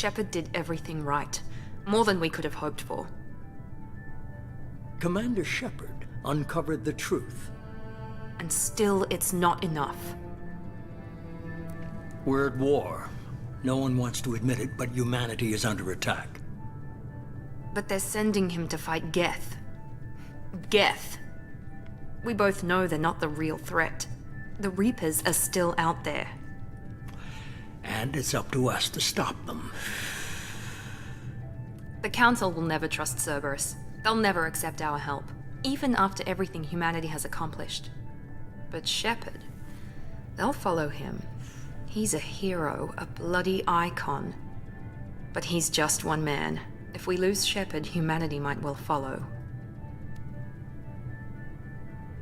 Shepard did everything right. More than we could have hoped for. Commander Shepard uncovered the truth. And still, it's not enough. We're at war. No one wants to admit it, but humanity is under attack. But they're sending him to fight Geth. Geth. We both know they're not the real threat. The Reapers are still out there. And it's up to us to stop them. The Council will never trust Cerberus. They'll never accept our help, even after everything humanity has accomplished. But Shepard, they'll follow him. He's a hero, a bloody icon. But he's just one man. If we lose Shepard, humanity might well follow.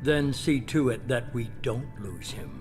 Then see to it that we don't lose him.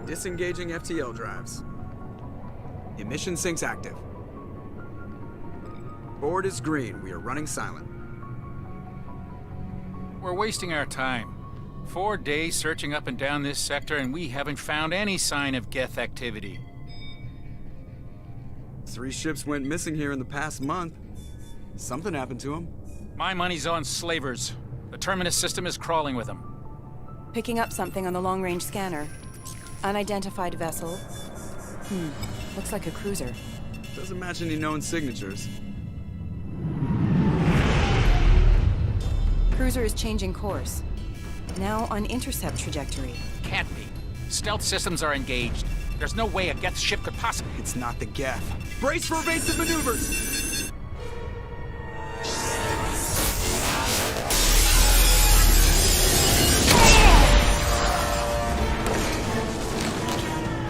Disengaging FTL drives. Emission sinks active. Board is green. We are running silent. We're wasting our time. 4 days searching up and down this sector, and we haven't found any sign of Geth activity. 3 ships went missing here in the past month. Something happened to them. My money's on slavers. The Terminus system is crawling with them. Picking up something on the long-range scanner. Unidentified vessel. Looks like a cruiser. Doesn't match any known signatures. Cruiser is changing course. Now on intercept trajectory. Can't be. Stealth systems are engaged. There's no way a Geth ship could possibly... It's not the Geth. Brace for evasive maneuvers!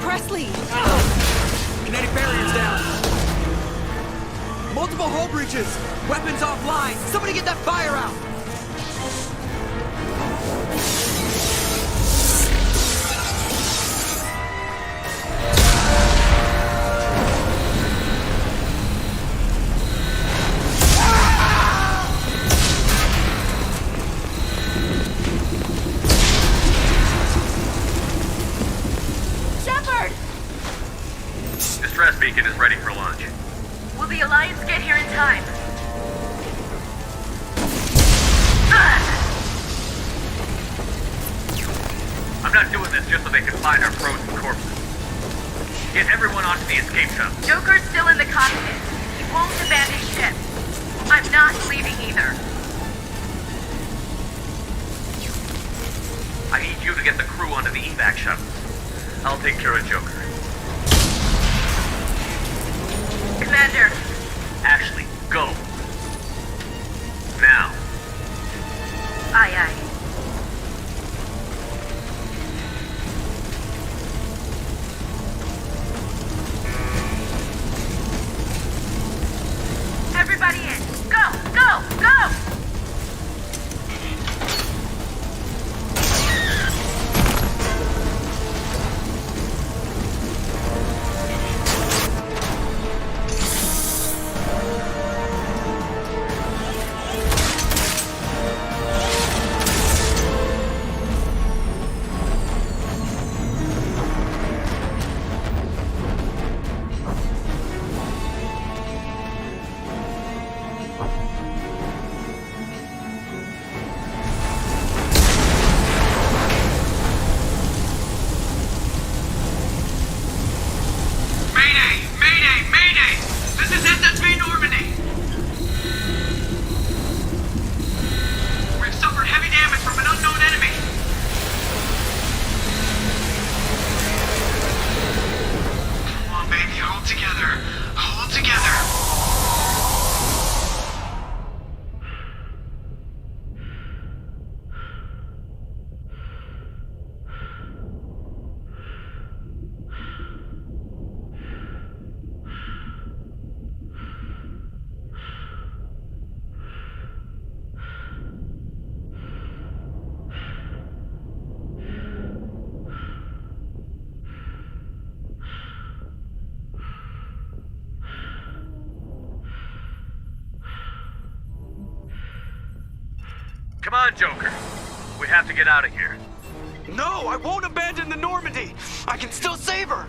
Presley! Kinetic barriers down. Multiple hull breaches. Weapons offline. Somebody get that fire out. Distress beacon is ready for launch. Will the Alliance get here in time? I'm not doing this just so they can find our frozen corpses. Get everyone onto the escape shuttle. Joker's still in the cockpit. He won't abandon ship. I'm not leaving either. I need you to get the crew onto the evac shuttles. I'll take care of Joker. Commander. Ashley, go. Now. Aye, aye. Everybody in. Go, go, go! Come on, Joker. We have to get out of here. No, I won't abandon the Normandy! I can still save her!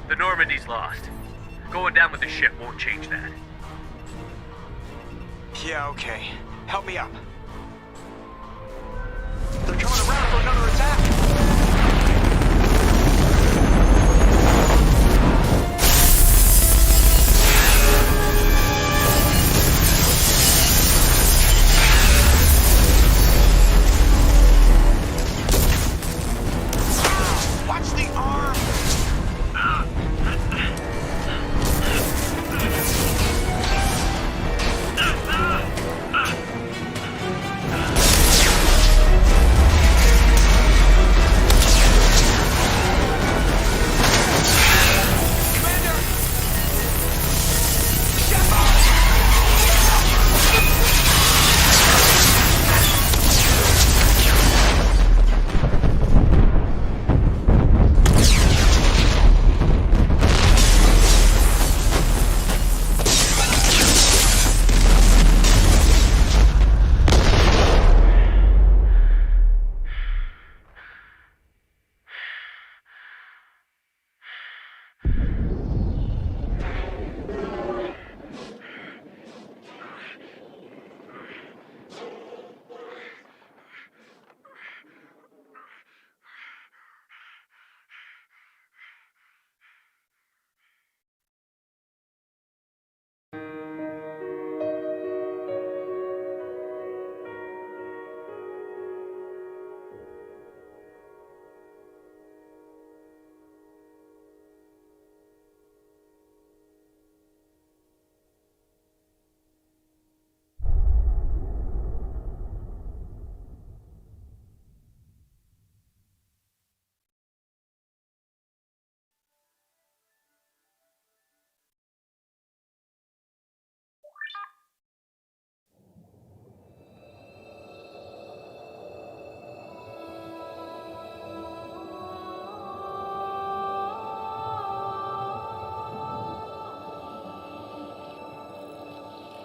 The Normandy's lost. Going down with the ship won't change that. Yeah, okay. Help me up. They're coming around for another attack! Watch the arm!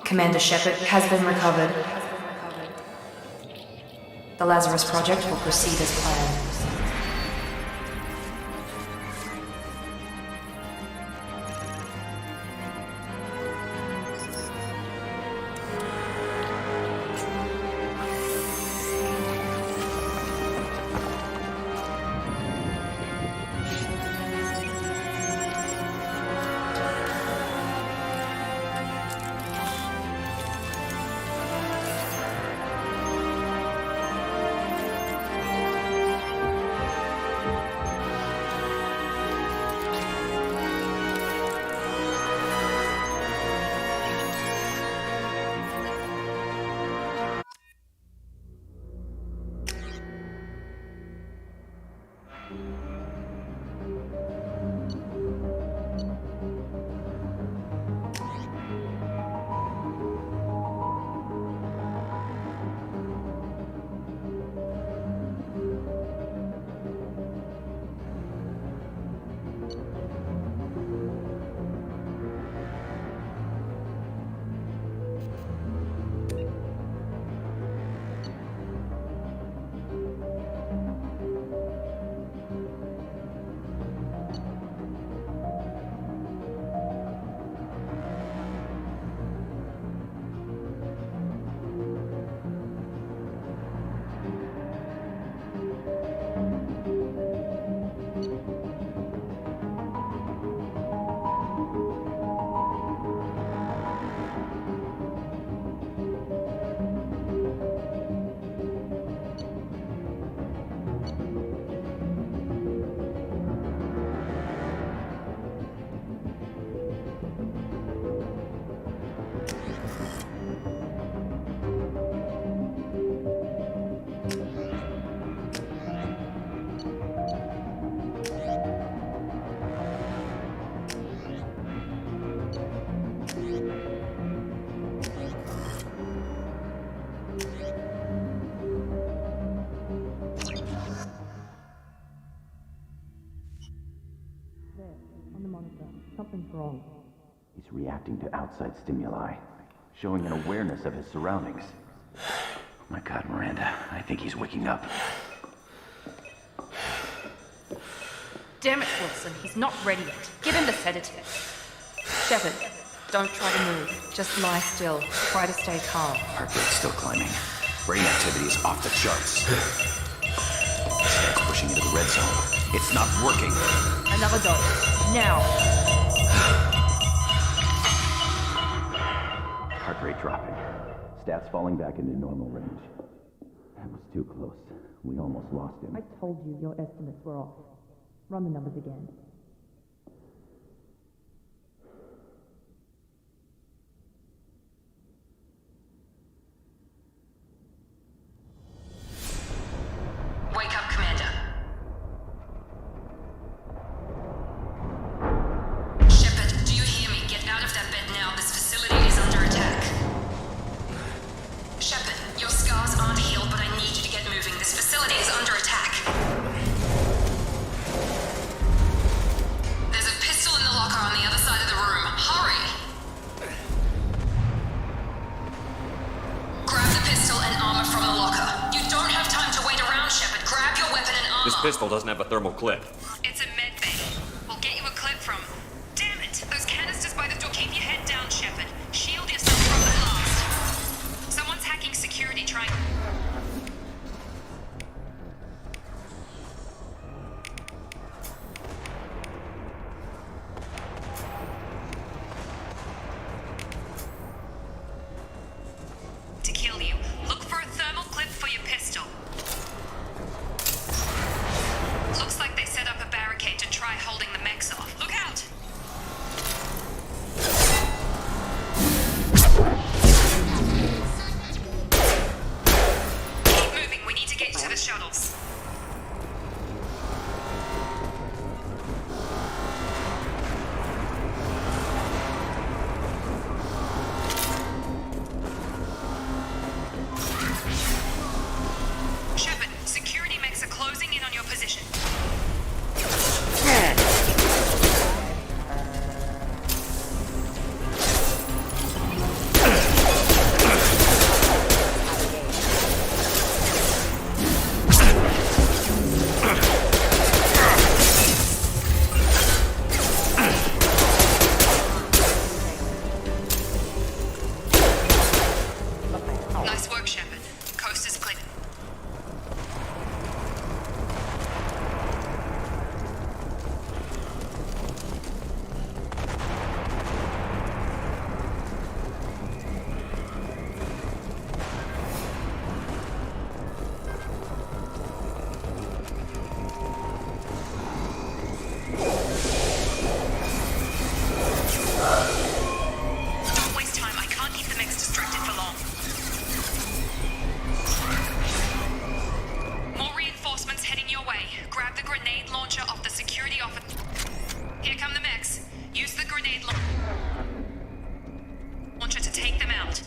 Commander Shepard has been recovered. The Lazarus Project will proceed as planned. Something's wrong. He's reacting to outside stimuli, showing an awareness of his surroundings. My God, Miranda, I think he's waking up. Damn it, Wilson, he's not ready yet. Give him the sedative. Shepard, don't try to move. Just lie still. Try to stay calm. Heart rate's still climbing. Brain activity is off the charts. It's pushing into the red zone. It's not working. Another dose. Now. Heart rate dropping. Stats falling back into normal range. That was too close. We almost lost him. I told you your estimates were off. Run the numbers again. Wake up, Commander. Shepard, do you hear me? Get out of that bed now. This facility is under attack. Shepard, your scars aren't healed, but I need you to get moving. This facility is under attack. There's a pistol in the locker on the other side of the room. Hurry! Grab the pistol and armor from the locker. You don't have time to wait around, Shepard. Grab your weapon and armor. This pistol doesn't have a thermal clip. It's a med bay. We'll get you a clip from... Damn it! Those canisters by the door. Keep your head down, Shepard. Shield yourself from the blast. Someone's hacking security trying... to kill you. Look for a thermal clip for your pistol. Looks like they set up a barricade to try holding the mechs off. Look out! Keep moving. We need to get you to the shuttles. Shepard, security mechs are closing in on your position. Nice work, Shepard. Coast is clear. Don't waste time. I can't keep the mechs distracted for long. More reinforcements heading your way. Grab the grenade launcher off the security office. Here come the mechs. Use the grenade launcher to take them out.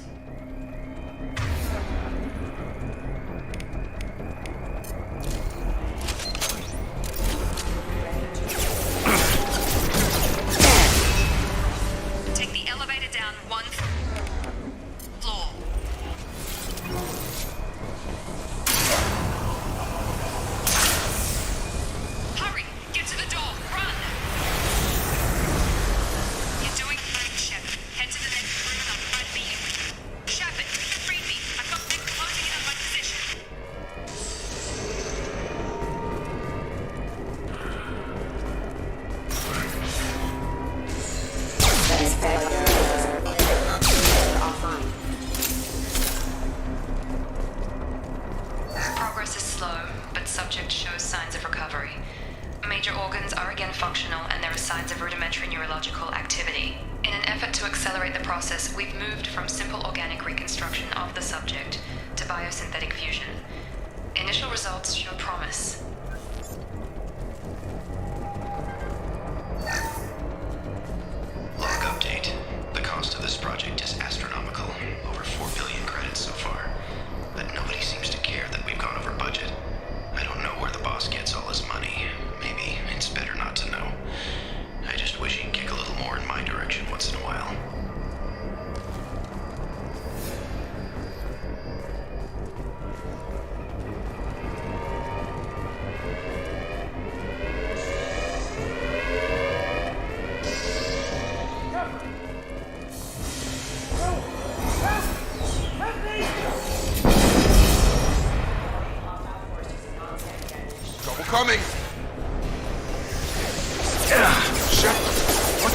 Take the elevator down one floor. Hurry! Get to the door! Run! You're doing fine, Shepard. Head to the next room and I'll try to beat you. Shepard, read me. I've got men closing in on my position. Progress is slow, but subject shows signs of recovery. Major organs are again functional, and there are signs of rudimentary neurological activity. In an effort to accelerate the process, we've moved from simple organic reconstruction of the subject to biosynthetic fusion. Initial results show promise. Log update. The cost of this project is astronomical. Over 4 billion credits so far. But nobody seems to care that we've gone over budget. I don't know where the boss gets all his money. Maybe it's better not to know. I just wish he'd kick a little more in my direction once in a while. coming! Shepard, what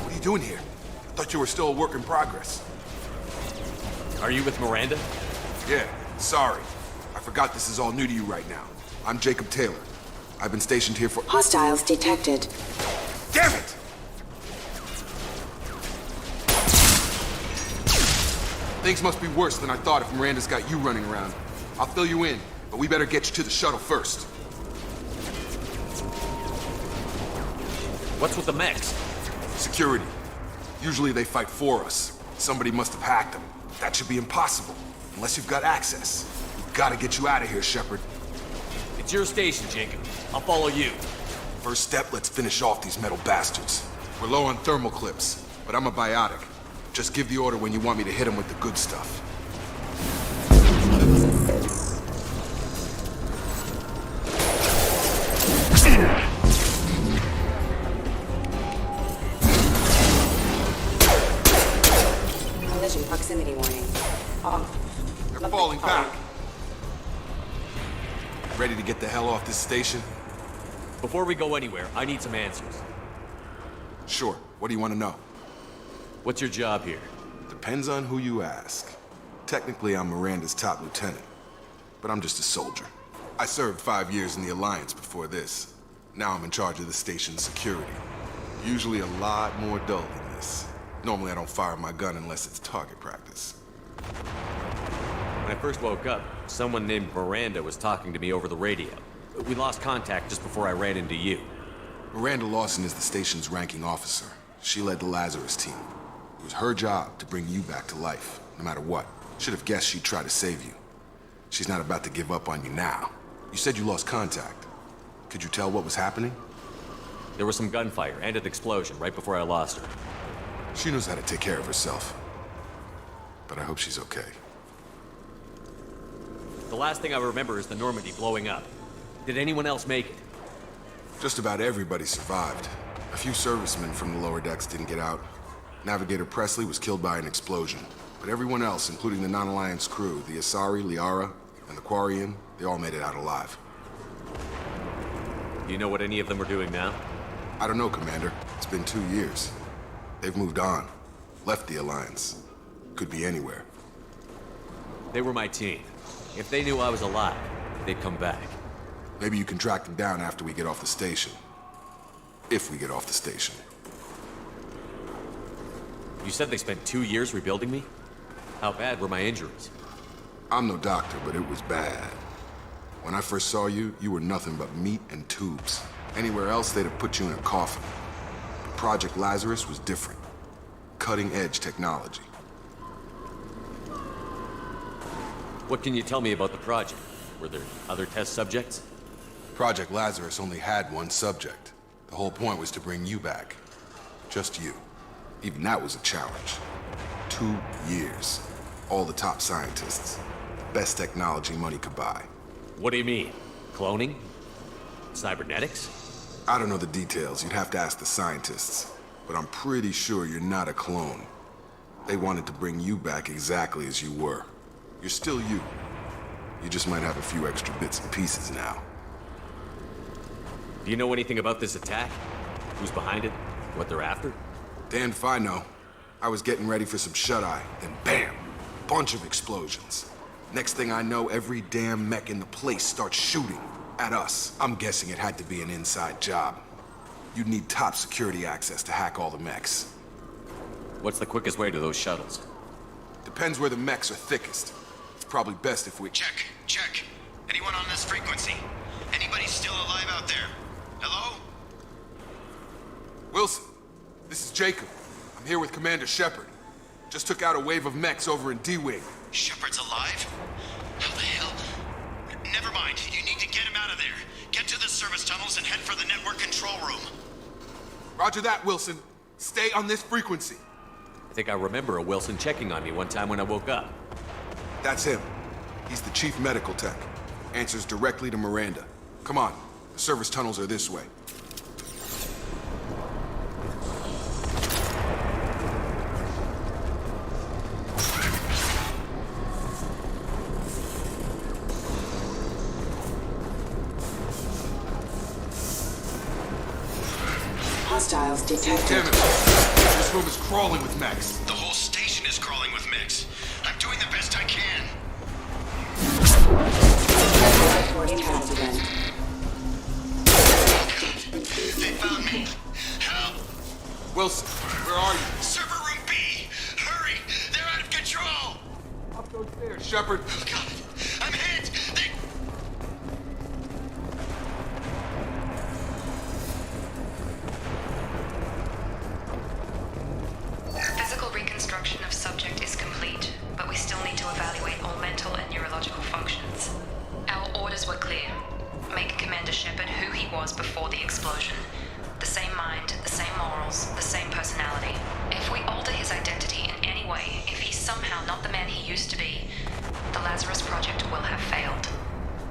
are you doing here? I thought you were still a work in progress. Are you with Miranda? Yeah, sorry. I forgot this is all new to you right now. I'm Jacob Taylor. I've been stationed here for— Hostiles detected. Damn it! Things must be worse than I thought if Miranda's got you running around. I'll fill you in, but we better get you to the shuttle first. What's with the mechs? Security. Usually they fight for us. Somebody must have hacked them. That should be impossible, unless you've got access. We've got to get you out of here, Shepard. It's your station, Jacob. I'll follow you. First step, let's finish off these metal bastards. We're low on thermal clips, but I'm a biotic. Just give the order when you want me to hit them with the good stuff. Collision proximity warning. Off. They're falling back. Ready to get the hell off this station? Before we go anywhere, I need some answers. Sure. What do you want to know? What's your job here? Depends on who you ask. Technically, I'm Miranda's top lieutenant, but I'm just a soldier. I served 5 years in the Alliance before this. Now I'm in charge of the station's security. Usually a lot more dull than this. Normally I don't fire my gun unless it's target practice. When I first woke up, someone named Miranda was talking to me over the radio. We lost contact just before I ran into you. Miranda Lawson is the station's ranking officer. She led the Lazarus team. It was her job to bring you back to life, no matter what. Should have guessed she'd try to save you. She's not about to give up on you now. You said you lost contact. Could you tell what was happening? There was some gunfire and an explosion right before I lost her. She knows how to take care of herself. But I hope she's okay. The last thing I remember is the Normandy blowing up. Did anyone else make it? Just about everybody survived. A few servicemen from the lower decks didn't get out. Navigator Presley was killed by an explosion. But everyone else, including the non-Alliance crew, the Asari, Liara, and the Quarian, they all made it out alive. Do you know what any of them are doing now? I don't know, Commander. It's been 2 years. They've moved on. Left the Alliance. Could be anywhere. They were my team. If they knew I was alive, they'd come back. Maybe you can track them down after we get off the station. If we get off the station. You said they spent 2 years rebuilding me? How bad were my injuries? I'm no doctor, but it was bad. When I first saw you, you were nothing but meat and tubes. Anywhere else, they'd have put you in a coffin. But Project Lazarus was different. Cutting-edge technology. What can you tell me about the project? Were there other test subjects? Project Lazarus only had one subject. The whole point was to bring you back. Just you. Even that was a challenge. 2 years. All the top scientists. Best technology money could buy. What do you mean? Cloning? Cybernetics? I don't know the details. You'd have to ask the scientists. But I'm pretty sure you're not a clone. They wanted to bring you back exactly as you were. You're still you. You just might have a few extra bits and pieces now. Do you know anything about this attack? Who's behind it? What they're after? Damned if I know. I was getting ready for some shut-eye, then bam! Bunch of explosions. Next thing I know, every damn mech in the place starts shooting at us. I'm guessing it had to be an inside job. You'd need top security access to hack all the mechs. What's the quickest way to those shuttles? Depends where the mechs are thickest. It's probably best if we— Check. Anyone on this frequency? Anybody still alive out there? Hello? Wilson, this is Jacob. I'm here with Commander Shepard. Just took out a wave of mechs over in D-Wing. Shepard's alive? How the hell? Never mind. You need to get him out of there. Get to the service tunnels and head for the network control room. Roger that, Wilson. Stay on this frequency. I think I remember a Wilson checking on me one time when I woke up. That's him. He's the chief medical tech. Answers directly to Miranda. Come on. The service tunnels are this way. Hostiles detected. Damn it. This room is crawling with mechs. The whole station is crawling with mechs. I'm doing the best I can. They found me. Help! Wilson, where are you? Server room B! Hurry! They're out of control! Up those stairs, Shepard. Oh, God! I'm hit! They... Physical reconstruction of subject is complete, but we still need to evaluate all mental and neurological functions. Our orders were clear. Make Commander Shepard who he was before the explosion. The same mind, the same morals, the same personality. If we alter his identity in any way, if he's somehow not the man he used to be, the Lazarus Project will have failed.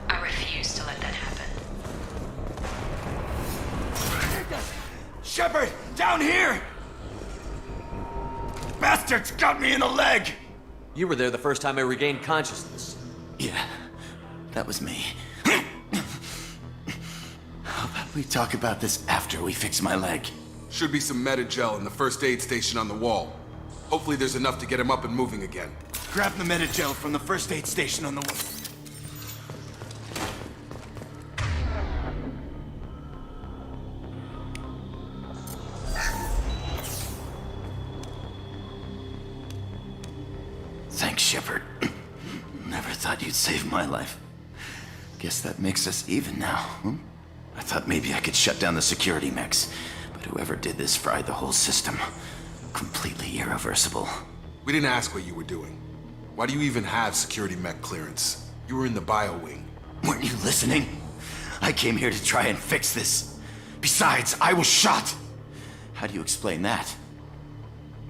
I refuse to let that happen. Shepard, down here! Bastards got me in the leg! You were there the first time I regained consciousness. Yeah, that was me. How about we talk about this after we fix my leg? Should be some Metagel in the first aid station on the wall. Hopefully there's enough to get him up and moving again. Grab the Metagel from the first aid station on the wall. Thanks, Shepard. Never thought you'd save my life. Guess that makes us even now, hmm? I thought maybe I could shut down the security mechs, but whoever did this fried the whole system. Completely irreversible. We didn't ask what you were doing. Why do you even have security mech clearance? You were in the bio wing. Weren't you listening? I came here to try and fix this. Besides, I was shot! How do you explain that?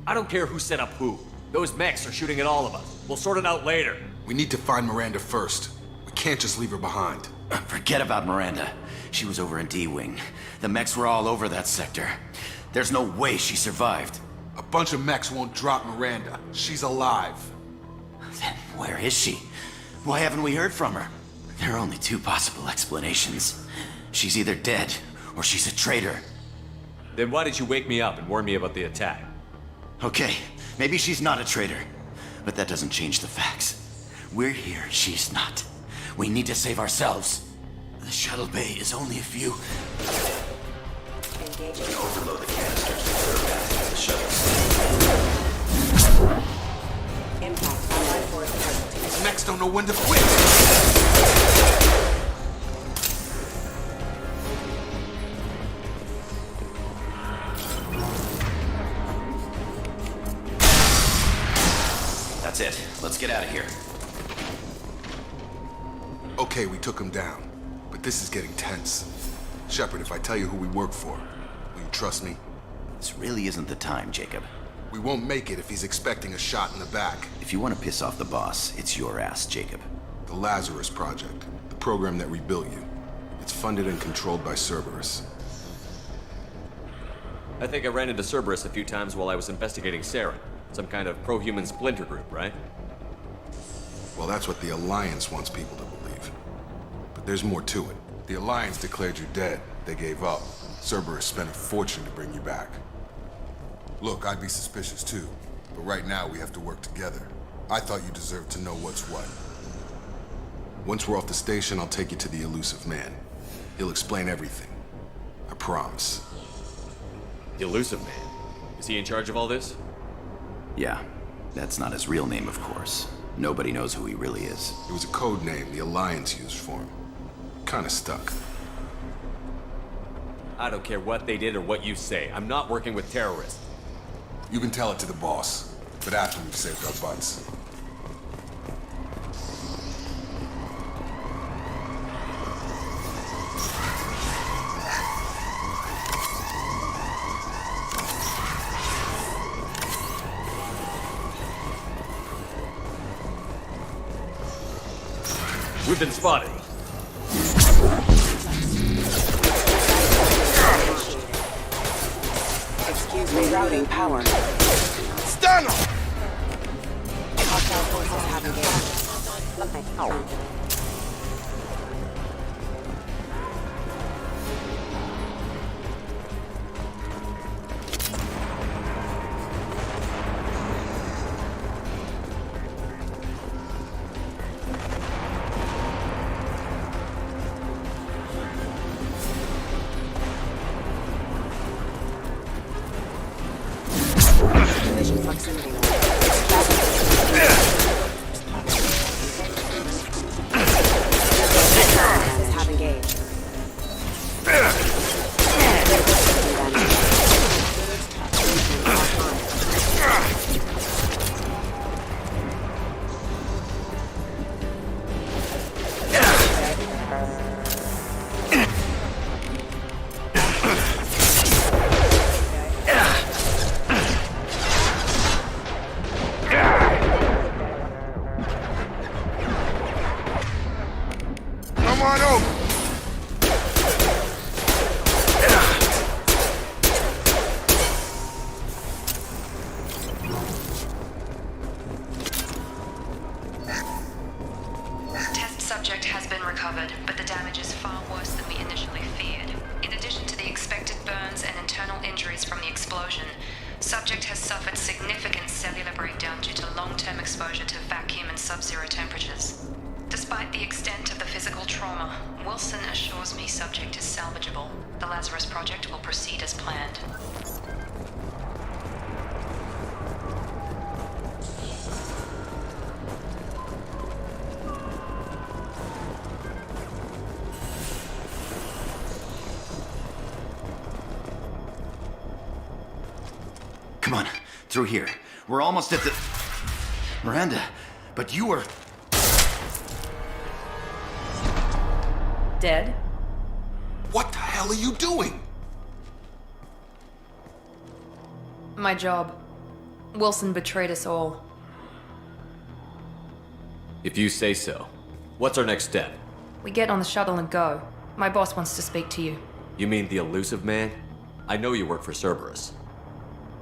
I don't care who set up who. Those mechs are shooting at all of us. We'll sort it out later. We need to find Miranda first. We can't just leave her behind. Forget about Miranda. She was over in D-Wing. The mechs were all over that sector. There's no way she survived. A bunch of mechs won't drop Miranda. She's alive. Then where is she? Why haven't we heard from her? There are only two possible explanations. She's either dead, or she's a traitor. Then why did you wake me up and warn me about the attack? Okay, maybe she's not a traitor. But that doesn't change the facts. We're here, she's not. We need to save ourselves. The shuttle bay is only a few... Engaging. Overload the canisters to serve as the shuttle. Impact. Allied force casualty. These mechs don't know when to quit. That's it. Let's get out of here. Okay, we took him down. But this is getting tense. Shepard, if I tell you who we work for, will you trust me? This really isn't the time, Jacob. We won't make it if he's expecting a shot in the back. If you want to piss off the boss, it's your ass, Jacob. The Lazarus Project, the program that rebuilt you. It's funded and controlled by Cerberus. I think I ran into Cerberus a few times while I was investigating Sarah. Some kind of pro-human splinter group, right? Well, that's what the Alliance wants people to believe. But there's more to it. The Alliance declared you dead. They gave up. Cerberus spent a fortune to bring you back. Look, I'd be suspicious too. But right now, we have to work together. I thought you deserved to know what's what. Once we're off the station, I'll take you to the Elusive Man. He'll explain everything. I promise. The Elusive Man? Is he in charge of all this? Yeah, that's not his real name, of course. Nobody knows who he really is. It was a code name the Alliance used for him. Kinda stuck. I don't care what they did or what you say. I'm not working with terrorists. You can tell it to the boss, but after we've saved our butts. We've been spotted. Excuse me, routing power. Stun him! Hostile forces have engaged. Wilson assures me subject is salvageable. The Lazarus Project will proceed as planned. Come on, through here. We're almost at the... Miranda, but you were... Dead? What the hell are you doing? My job. Wilson betrayed us all. If you say so. What's our next step? We get on the shuttle and go. My boss wants to speak to you. You mean the elusive man? I know you work for Cerberus.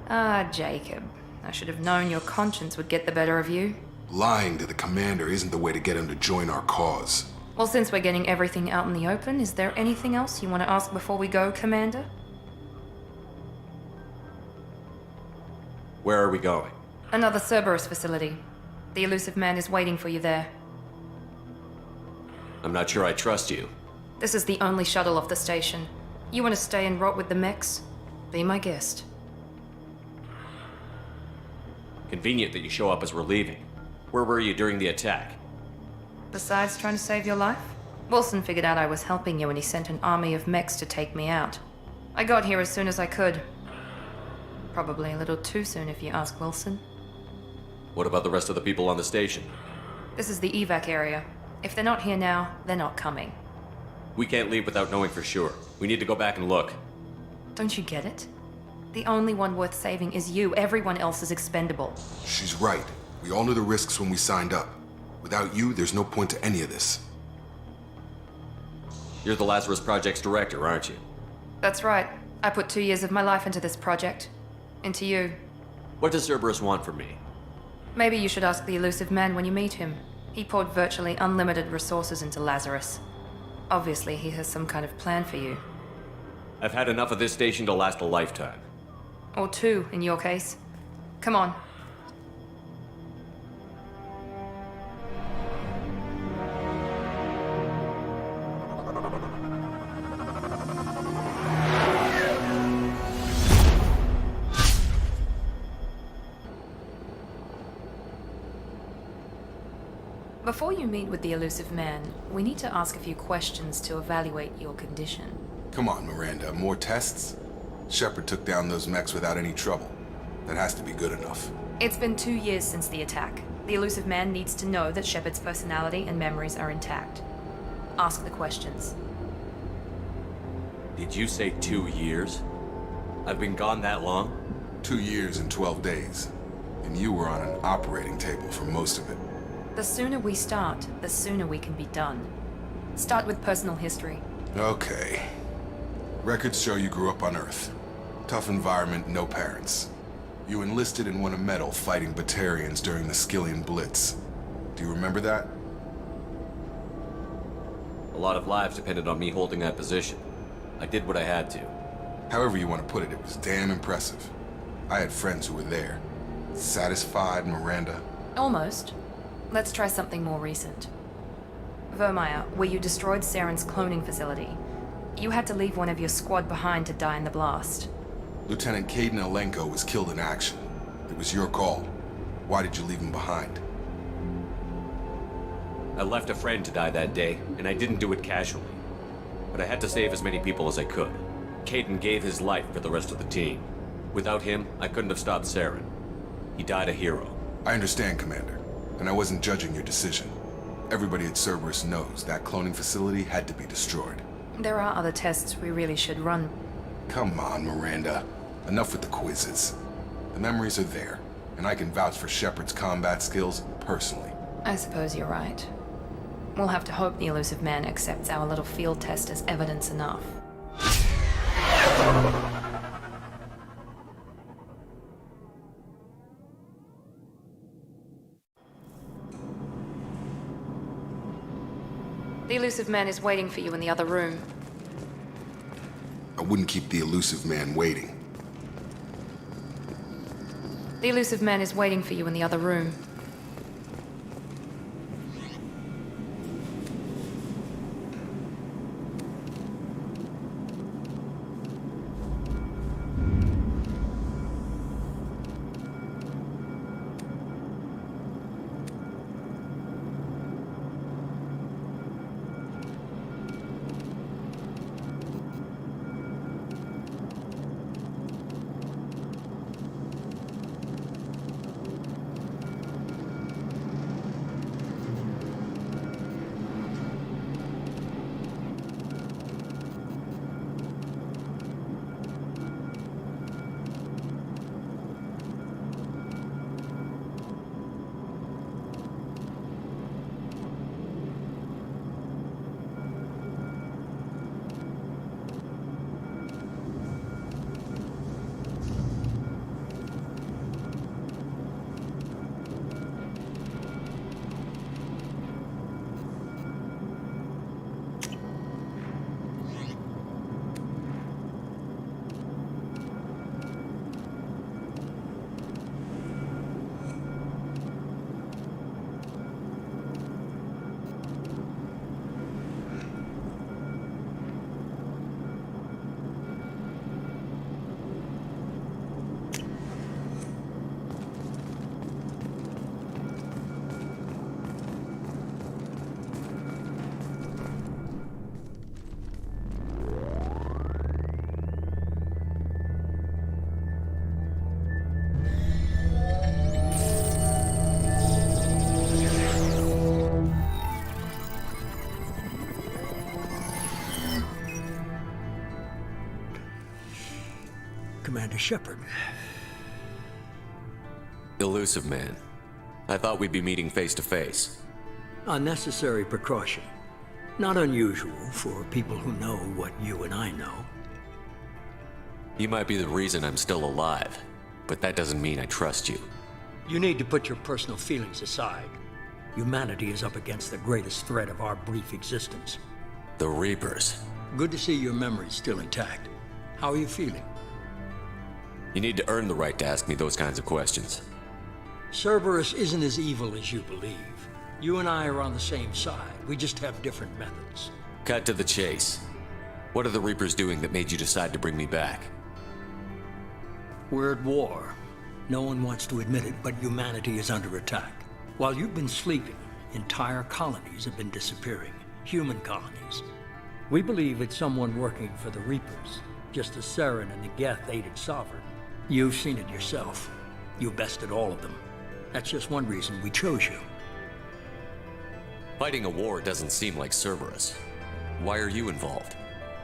Ah, Jacob. I should have known your conscience would get the better of you. Lying to the commander isn't the way to get him to join our cause. Well, since we're getting everything out in the open, is there anything else you want to ask before we go, Commander? Where are we going? Another Cerberus facility. The elusive man is waiting for you there. I'm not sure I trust you. This is the only shuttle off the station. You want to stay and rot with the mechs? Be my guest. Convenient that you show up as we're leaving. Where were you during the attack? Besides trying to save your life? Wilson figured out I was helping you and he sent an army of mechs to take me out. I got here as soon as I could. Probably a little too soon if you ask Wilson. What about the rest of the people on the station? This is the evac area. If they're not here now, they're not coming. We can't leave without knowing for sure. We need to go back and look. Don't you get it? The only one worth saving is you. Everyone else is expendable. She's right. We all knew the risks when we signed up. Without you, there's no point to any of this. You're the Lazarus Project's director, aren't you? That's right. I put 2 years of my life into this project. Into you. What does Cerberus want from me? Maybe you should ask the elusive man when you meet him. He poured virtually unlimited resources into Lazarus. Obviously, he has some kind of plan for you. I've had enough of this station to last a lifetime. Or 2, in your case. Come on. Before you meet with the elusive man, we need to ask a few questions to evaluate your condition. Come on, Miranda. More tests? Shepard took down those mechs without any trouble. That has to be good enough. It's been 2 years since the attack. The elusive man needs to know that Shepard's personality and memories are intact. Ask the questions. Did you say 2 years? I've been gone that long? 2 years and 12 days. And you were on an operating table for most of it. The sooner we start, the sooner we can be done. Start with personal history. Okay. Records show you grew up on Earth. Tough environment, no parents. You enlisted and won a medal fighting Batarians during the Skillian Blitz. Do you remember that? A lot of lives depended on me holding that position. I did what I had to. However you want to put it, it was damn impressive. I had friends who were there. Satisfied, Miranda? Almost. Let's try something more recent. Vermeer, where you destroyed Saren's cloning facility. You had to leave one of your squad behind to die in the blast. Lieutenant Caden Alenko was killed in action. It was your call. Why did you leave him behind? I left a friend to die that day, and I didn't do it casually. But I had to save as many people as I could. Caden gave his life for the rest of the team. Without him, I couldn't have stopped Saren. He died a hero. I understand, Commander. And I wasn't judging your decision. Everybody at Cerberus knows that cloning facility had to be destroyed. There are other tests we really should run. Come on, Miranda. Enough with the quizzes. The memories are there, and I can vouch for Shepard's combat skills personally. I suppose you're right. We'll have to hope the elusive man accepts our little field test as evidence enough. The elusive man is waiting for you in the other room. I wouldn't keep the elusive man waiting. The elusive man is waiting for you in the other room. Commander Shepard. Elusive man. I thought we'd be meeting face to face. Unnecessary precaution. Not unusual for people who know what you and I know. You might be the reason I'm still alive, but that doesn't mean I trust you. You need to put your personal feelings aside. Humanity is up against the greatest threat of our brief existence. The Reapers. Good to see your memory's still intact. How are you feeling? You need to earn the right to ask me those kinds of questions. Cerberus isn't as evil as you believe. You and I are on the same side. We just have different methods. Cut to the chase. What are the Reapers doing that made you decide to bring me back? We're at war. No one wants to admit it, but humanity is under attack. While you've been sleeping, entire colonies have been disappearing. Human colonies. We believe it's someone working for the Reapers, just as Saren and the Geth aided Sovereign. You've seen it yourself. You bested all of them. That's just one reason we chose you. Fighting a war doesn't seem like Cerberus. Why are you involved?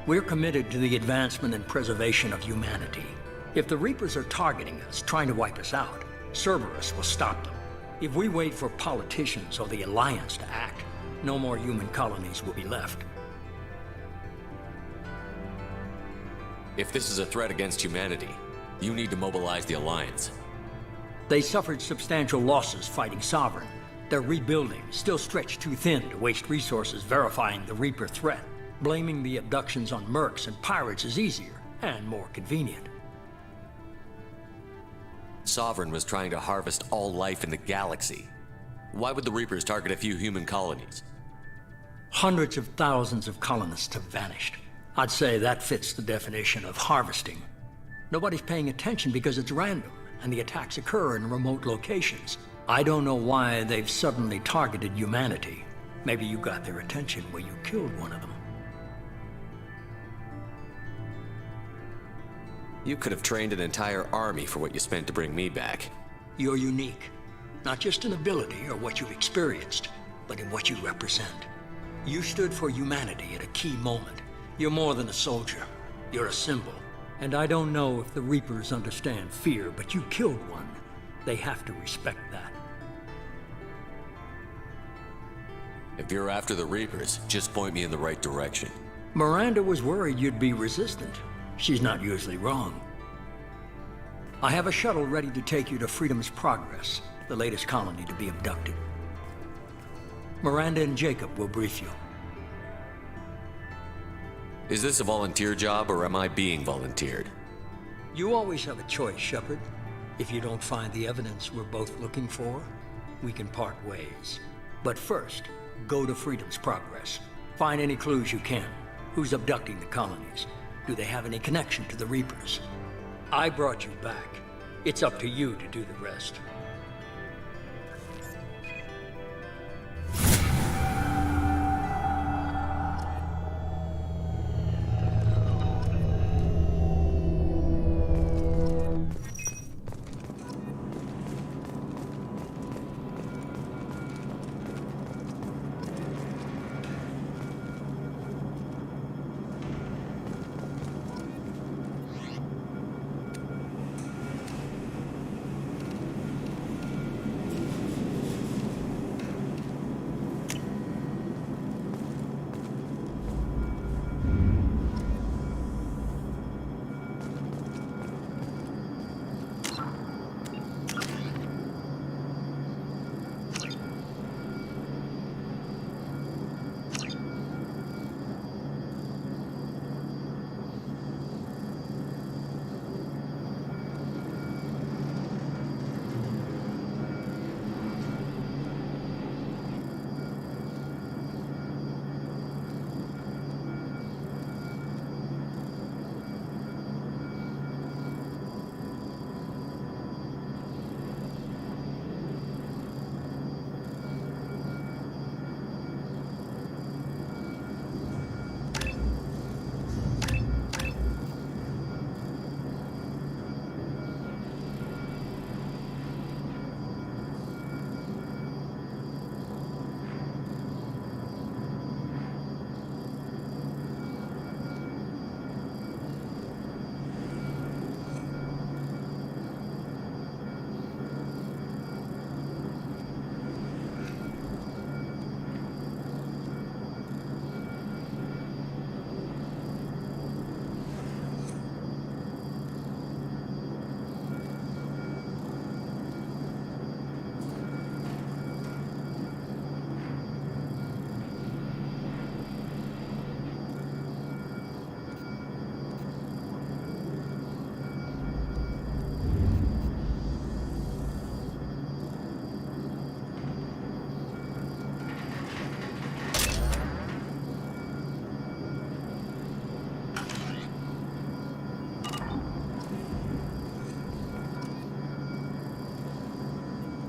We're committed to the advancement and preservation of humanity. If the Reapers are targeting us, trying to wipe us out, Cerberus will stop them. If we wait for politicians or the Alliance to act, no more human colonies will be left. If this is a threat against humanity, you need to mobilize the Alliance. They suffered substantial losses fighting Sovereign. They're rebuilding, still stretched too thin to waste resources verifying the Reaper threat. Blaming the abductions on mercs and pirates is easier and more convenient. Sovereign was trying to harvest all life in the galaxy. Why would the Reapers target a few human colonies? Hundreds of thousands of colonists have vanished. I'd say that fits the definition of harvesting. Nobody's paying attention because it's random, and the attacks occur in remote locations. I don't know why they've suddenly targeted humanity. Maybe you got their attention when you killed one of them. You could have trained an entire army for what you spent to bring me back. You're unique. Not just in ability or what you've experienced, but in what you represent. You stood for humanity at a key moment. You're more than a soldier. You're a symbol. And I don't know if the Reapers understand fear, but you killed one. They have to respect that. If you're after the Reapers, just point me in the right direction. Miranda was worried you'd be resistant. She's not usually wrong. I have a shuttle ready to take you to Freedom's Progress, the latest colony to be abducted. Miranda and Jacob will brief you. Is this a volunteer job, or am I being volunteered? You always have a choice, Shepard. If you don't find the evidence we're both looking for, we can part ways. But first, go to Freedom's Progress. Find any clues you can. Who's abducting the colonies? Do they have any connection to the Reapers? I brought you back. It's up to you to do the rest.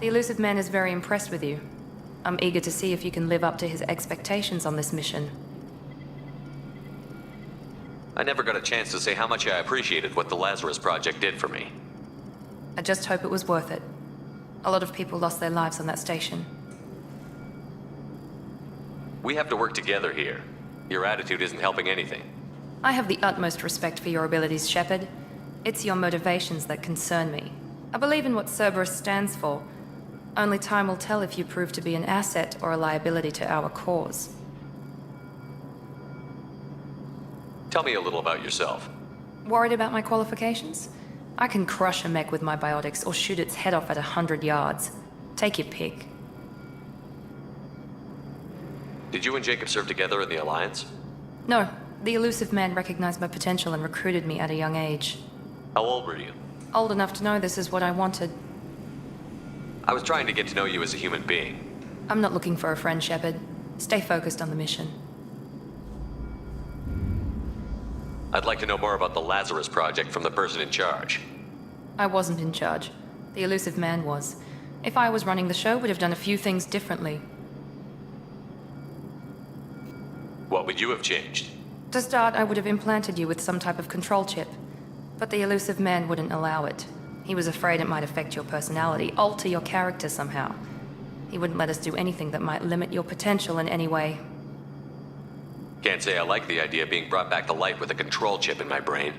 The Elusive Man is very impressed with you. I'm eager to see if you can live up to his expectations on this mission. I never got a chance to say how much I appreciated what the Lazarus Project did for me. I just hope it was worth it. A lot of people lost their lives on that station. We have to work together here. Your attitude isn't helping anything. I have the utmost respect for your abilities, Shepard. It's your motivations that concern me. I believe in what Cerberus stands for. Only time will tell if you prove to be an asset or a liability to our cause. Tell me a little about yourself. Worried about my qualifications? I can crush a mech with my biotics or shoot its head off at 100 yards. Take your pick. Did you and Jacob serve together in the Alliance? No, the Elusive Man recognized my potential and recruited me at a young age. How old were you? Old enough to know this is what I wanted. I was trying to get to know you as a human being. I'm not looking for a friend, Shepard. Stay focused on the mission. I'd like to know more about the Lazarus Project from the person in charge. I wasn't in charge. The Elusive Man was. If I was running the show, we'd have done a few things differently. What would you have changed? To start, I would have implanted you with some type of control chip. But the Elusive Man wouldn't allow it. He was afraid it might affect your personality, alter your character somehow. He wouldn't let us do anything that might limit your potential in any way. Can't say I like the idea of being brought back to life with a control chip in my brain.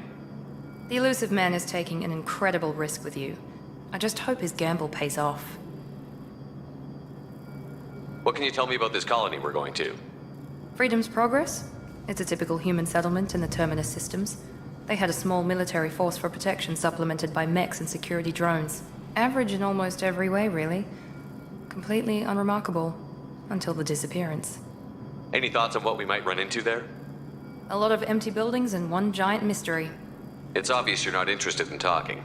The Elusive Man is taking an incredible risk with you. I just hope his gamble pays off. What can you tell me about this colony we're going to? Freedom's Progress? It's a typical human settlement in the Terminus systems. They had a small military force for protection supplemented by mechs and security drones. Average in almost every way, really. Completely unremarkable. Until the disappearance. Any thoughts on what we might run into there? A lot of empty buildings and one giant mystery. It's obvious you're not interested in talking.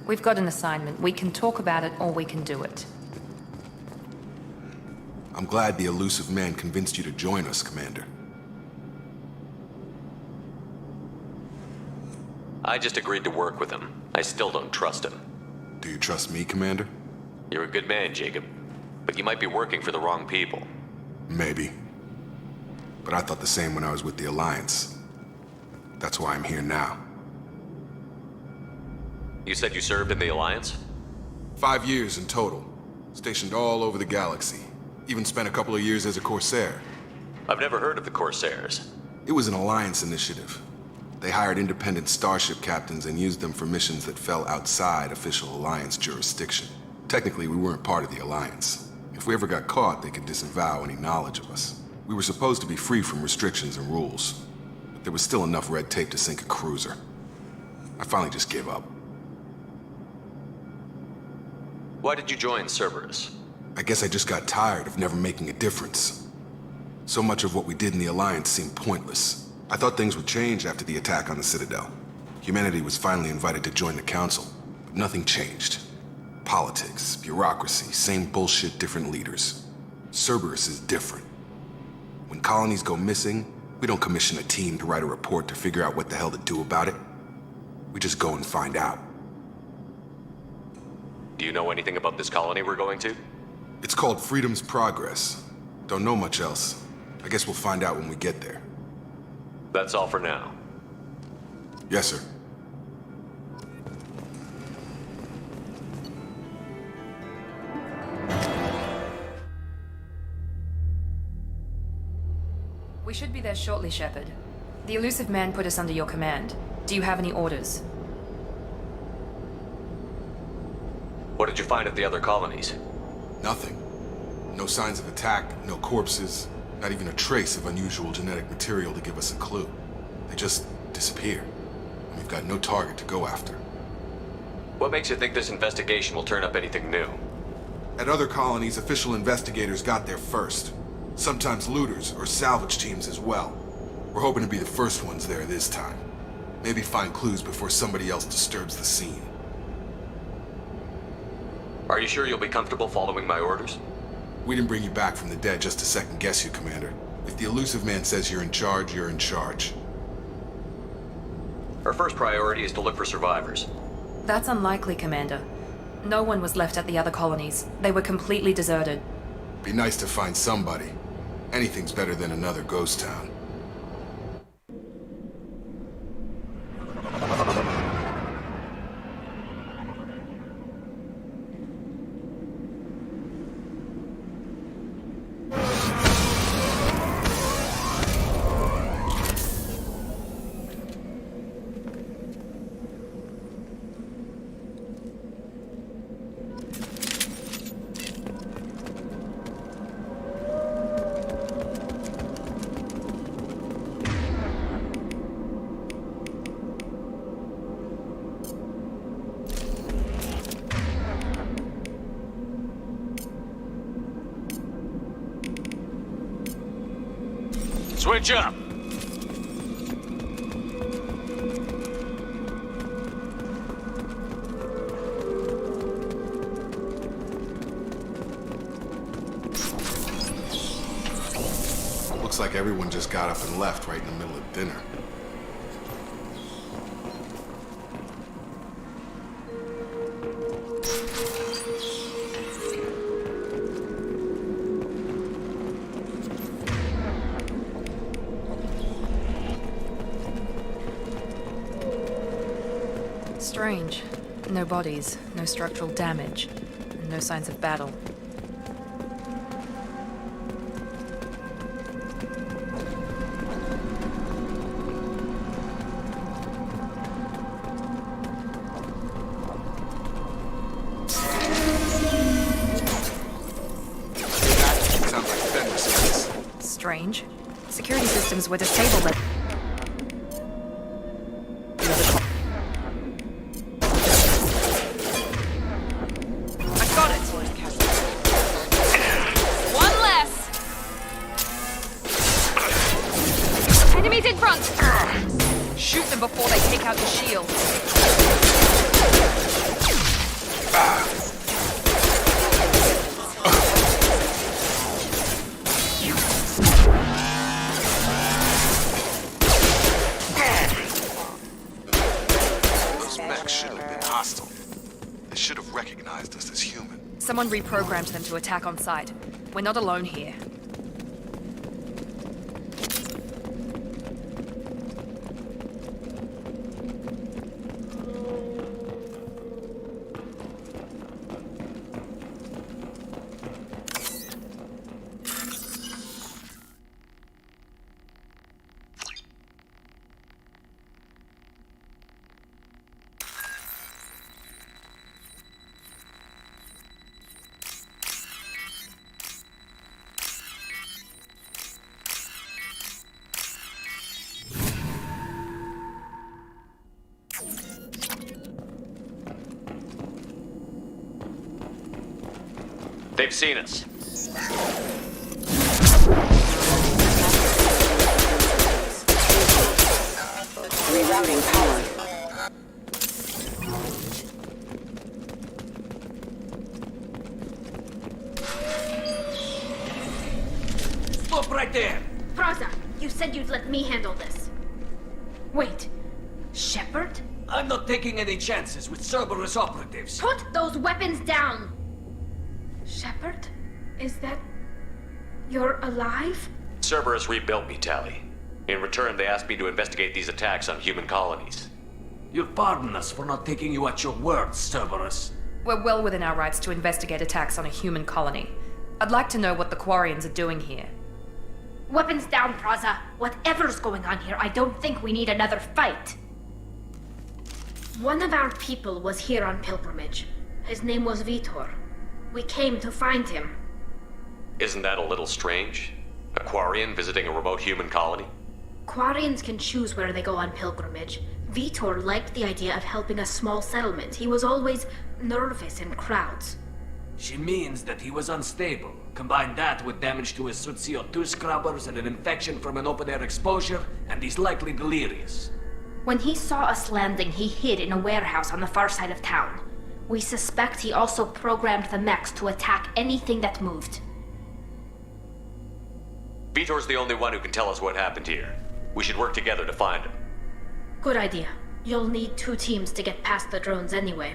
We've got an assignment. We can talk about it or we can do it. I'm glad the Elusive Man convinced you to join us, Commander. I just agreed to work with him. I still don't trust him. Do you trust me, Commander? You're a good man, Jacob. But you might be working for the wrong people. Maybe. But I thought the same when I was with the Alliance. That's why I'm here now. You said you served in the Alliance? 5 years in total. Stationed all over the galaxy. Even spent a couple of years as a Corsair. I've never heard of the Corsairs. It was an Alliance initiative. They hired independent starship captains and used them for missions that fell outside official Alliance jurisdiction. Technically, we weren't part of the Alliance. If we ever got caught, they could disavow any knowledge of us. We were supposed to be free from restrictions and rules, but there was still enough red tape to sink a cruiser. I finally just gave up. Why did you join Cerberus? I guess I just got tired of never making a difference. So much of what we did in the Alliance seemed pointless. I thought things would change after the attack on the Citadel. Humanity was finally invited to join the Council, but nothing changed. Politics, bureaucracy, same bullshit, different leaders. Cerberus is different. When colonies go missing, we don't commission a team to write a report to figure out what the hell to do about it. We just go and find out. Do you know anything about this colony we're going to? It's called Freedom's Progress. Don't know much else. I guess we'll find out when we get there. That's all for now. Yes, sir. We should be there shortly, Shepard. The Elusive Man put us under your command. Do you have any orders? What did you find at the other colonies? Nothing. No signs of attack, no corpses, not even a trace of unusual genetic material to give us a clue. They just disappear. And we've got no target to go after. What makes you think this investigation will turn up anything new? At other colonies, official investigators got there first. Sometimes looters or salvage teams as well. We're hoping to be the first ones there this time. Maybe find clues before somebody else disturbs the scene. Are you sure you'll be comfortable following my orders? We didn't bring you back from the dead just to second guess you, Commander. If the Elusive Man says you're in charge, you're in charge. Our first priority is to look for survivors. That's unlikely, Commander. No one was left at the other colonies. They were completely deserted. Be nice to find somebody. Anything's better than another ghost town. Switch up! Looks like everyone just got up and left right in the middle of dinner. Strange. No bodies, no structural damage, and no signs of battle. Sounds like Fenris space. Strange. Security systems were disabled at... before they take out the shield. Those mechs shouldn't have been hostile. They should have recognized us as human. Someone reprogrammed them to attack on sight. We're not alone here. They've seen us. Rerouting power. Stop right there! Praza, you said you'd let me handle this. Wait, Shepard? I'm not taking any chances with Cerberus operatives. Put those weapons down! Shepard? Is that... you're alive? Cerberus rebuilt me, Tali. In return, they asked me to investigate these attacks on human colonies. You'll pardon us for not taking you at your word, Cerberus. We're well within our rights to investigate attacks on a human colony. I'd like to know what the Quarians are doing here. Weapons down, Praza. Whatever's going on here, I don't think we need another fight. One of our people was here on pilgrimage. His name was Vitor. We came to find him. Isn't that a little strange? A Quarian visiting a remote human colony? Quarians can choose where they go on pilgrimage. Vitor liked the idea of helping a small settlement. He was always nervous in crowds. She means that he was unstable. Combine that with damage to his suit CO2 scrubbers and an infection from an open-air exposure, and he's likely delirious. When he saw us landing, he hid in a warehouse on the far side of town. We suspect he also programmed the mechs to attack anything that moved. Vitor's the only one who can tell us what happened here. We should work together to find him. Good idea. You'll need 2 teams to get past the drones anyway.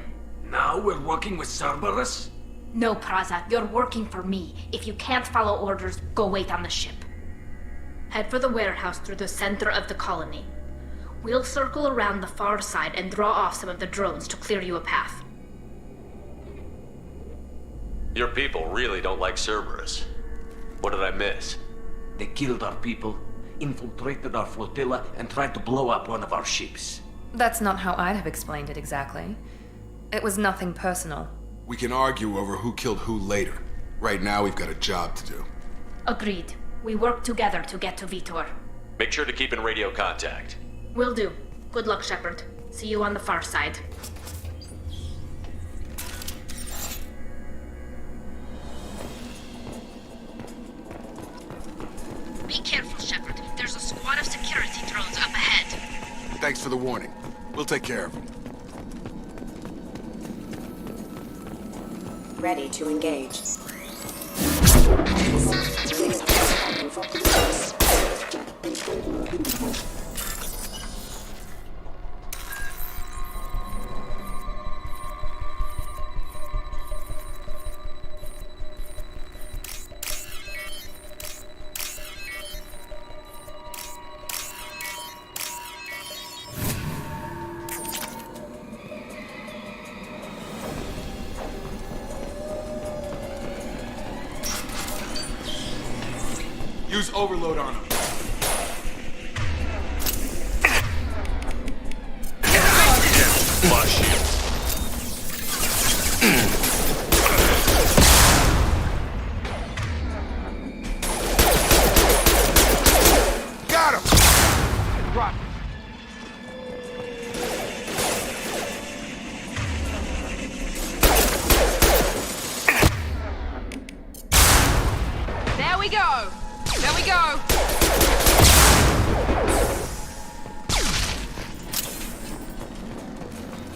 Now we're working with Cerberus? No, Praza, you're working for me. If you can't follow orders, go wait on the ship. Head for the warehouse through the center of the colony. We'll circle around the far side and draw off some of the drones to clear you a path. Your people really don't like Cerberus. What did I miss? They killed our people, infiltrated our flotilla, and tried to blow up one of our ships. That's not how I'd have explained it exactly. It was nothing personal. We can argue over who killed who later. Right now, we've got a job to do. Agreed. We work together to get to Vitor. Make sure to keep in radio contact. Will do. Good luck, Shepard. See you on the far side. Be careful, Shepard. There's a squad of security drones up ahead. Thanks for the warning. We'll take care of them. Ready to engage. Use overload on them. Got him! Rock. There we go! There we go!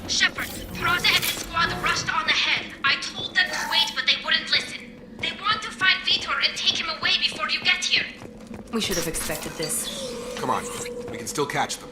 Shepard, Praza and his squad rushed on ahead. I told them to wait, but they wouldn't listen. They want to find Vitor and take him away before you get here. We should have expected this. Come on, we can still catch them.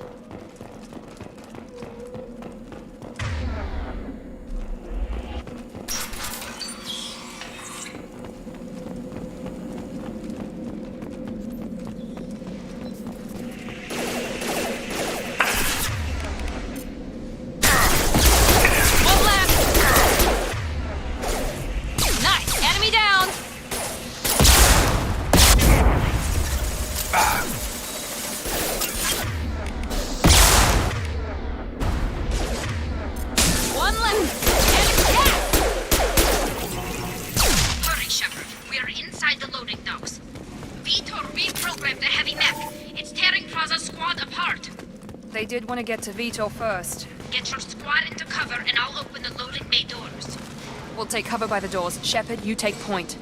They did want to get to Vitor first. Get your squad into cover and I'll open the loading bay doors. We'll take cover by the doors. Shepard, you take point.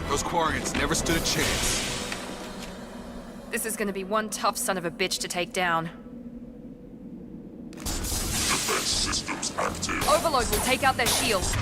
Those Quarians never stood a chance. This is gonna be one tough son of a bitch to take down. Defense systems active. Overload will take out their shields.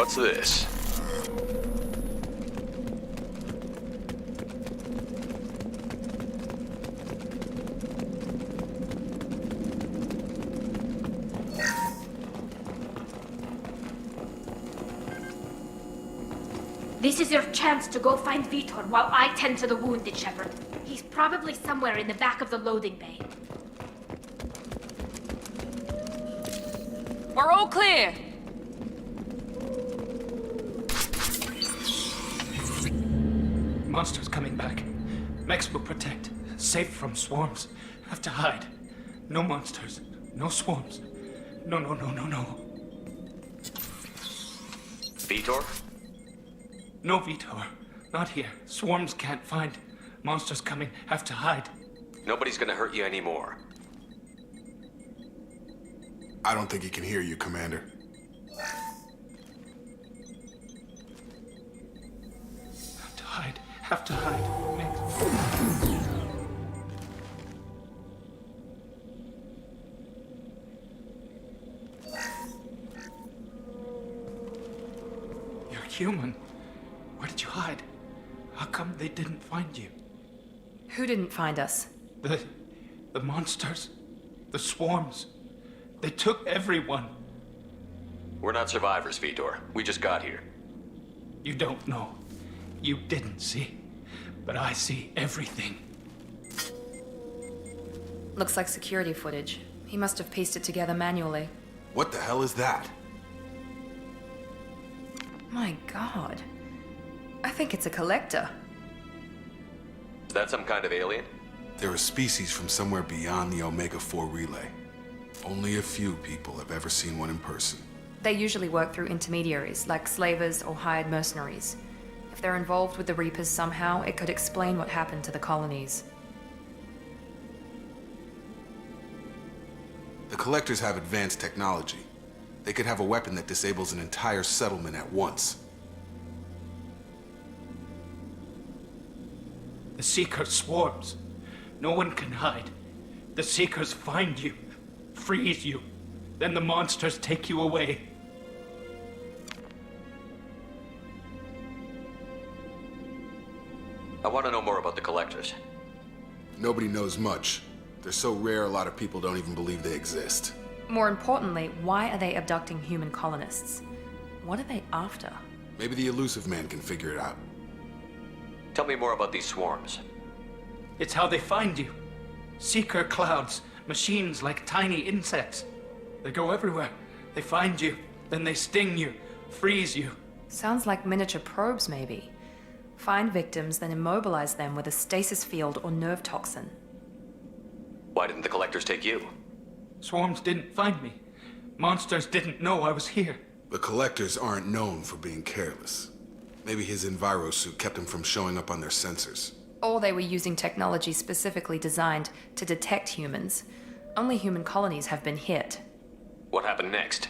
What's this? This is your chance to go find Vitor while I tend to the wounded, Shepard. He's probably somewhere in the back of the loading bay. We're all clear! Monsters coming back. Mechs will protect. Safe from swarms. Have to hide. No monsters. No swarms. No. Vitor? No Vitor. Not here. Swarms can't find. Monsters coming. Have to hide. Nobody's gonna hurt you anymore. I don't think he can hear you, Commander. Have to hide. You're human. Where did you hide? How come they didn't find you? Who didn't find us? The monsters. The swarms. They took everyone. We're not survivors, Vitor. We just got here. You don't know. You didn't see. But I see everything. Looks like security footage. He must have pieced it together manually. What the hell is that? My god. I think it's a collector. Is that some kind of alien? They're a species from somewhere beyond the Omega-4 relay. Only a few people have ever seen one in person. They usually work through intermediaries, like slavers or hired mercenaries. If they're involved with the Reapers somehow, it could explain what happened to the colonies. The Collectors have advanced technology. They could have a weapon that disables an entire settlement at once. The Seeker swarms. No one can hide. The Seekers find you, freeze you. Then the monsters take you away. I want to know more about the Collectors. Nobody knows much. They're so rare, a lot of people don't even believe they exist. More importantly, why are they abducting human colonists? What are they after? Maybe the Elusive Man can figure it out. Tell me more about these swarms. It's how they find you. Seeker clouds, machines like tiny insects. They go everywhere. They find you, then they sting you, freeze you. Sounds like miniature probes, maybe. Find victims, then immobilize them with a stasis field or nerve toxin. Why didn't the Collectors take you? Swarms didn't find me. Monsters didn't know I was here. The Collectors aren't known for being careless. Maybe his envirosuit kept him from showing up on their sensors. Or they were using technology specifically designed to detect humans. Only human colonies have been hit. What happened next?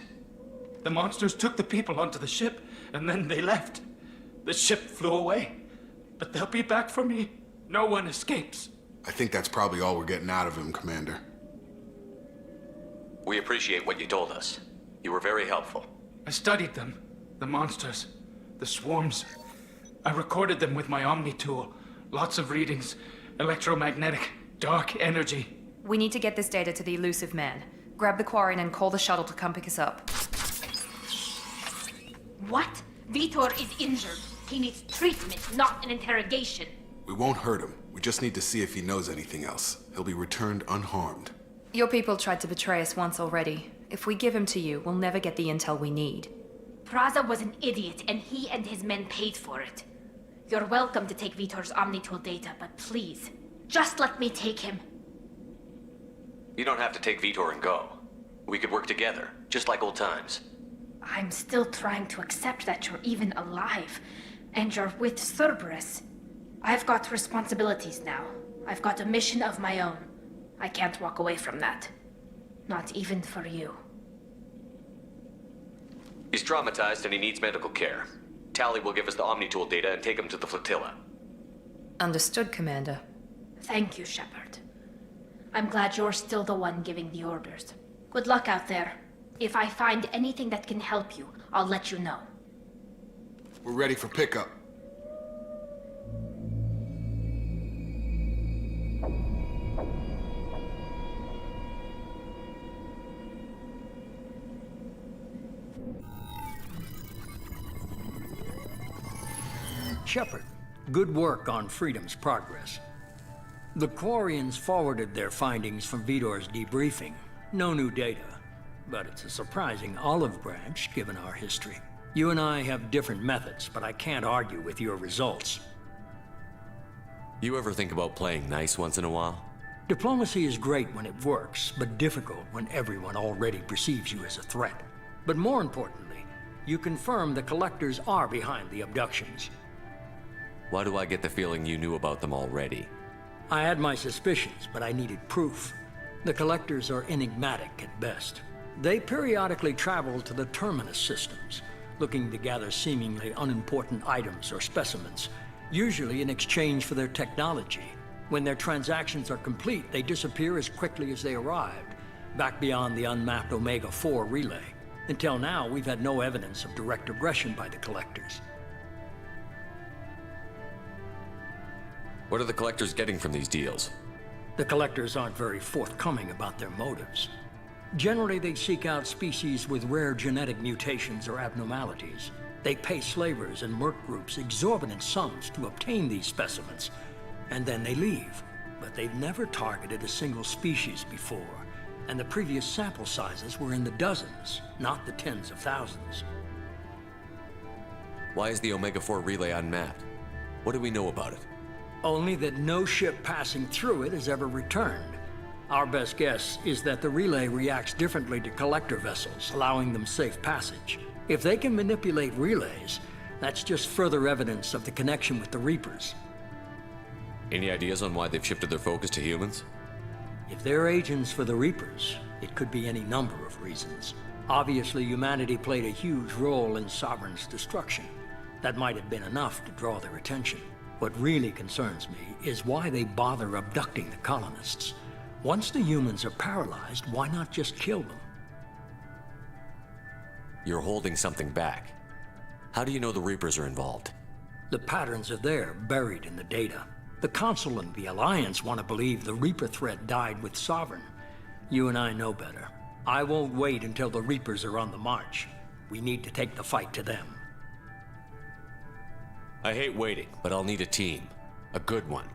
The monsters took the people onto the ship, and then they left. The ship flew away. But they'll be back for me. No one escapes. I think that's probably all we're getting out of him, Commander. We appreciate what you told us. You were very helpful. I studied them. The monsters. The swarms. I recorded them with my Omni tool. Lots of readings. Electromagnetic. Dark energy. We need to get this data to the Elusive Man. Grab the Quarian and call the shuttle to come pick us up. What? Vitor is injured. He needs treatment, not an interrogation. We won't hurt him. We just need to see if he knows anything else. He'll be returned unharmed. Your people tried to betray us once already. If we give him to you, we'll never get the intel we need. Praza was an idiot, and he and his men paid for it. You're welcome to take Vitor's Omnitool data, but please, just let me take him. You don't have to take Vitor and go. We could work together, just like old times. I'm still trying to accept that you're even alive, and you're with Cerberus. I've got responsibilities now. I've got a mission of my own. I can't walk away from that. Not even for you. He's traumatized and he needs medical care. Tali will give us the Omnitool data and take him to the flotilla. Understood, Commander. Thank you, Shepard. I'm glad you're still the one giving the orders. Good luck out there. If I find anything that can help you, I'll let you know. We're ready for pickup. Shepard, good work on Freedom's progress. The Quarians forwarded their findings from Vidor's debriefing. No new data, but it's a surprising olive branch given our history. You and I have different methods, but I can't argue with your results. You ever think about playing nice once in a while? Diplomacy is great when it works, but difficult when everyone already perceives you as a threat. But more importantly, you confirm the Collectors are behind the abductions. Why do I get the feeling you knew about them already? I had my suspicions, but I needed proof. The Collectors are enigmatic at best. They periodically travel to the Terminus systems, looking to gather seemingly unimportant items or specimens, usually in exchange for their technology. When their transactions are complete, they disappear as quickly as they arrived, back beyond the unmapped Omega-4 relay. Until now, we've had no evidence of direct aggression by the Collectors. What are the Collectors getting from these deals? The Collectors aren't very forthcoming about their motives. Generally, they seek out species with rare genetic mutations or abnormalities. They pay slavers and merc groups exorbitant sums to obtain these specimens, and then they leave. But they've never targeted a single species before, and the previous sample sizes were in the dozens, not the tens of thousands. Why is the Omega-4 relay unmapped? What do we know about it? Only that no ship passing through it has ever returned. Our best guess is that the relay reacts differently to collector vessels, allowing them safe passage. If they can manipulate relays, that's just further evidence of the connection with the Reapers. Any ideas on why they've shifted their focus to humans? If they're agents for the Reapers, it could be any number of reasons. Obviously, humanity played a huge role in Sovereign's destruction. That might have been enough to draw their attention. What really concerns me is why they bother abducting the colonists. Once the humans are paralyzed, why not just kill them? You're holding something back. How do you know the Reapers are involved? The patterns are there, buried in the data. The Council and the Alliance want to believe the Reaper threat died with Sovereign. You and I know better. I won't wait until the Reapers are on the march. We need to take the fight to them. I hate waiting, but I'll need a team. A good one.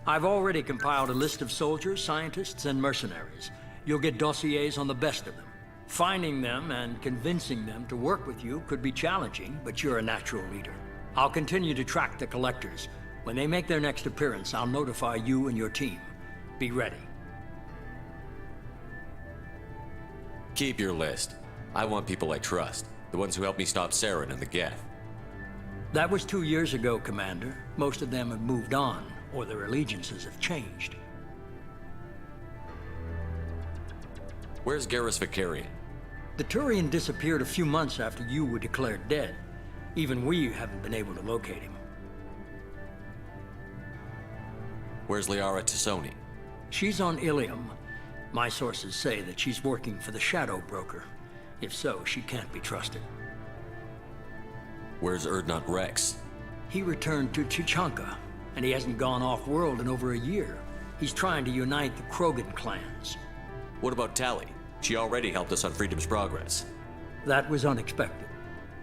I've already compiled a list of soldiers, scientists, and mercenaries. You'll get dossiers on the best of them. Finding them and convincing them to work with you could be challenging, but you're a natural leader. I'll continue to track the Collectors. When they make their next appearance, I'll notify you and your team. Be ready. Keep your list. I want people I trust. The ones who helped me stop Saren and the Geth. That was 2 years ago, Commander. Most of them have moved on, or their allegiances have changed. Where's Garrus Vakarian? The Turian disappeared a few months after you were declared dead. Even we haven't been able to locate him. Where's Liara T'Soni? She's on Ilium. My sources say that she's working for the Shadow Broker. If so, she can't be trusted. Where's Urdnot Rex? He returned to Chichanka, and he hasn't gone off-world in over a year. He's trying to unite the Krogan clans. What about Tali? She already helped us on Freedom's Progress. That was unexpected.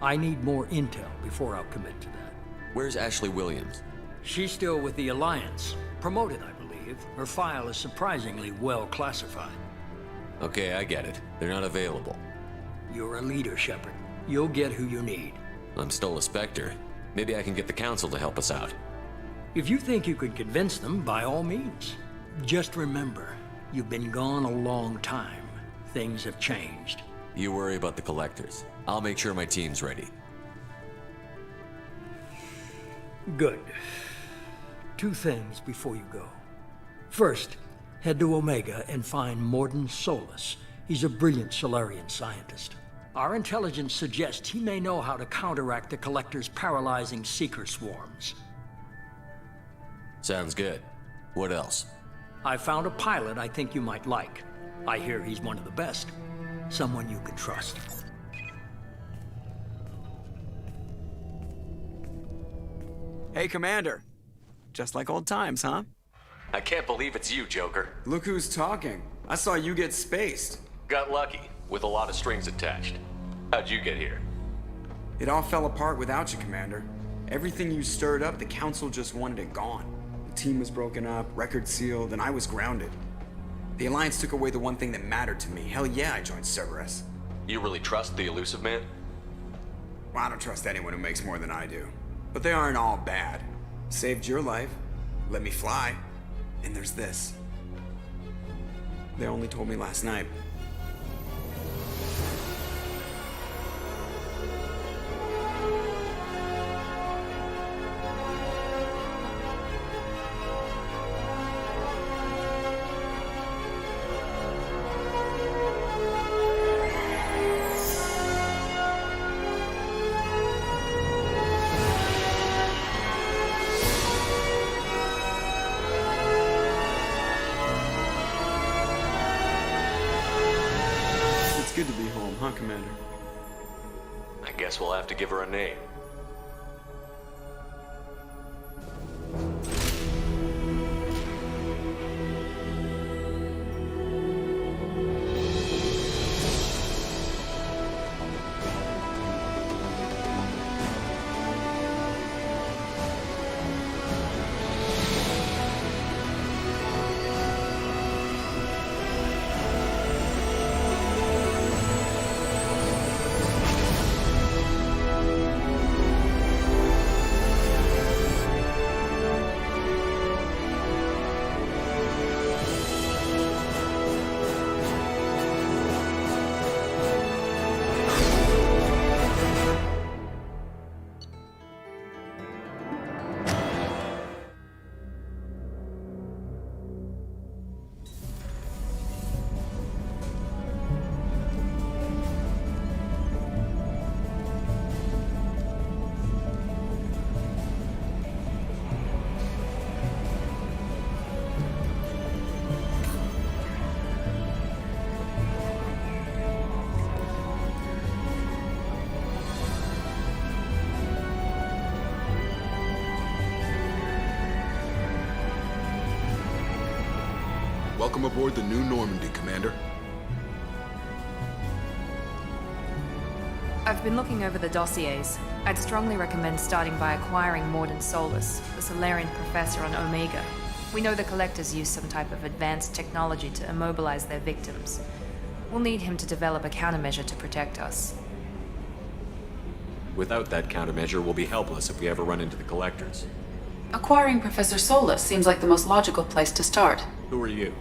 I need more intel before I'll commit to that. Where's Ashley Williams? She's still with the Alliance. Promoted, I believe. Her file is surprisingly well classified. Okay, I get it. They're not available. You're a leader, Shepard. You'll get who you need. I'm still a Spectre. Maybe I can get the Council to help us out. If you think you could convince them, by all means. Just remember, you've been gone a long time. Things have changed. You worry about the Collectors. I'll make sure my team's ready. Good. 2 things before you go. First, head to Omega and find Mordin Solus. He's a brilliant Solarian scientist. Our intelligence suggests he may know how to counteract the Collector's paralyzing Seeker swarms. Sounds good. What else? I found a pilot I think you might like. I hear he's one of the best. Someone you can trust. Hey, Commander. Just like old times, huh? I can't believe it's you, Joker. Look who's talking. I saw you get spaced. Got lucky, with a lot of strings attached. How'd you get here? It all fell apart without you, Commander. Everything you stirred up, the Council just wanted it gone. The team was broken up, record sealed, and I was grounded. The Alliance took away the one thing that mattered to me. Hell yeah, I joined Cerberus. You really trust the Elusive Man? Well, I don't trust anyone who makes more than I do. But they aren't all bad. Saved your life, let me fly, and there's this. They only told me last night. Good to be home, huh, Commander? I guess we'll have to give her a name. Welcome aboard the New Normandy, Commander. I've been looking over the dossiers. I'd strongly recommend starting by acquiring Mordin Solus, the Solarian professor on Omega. We know the Collectors use some type of advanced technology to immobilize their victims. We'll need him to develop a countermeasure to protect us. Without that countermeasure, we'll be helpless if we ever run into the Collectors. Acquiring Professor Solus seems like the most logical place to start. Who are you?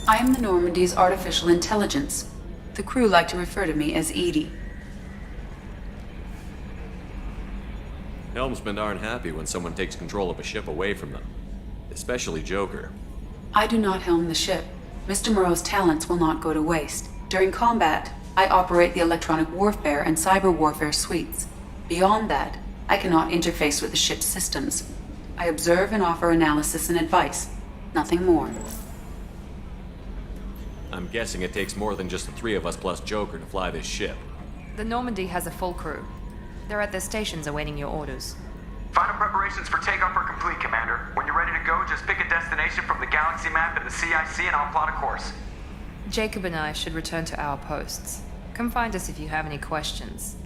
I am the Normandy's artificial intelligence. The crew like to refer to me as Edie. Helmsmen aren't happy when someone takes control of a ship away from them. Especially Joker. I do not helm the ship. Mr. Moreau's talents will not go to waste. During combat, I operate the electronic warfare and cyber warfare suites. Beyond that, I cannot interface with the ship's systems. I observe and offer analysis and advice. Nothing more. I'm guessing it takes more than just the three of us plus Joker to fly this ship. The Normandy has a full crew. They're at their stations awaiting your orders. Final preparations for takeoff are complete, Commander. When you're ready to go, just pick a destination from the galaxy map and the CIC and I'll plot a course. Jacob and I should return to our posts. Come find us if you have any questions.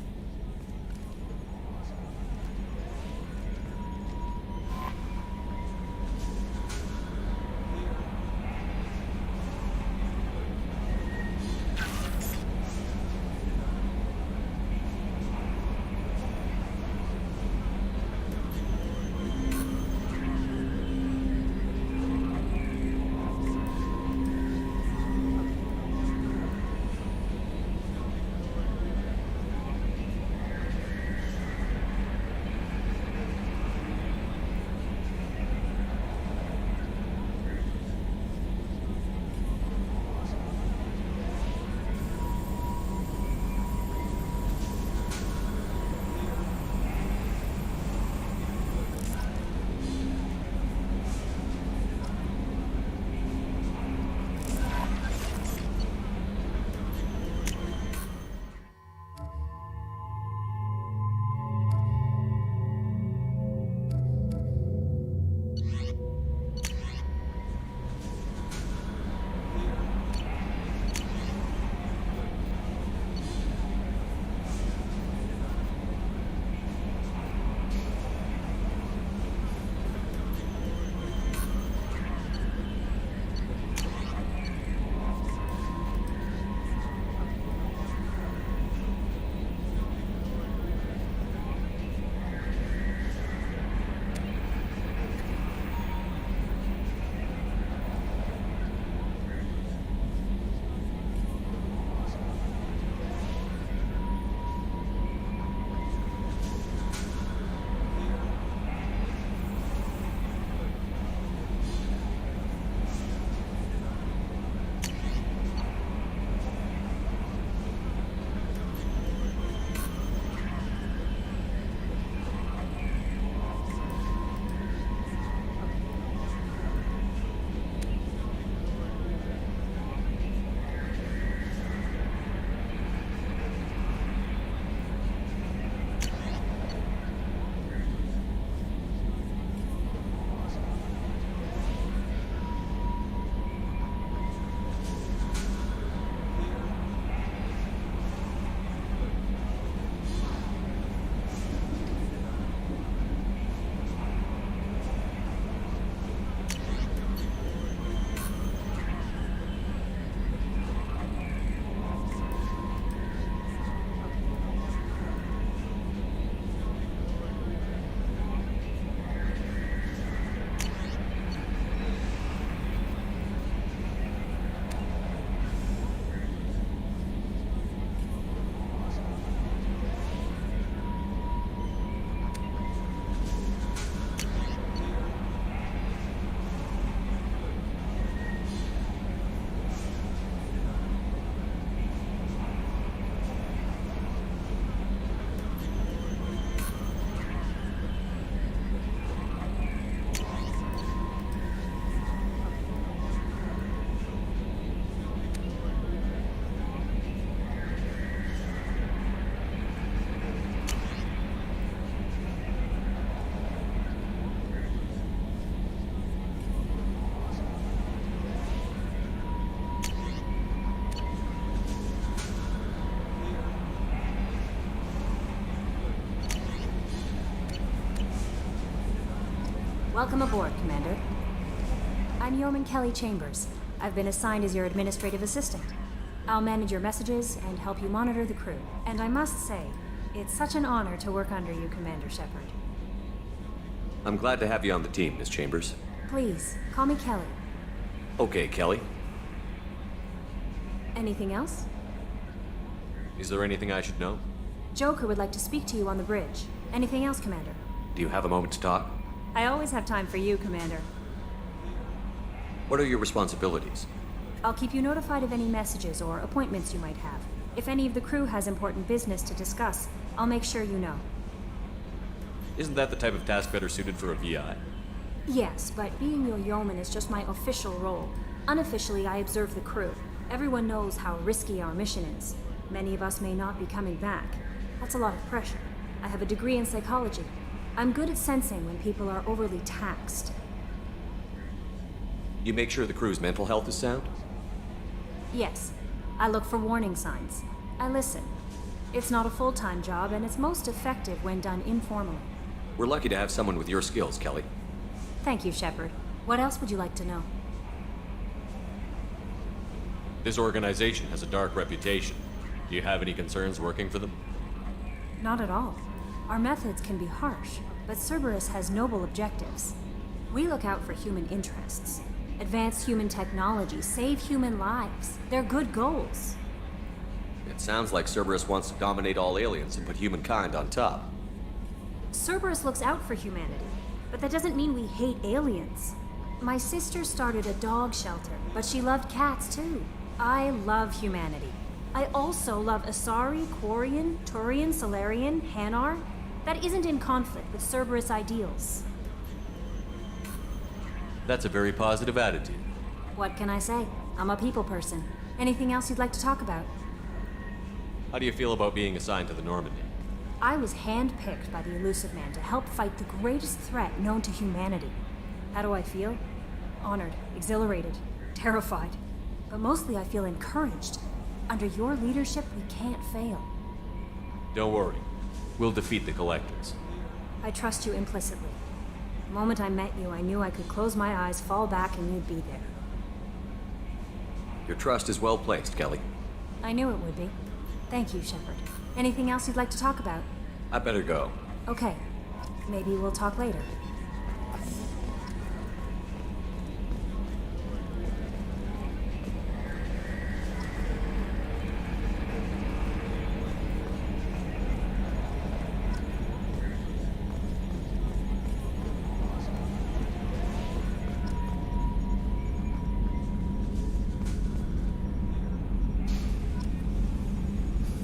Welcome aboard, Commander. I'm Yeoman Kelly Chambers. I've been assigned as your administrative assistant. I'll manage your messages and help you monitor the crew. And I must say, it's such an honor to work under you, Commander Shepard. I'm glad to have you on the team, Miss Chambers. Please, call me Kelly. Okay, Kelly. Anything else? Is there anything I should know? Joker would like to speak to you on the bridge. Anything else, Commander? Do you have a moment to talk? I always have time for you, Commander. What are your responsibilities? I'll keep you notified of any messages or appointments you might have. If any of the crew has important business to discuss, I'll make sure you know. Isn't that the type of task better suited for a VI? Yes, but being your yeoman is just my official role. Unofficially, I observe the crew. Everyone knows how risky our mission is. Many of us may not be coming back. That's a lot of pressure. I have a degree in psychology. I'm good at sensing when people are overly taxed. You make sure the crew's mental health is sound? Yes. I look for warning signs. I listen. It's not a full-time job, and it's most effective when done informally. We're lucky to have someone with your skills, Kelly. Thank you, Shepard. What else would you like to know? This organization has a dark reputation. Do you have any concerns working for them? Not at all. Our methods can be harsh, but Cerberus has noble objectives. We look out for human interests. Advance human technology, save human lives. They're good goals. It sounds like Cerberus wants to dominate all aliens and put humankind on top. Cerberus looks out for humanity, but that doesn't mean we hate aliens. My sister started a dog shelter, but she loved cats too. I love humanity. I also love Asari, Quarian, Turian, Solarian, Hanar. That isn't in conflict with Cerberus ideals. That's a very positive attitude. What can I say? I'm a people person. Anything else you'd like to talk about? How do you feel about being assigned to the Normandy? I was handpicked by the Illusive Man to help fight the greatest threat known to humanity. How do I feel? Honored, exhilarated, terrified. But mostly I feel encouraged. Under your leadership, we can't fail. Don't worry. We'll defeat the Collectors. I trust you implicitly. The moment I met you, I knew I could close my eyes, fall back, and you'd be there. Your trust is well placed, Kelly. I knew it would be. Thank you, Shepard. Anything else you'd like to talk about? I better go. Okay. Maybe we'll talk later.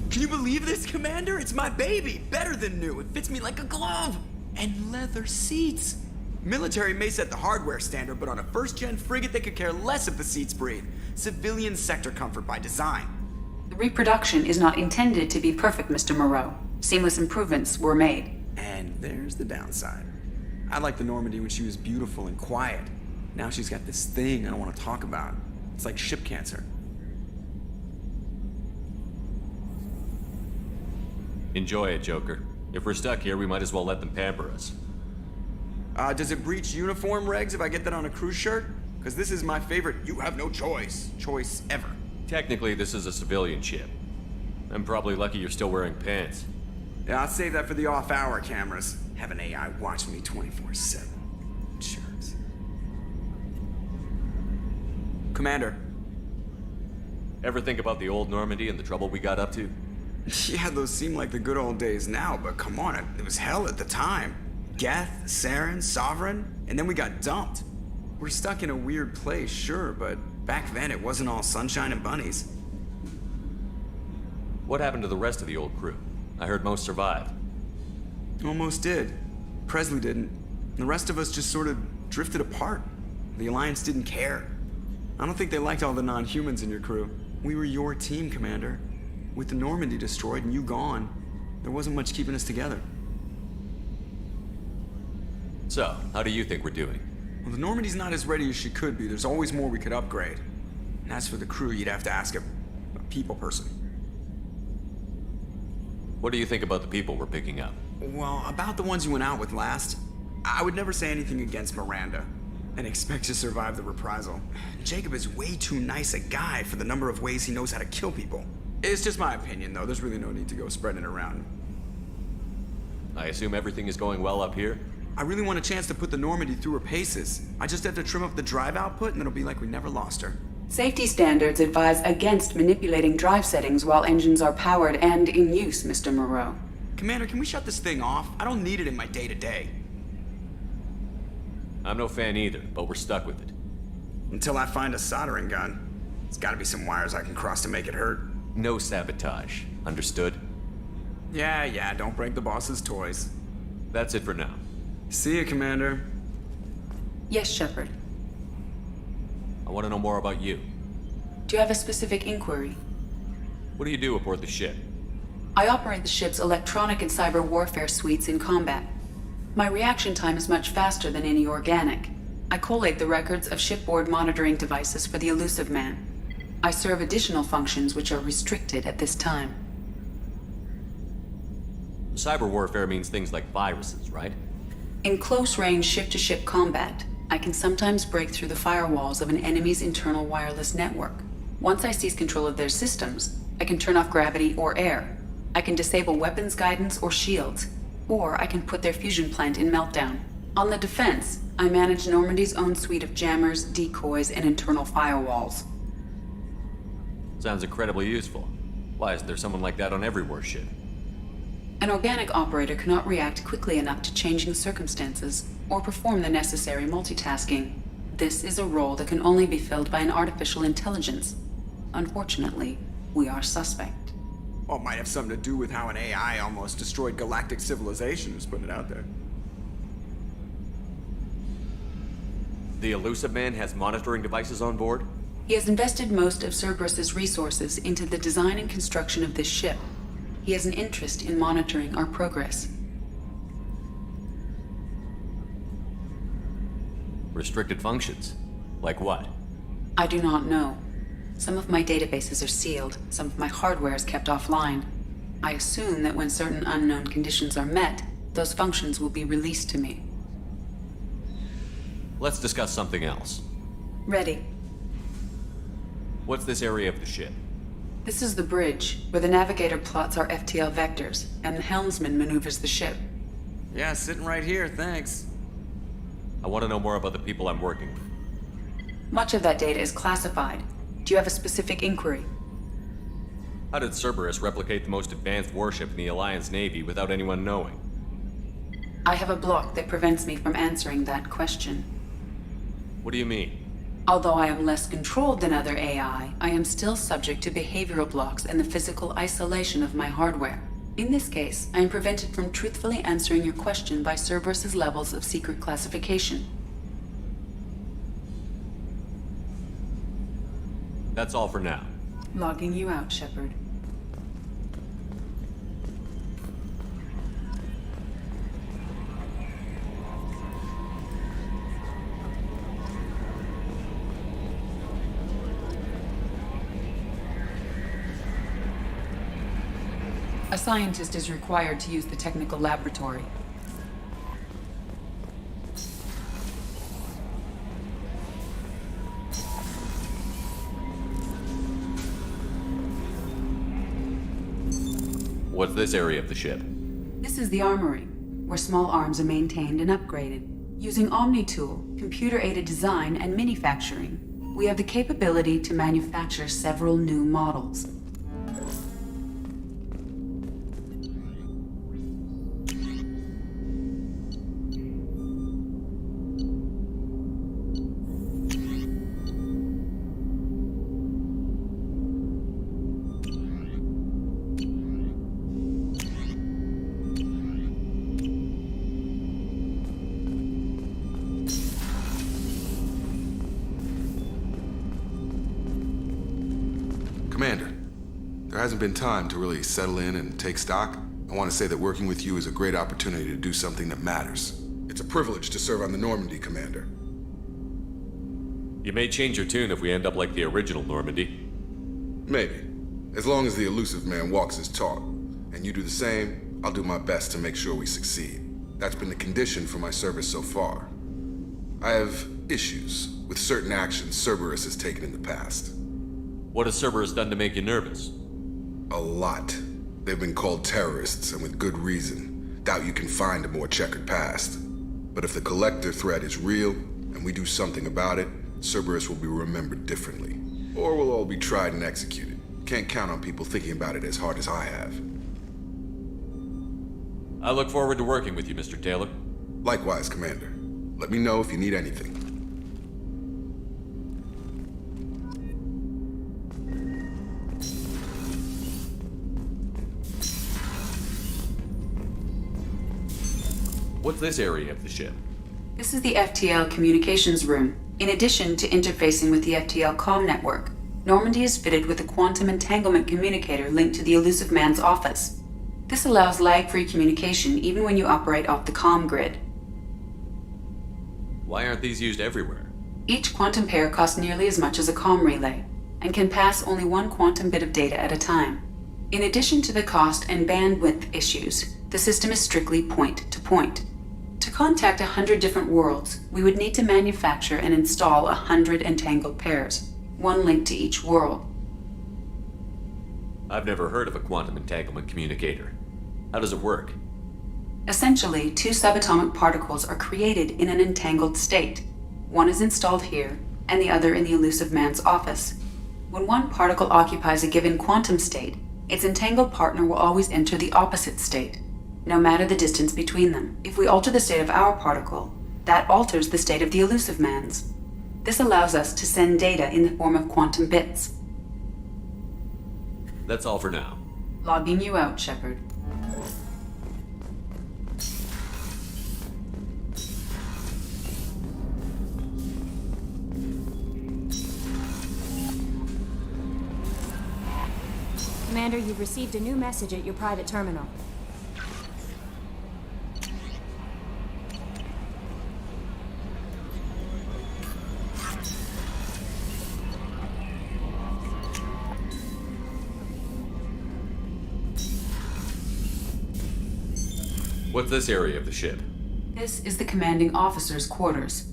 Can you believe this, Commander? It's my baby! Better than new. It fits me like a glove! And leather seats! Military may set the hardware standard, but on a first-gen frigate they could care less if the seats breathe. Civilian sector comfort by design. The reproduction is not intended to be perfect, Mr. Moreau. Seamless improvements were made. And there's the downside. I liked the Normandy when she was beautiful and quiet. Now she's got this thing I don't want to talk about. It's like ship cancer. Enjoy it, Joker. If we're stuck here, we might as well let them pamper us. Does it breach uniform regs if I get that on a cruise shirt? Because this is my favorite you have no choice ever. Technically, this is a civilian ship. I'm probably lucky you're still wearing pants. Yeah, I'll save that for the off-hour cameras. Have an AI watch me 24/7. Jerks. Commander. Ever think about the old Normandy and the trouble we got up to? Yeah, those seem like the good old days now, but come on, it was hell at the time. Geth, Saren, Sovereign, and then we got dumped. We're stuck in a weird place, sure, but back then it wasn't all sunshine and bunnies. What happened to the rest of the old crew? I heard most survived. Almost did. Presley didn't. The rest of us just sort of drifted apart. The Alliance didn't care. I don't think they liked all the non-humans in your crew. We were your team, Commander. With the Normandy destroyed and you gone, there wasn't much keeping us together. So, how do you think we're doing? Well, the Normandy's not as ready as she could be. There's always more we could upgrade. And as for the crew, you'd have to ask a people person. What do you think about the people we're picking up? Well, about the ones you went out with last. I would never say anything against Miranda and expect to survive the reprisal. Jacob is way too nice a guy for the number of ways he knows how to kill people. It's just my opinion, though. There's really no need to go spreading it around. I assume everything is going well up here? I really want a chance to put the Normandy through her paces. I just have to trim up the drive output and it'll be like we never lost her. Safety standards advise against manipulating drive settings while engines are powered and in use, Mr. Moreau. Commander, can we shut this thing off? I don't need it in my day-to-day. I'm no fan either, but we're stuck with it. Until I find a soldering gun. There's gotta be some wires I can cross to make it hurt. No sabotage. Understood? Yeah, don't break the boss's toys. That's it for now. See you, Commander. Yes, Shepard. I want to know more about you. Do you have a specific inquiry? What do you do aboard the ship? I operate the ship's electronic and cyber warfare suites in combat. My reaction time is much faster than any organic. I collate the records of shipboard monitoring devices for the Elusive Man. I serve additional functions which are restricted at this time. Cyber warfare means things like viruses, right? In close-range ship-to-ship combat, I can sometimes break through the firewalls of an enemy's internal wireless network. Once I seize control of their systems, I can turn off gravity or air. I can disable weapons guidance or shields, or I can put their fusion plant in meltdown. On the defense, I manage Normandy's own suite of jammers, decoys, and internal firewalls. Sounds incredibly useful. Why isn't there someone like that on every warship? An organic operator cannot react quickly enough to changing circumstances or perform the necessary multitasking. This is a role that can only be filled by an artificial intelligence. Unfortunately, we are suspect. Well, it might have something to do with how an AI almost destroyed galactic civilization, just putting it out there. The Elusive Man has monitoring devices on board? He has invested most of Cerberus's resources into the design and construction of this ship. He has an interest in monitoring our progress. Restricted functions? Like what? I do not know. Some of my databases are sealed, some of my hardware is kept offline. I assume that when certain unknown conditions are met, those functions will be released to me. Let's discuss something else. Ready. What's this area of the ship? This is the bridge, where the navigator plots our FTL vectors, and the helmsman maneuvers the ship. Yeah, sitting right here, thanks. I want to know more about the people I'm working with. Much of that data is classified. Do you have a specific inquiry? How did Cerberus replicate the most advanced warship in the Alliance Navy without anyone knowing? I have a block that prevents me from answering that question. What do you mean? Although I am less controlled than other AI, I am still subject to behavioral blocks and the physical isolation of my hardware. In this case, I am prevented from truthfully answering your question by Cerberus's levels of secret classification. That's all for now. Logging you out, Shepard. A scientist is required to use the technical laboratory. What's this area of the ship? This is the armory, where small arms are maintained and upgraded. Using OmniTool, computer-aided design, and manufacturing, we have the capability to manufacture several new models. Commander, there hasn't been time to really settle in and take stock. I want to say that working with you is a great opportunity to do something that matters. It's a privilege to serve on the Normandy, Commander. You may change your tune if we end up like the original Normandy. Maybe. As long as the Elusive Man walks his talk. And you do the same, I'll do my best to make sure we succeed. That's been the condition for my service so far. I have issues with certain actions Cerberus has taken in the past. What has Cerberus done to make you nervous? A lot. They've been called terrorists, and with good reason. Doubt you can find a more checkered past. But if the Collector threat is real, and we do something about it, Cerberus will be remembered differently. Or we'll all be tried and executed. Can't count on people thinking about it as hard as I have. I look forward to working with you, Mr. Taylor. Likewise, Commander. Let me know if you need anything. What's this area of the ship? This is the FTL communications room. In addition to interfacing with the FTL comm network, Normandy is fitted with a quantum entanglement communicator linked to the Elusive Man's office. This allows lag-free communication even when you operate off the comm grid. Why aren't these used everywhere? Each quantum pair costs nearly as much as a comm relay, and can pass only one quantum bit of data at a time. In addition to the cost and bandwidth issues, the system is strictly point-to-point. To contact 100 different worlds, we would need to manufacture and install 100 entangled pairs, one link to each world. I've never heard of a quantum entanglement communicator. How does it work? Essentially, two subatomic particles are created in an entangled state. One is installed here, and the other in the Elusive Man's office. When one particle occupies a given quantum state, its entangled partner will always enter the opposite state, no matter the distance between them. If we alter the state of our particle, that alters the state of the Elusive Man's. This allows us to send data in the form of quantum bits. That's all for now. Logging you out, Shepard. Commander, you've received a new message at your private terminal. What's this area of the ship? This is the commanding officer's quarters.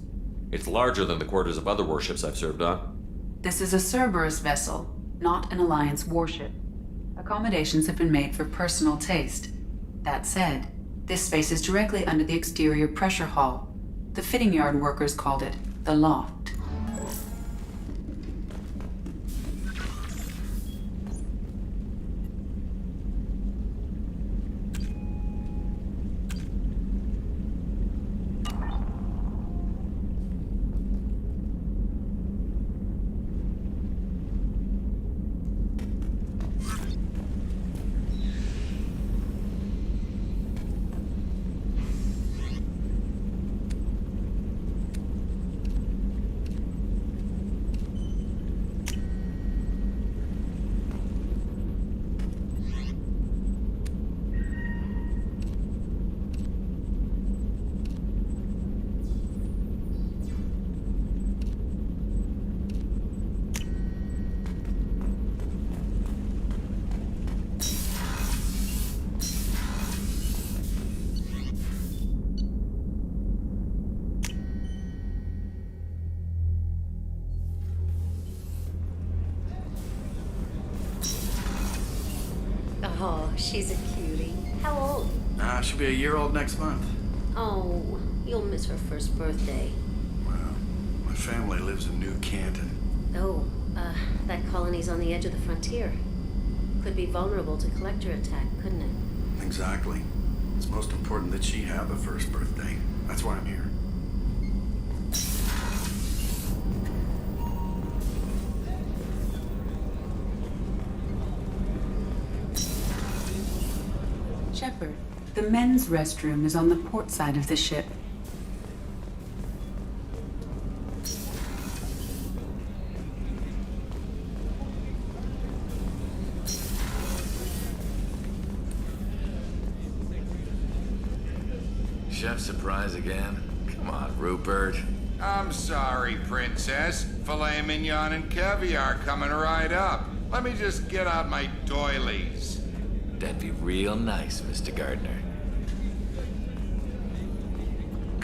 It's larger than the quarters of other warships I've served on. This is a Cerberus vessel, not an Alliance warship. Accommodations have been made for personal taste. That said, this space is directly under the exterior pressure hull. The fitting yard workers called it the loft. Oh, she's a cutie. How old? She'll be a year old next month. Oh, you'll miss her first birthday. Well, my family lives in New Canton. Oh, that colony's on the edge of the frontier. Could be vulnerable to collector attack, couldn't it? Exactly. It's most important that she have a first birthday. That's why I'm here. Shepard, the men's restroom is on the port side of the ship. Chef surprise again? Come on, Rupert. I'm sorry, Princess. Filet mignon and caviar coming right up. Let me just get out my doilies. That'd be real nice, Mr. Gardner.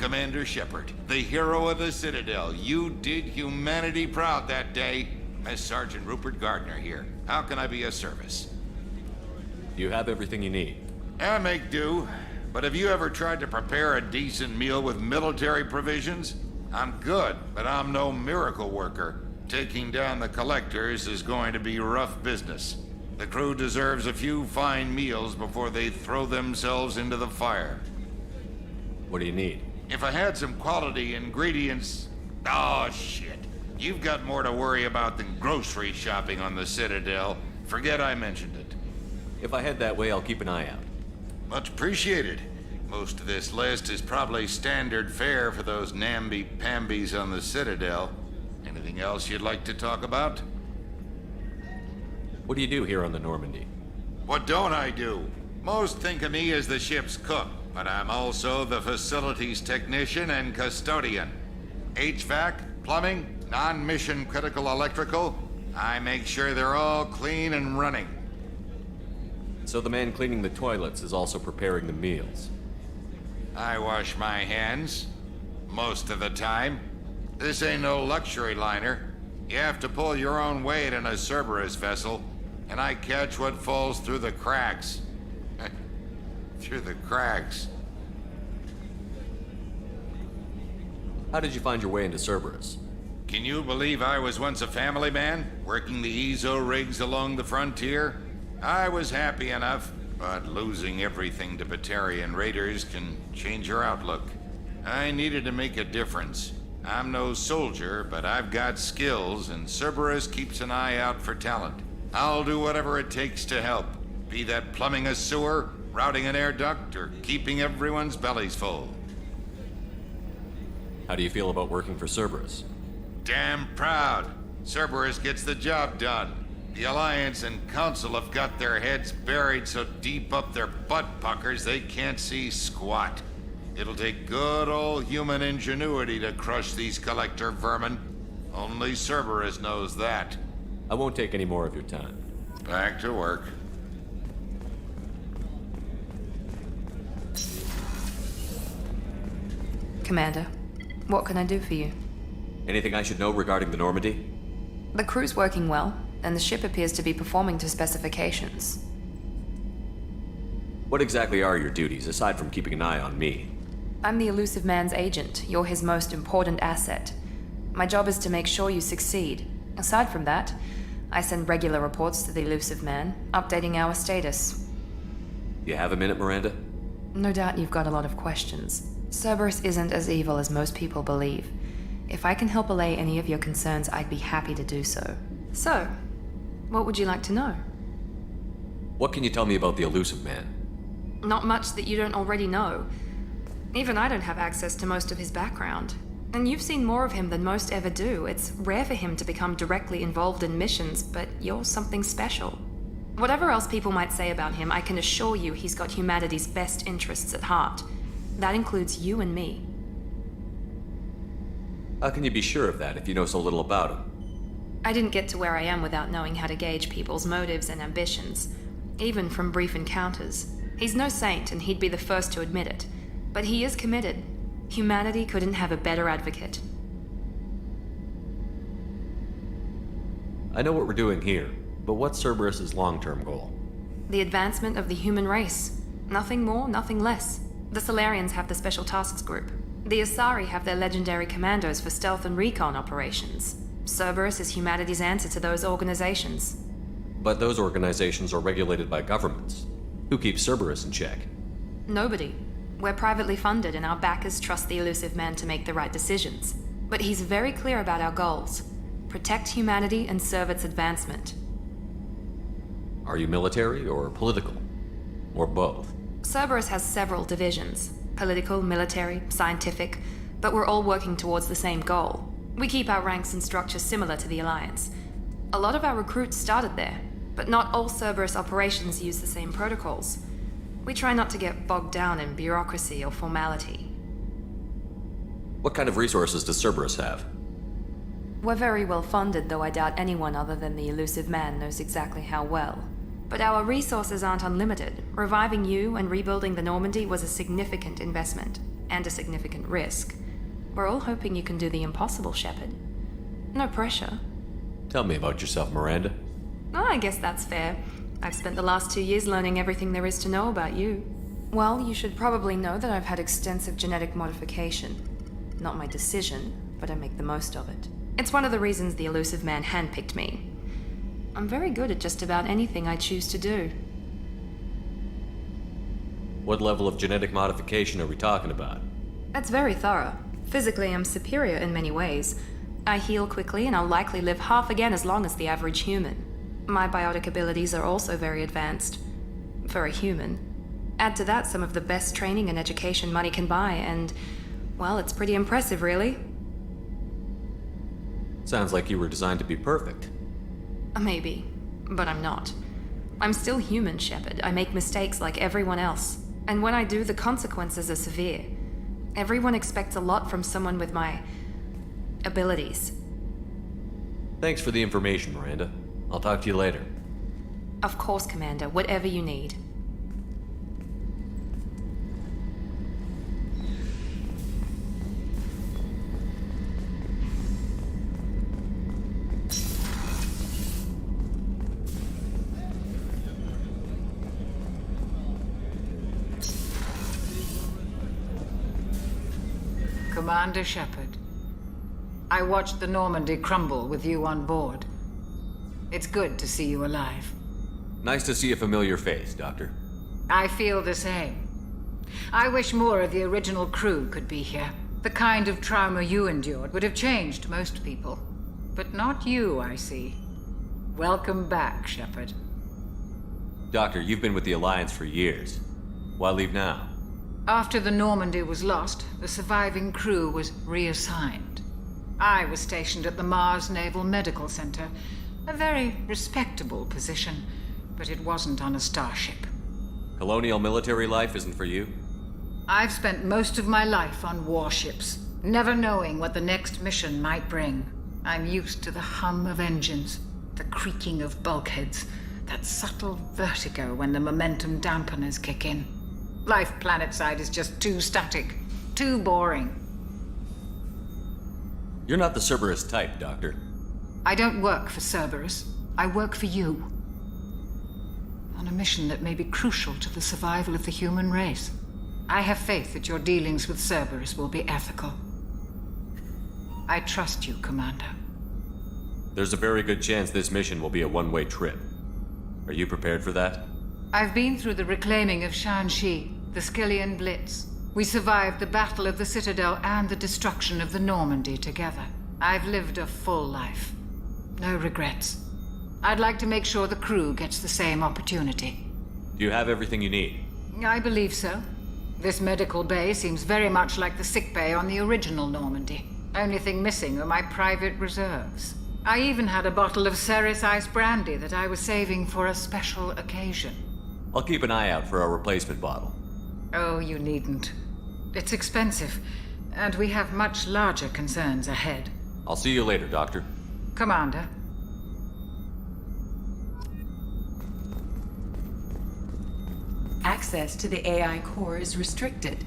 Commander Shepard, the hero of the Citadel. You did humanity proud that day. As Sergeant Rupert Gardner here. How can I be of service? You have everything you need. I make do. But have you ever tried to prepare a decent meal with military provisions? I'm good, but I'm no miracle worker. Taking down the collectors is going to be rough business. The crew deserves a few fine meals before they throw themselves into the fire. What do you need? If I had some quality ingredients... Oh, shit. You've got more to worry about than grocery shopping on the Citadel. Forget I mentioned it. If I head that way, I'll keep an eye out. Much appreciated. Most of this list is probably standard fare for those namby-pambies on the Citadel. Anything else you'd like to talk about? What do you do here on the Normandy? What don't I do? Most think of me as the ship's cook, but I'm also the facilities technician and custodian. HVAC, plumbing, non-mission critical electrical, I make sure they're all clean and running. So the man cleaning the toilets is also preparing the meals. I wash my hands. Most of the time. This ain't no luxury liner. You have to pull your own weight in a Cerberus vessel, and I catch what falls through the cracks. Through the cracks. How did you find your way into Cerberus? Can you believe I was once a family man, working the Ezo rigs along the frontier? I was happy enough, but losing everything to Batarian raiders can change your outlook. I needed to make a difference. I'm no soldier, but I've got skills, and Cerberus keeps an eye out for talent. I'll do whatever it takes to help, be that plumbing a sewer, routing an air duct, or keeping everyone's bellies full. How do you feel about working for Cerberus? Damn proud. Cerberus gets the job done. The Alliance and Council have got their heads buried so deep up their butt puckers they can't see squat. It'll take good old human ingenuity to crush these collector vermin. Only Cerberus knows that. I won't take any more of your time. Back to work. Commander, what can I do for you? Anything I should know regarding the Normandy? The crew's working well, and the ship appears to be performing to specifications. What exactly are your duties, aside from keeping an eye on me? I'm the Elusive Man's agent. You're his most important asset. My job is to make sure you succeed. Aside from that, I send regular reports to the Elusive Man, updating our status. You have a minute, Miranda? No doubt you've got a lot of questions. Cerberus isn't as evil as most people believe. If I can help allay any of your concerns, I'd be happy to do so. So, what would you like to know? What can you tell me about the Elusive Man? Not much that you don't already know. Even I don't have access to most of his background. And you've seen more of him than most ever do. It's rare for him to become directly involved in missions, but you're something special. Whatever else people might say about him, I can assure you he's got humanity's best interests at heart. That includes you and me. How can you be sure of that if you know so little about him? I didn't get to where I am without knowing how to gauge people's motives and ambitions, even from brief encounters. He's no saint, and he'd be the first to admit it. But he is committed. Humanity couldn't have a better advocate. I know what we're doing here, but what's Cerberus's long-term goal? The advancement of the human race. Nothing more, nothing less. The Solarians have the Special Tasks Group. The Asari have their legendary commandos for stealth and recon operations. Cerberus is humanity's answer to those organizations. But those organizations are regulated by governments. Who keeps Cerberus in check? Nobody. We're privately funded, and our backers trust the Elusive Man to make the right decisions. But he's very clear about our goals. Protect humanity and serve its advancement. Are you military or political? Or both? Cerberus has several divisions. Political, military, scientific, but we're all working towards the same goal. We keep our ranks and structure similar to the Alliance. A lot of our recruits started there, but not all Cerberus operations use the same protocols. We try not to get bogged down in bureaucracy or formality. What kind of resources does Cerberus have? We're very well funded, though I doubt anyone other than the Elusive Man knows exactly how well. But our resources aren't unlimited. Reviving you and rebuilding the Normandy was a significant investment. and a significant risk. We're all hoping you can do the impossible, Shepard. No pressure. Tell me about yourself, Miranda. Oh, I guess that's fair. I've spent the last 2 years learning everything there is to know about you. Well, you should probably know that I've had extensive genetic modification. Not my decision, but I make the most of it. It's one of the reasons the Elusive Man handpicked me. I'm very good at just about anything I choose to do. What level of genetic modification are we talking about? That's very thorough. Physically, I'm superior in many ways. I heal quickly, and I'll likely live half again as long as the average human. My biotic abilities are also very advanced. For a human. Add to that some of the best training and education money can buy, and, well, it's pretty impressive, really. Sounds like you were designed to be perfect. Maybe, but I'm not. I'm still human, Shepard. I make mistakes like everyone else. And when I do, the consequences are severe. Everyone expects a lot from someone with my abilities. Thanks for the information, Miranda. I'll talk to you later. Of course, Commander. Whatever you need. Commander Shepard, I watched the Normandy crumble with you on board. It's good to see you alive. Nice to see a familiar face, Doctor. I feel the same. I wish more of the original crew could be here. The kind of trauma you endured would have changed most people. But not you, I see. Welcome back, Shepard. Doctor, you've been with the Alliance for years. Why leave now? After the Normandy was lost, the surviving crew was reassigned. I was stationed at the Mars Naval Medical Center, a very respectable position, but it wasn't on a starship. Colonial military life isn't for you? I've spent most of my life on warships, never knowing what the next mission might bring. I'm used to the hum of engines, the creaking of bulkheads, that subtle vertigo when the momentum dampeners kick in. Life planetside is just too static, too boring. You're not the Cerberus type, Doctor. I don't work for Cerberus. I work for you. On a mission that may be crucial to the survival of the human race. I have faith that your dealings with Cerberus will be ethical. I trust you, Commander. There's a very good chance this mission will be a one-way trip. Are you prepared for that? I've been through the reclaiming of Shanxi, the Skyllian Blitz. We survived the Battle of the Citadel and the destruction of the Normandy together. I've lived a full life. No regrets. I'd like to make sure the crew gets the same opportunity. Do you have everything you need? I believe so. This medical bay seems very much like the sick bay on the original Normandy. Only thing missing are my private reserves. I even had a bottle of Ceres Ice Brandy that I was saving for a special occasion. I'll keep an eye out for a replacement bottle. Oh, you needn't. It's expensive, and we have much larger concerns ahead. I'll see you later, Doctor. Commander. Access to the AI core is restricted.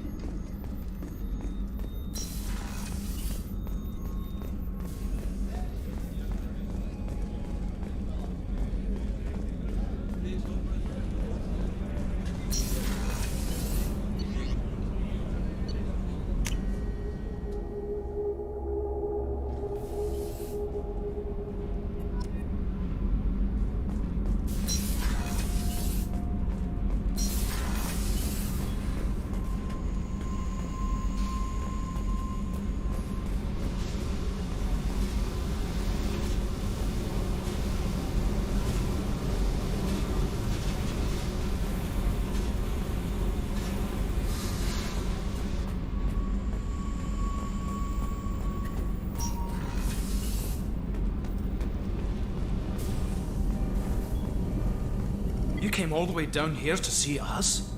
You came all the way down here to see us?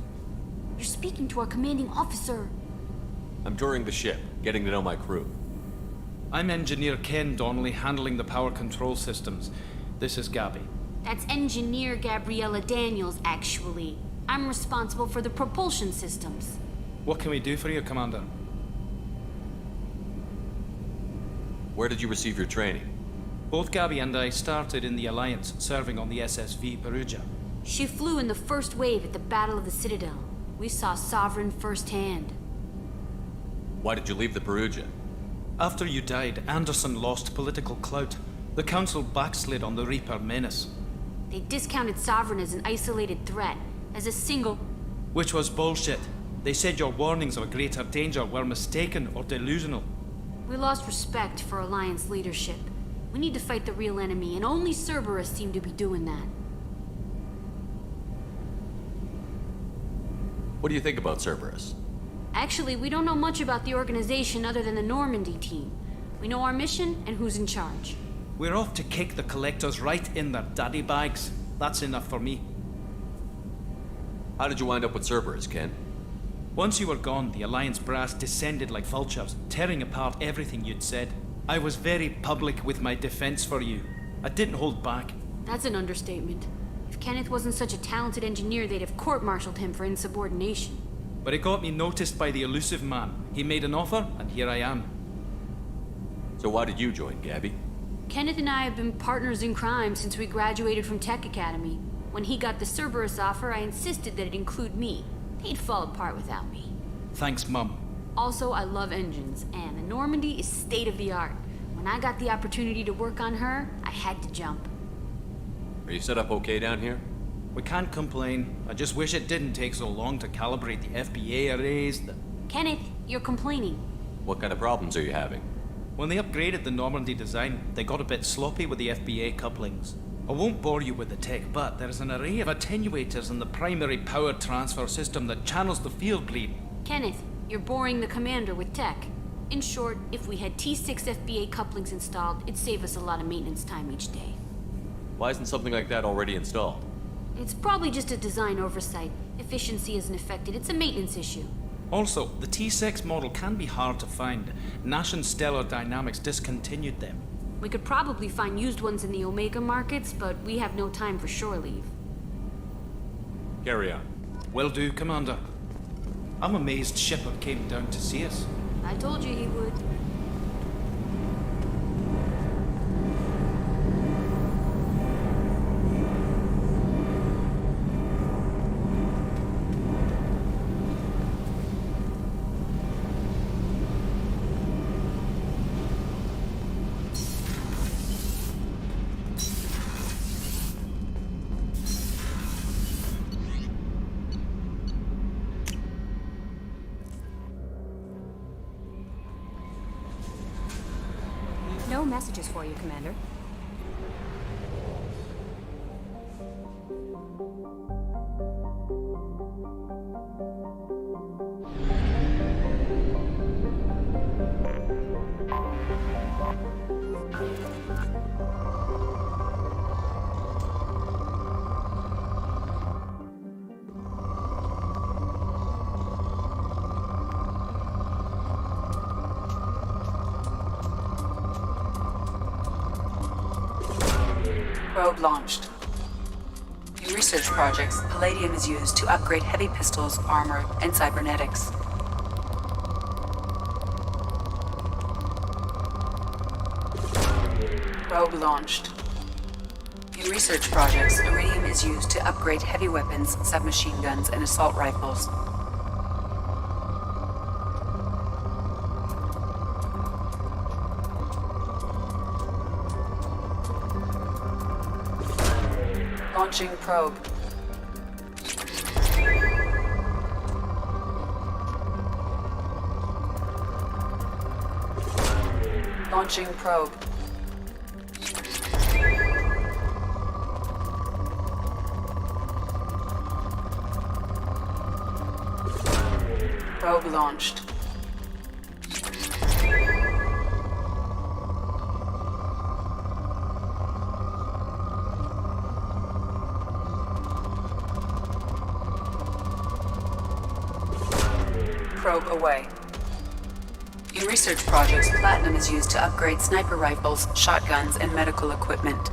You're speaking to our commanding officer. I'm touring the ship, getting to know my crew. I'm Engineer Ken Donnelly, handling the power control systems. This is Gabby. That's Engineer Gabriella Daniels, actually. I'm responsible for the propulsion systems. What can we do for you, Commander? Where did you receive your training? Both Gabby and I started in the Alliance, serving on the SSV Perugia. She flew in the first wave at the Battle of the Citadel. We saw Sovereign firsthand. Why did you leave the Perugia? After you died, Anderson lost political clout. The Council backslid on the Reaper menace. They discounted Sovereign as an isolated threat, as a single... Which was bullshit. They said your warnings of a greater danger were mistaken or delusional. We lost respect for Alliance leadership. We need to fight the real enemy, and only Cerberus seem to be doing that. What do you think about Cerberus? Actually, we don't know much about the organization other than the Normandy team. We know our mission and who's in charge. We're off to kick the Collectors right in their daddy bags. That's enough for me. How did you wind up with Cerberus, Ken? Once you were gone, the Alliance brass descended like vultures, tearing apart everything you'd said. I was very public with my defense for you. I didn't hold back. That's an understatement. If Kenneth wasn't such a talented engineer, they'd have court-martialed him for insubordination. But it got me noticed by the elusive man. He made an offer, and here I am. So why did you join, Gabby? Kenneth and I have been partners in crime since we graduated from Tech Academy. When he got the Cerberus offer, I insisted that it include me. He'd fall apart without me. Thanks, Mum. Also, I love engines, and the Normandy is state-of-the-art. When I got the opportunity to work on her, I had to jump. Are you set up okay down here? We can't complain. I just wish it didn't take so long to calibrate the FBA arrays. Kenneth, you're complaining. What kind of problems are you having? When they upgraded the Normandy design, they got a bit sloppy with the FBA couplings. I won't bore you with the tech, but there's an array of attenuators in the primary power transfer system that channels the field bleed. Kenneth, you're boring the commander with tech. In short, if we had T6 FBA couplings installed, it'd save us a lot of maintenance time each day. Why isn't something like that already installed? It's probably just a design oversight. Efficiency isn't affected, it's a maintenance issue. Also, the T6 model can be hard to find. Nash and Stellar Dynamics discontinued them. We could probably find used ones in the Omega markets, but we have no time for shore leave. Carry on. Will do, Commander. I'm amazed Shepard came down to see us. I told you he would. No messages for you, Commander. Probe launched. In research projects, Palladium is used to upgrade heavy pistols, armor, and cybernetics. Probe launched. In research projects, Iridium is used to upgrade heavy weapons, submachine guns, and assault rifles. Launching probe. Launching probe. Probe launched. Probe away. In research projects, Platinum is used to upgrade sniper rifles, shotguns, and medical equipment.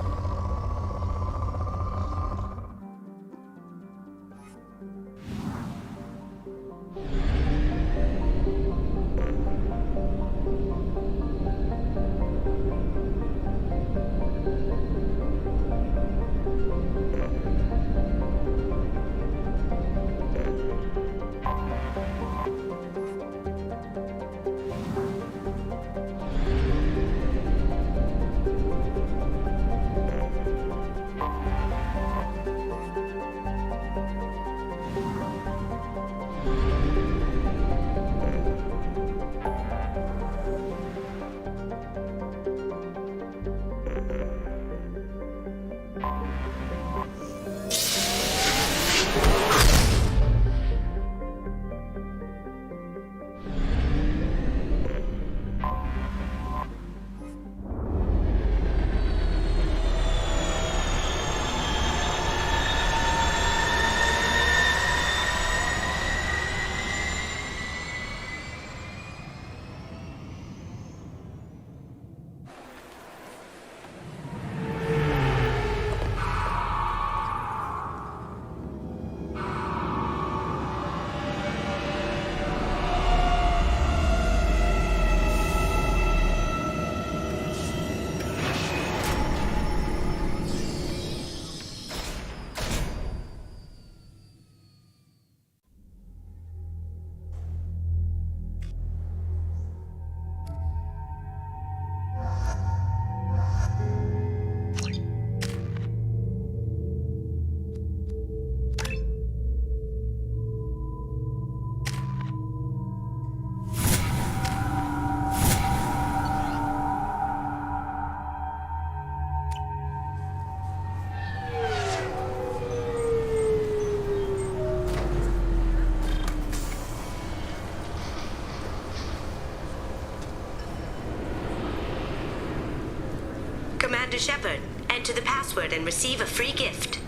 Commander Shepard. Enter the password and receive a free gift.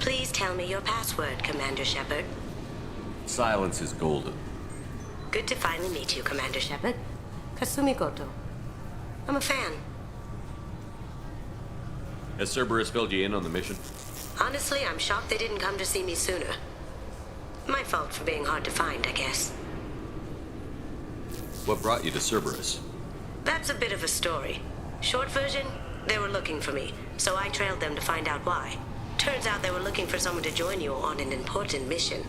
Please tell me your password, Commander Shepard. Silence is golden. Good to finally meet you, Commander Shepard. Kasumi Goto. I'm a fan. Has Cerberus filled you in on the mission? Honestly, I'm shocked they didn't come to see me sooner. My fault for being hard to find, I guess. What brought you to Cerberus? That's a bit of a story. Short version, they were looking for me, so I trailed them to find out why. Turns out they were looking for someone to join you on an important mission,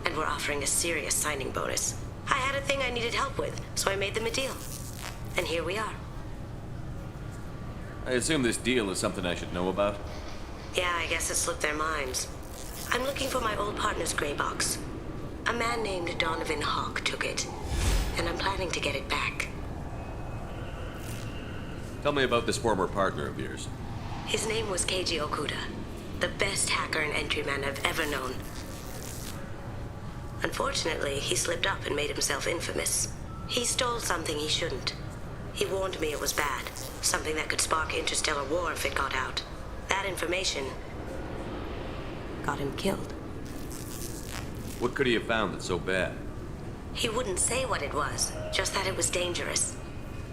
and were offering a serious signing bonus. I had a thing I needed help with, so I made them a deal. And here we are. I assume this deal is something I should know about? Yeah, I guess it slipped their minds. I'm looking for my old partner's gray box. A man named Donovan Hawk took it, and I'm planning to get it back. Tell me about this former partner of yours. His name was Keiji Okuda, the best hacker and entryman I've ever known. Unfortunately, he slipped up and made himself infamous. He stole something he shouldn't. He warned me it was bad, something that could spark interstellar war if it got out. That information got him killed. What could he have found that's so bad? He wouldn't say what it was, just that it was dangerous.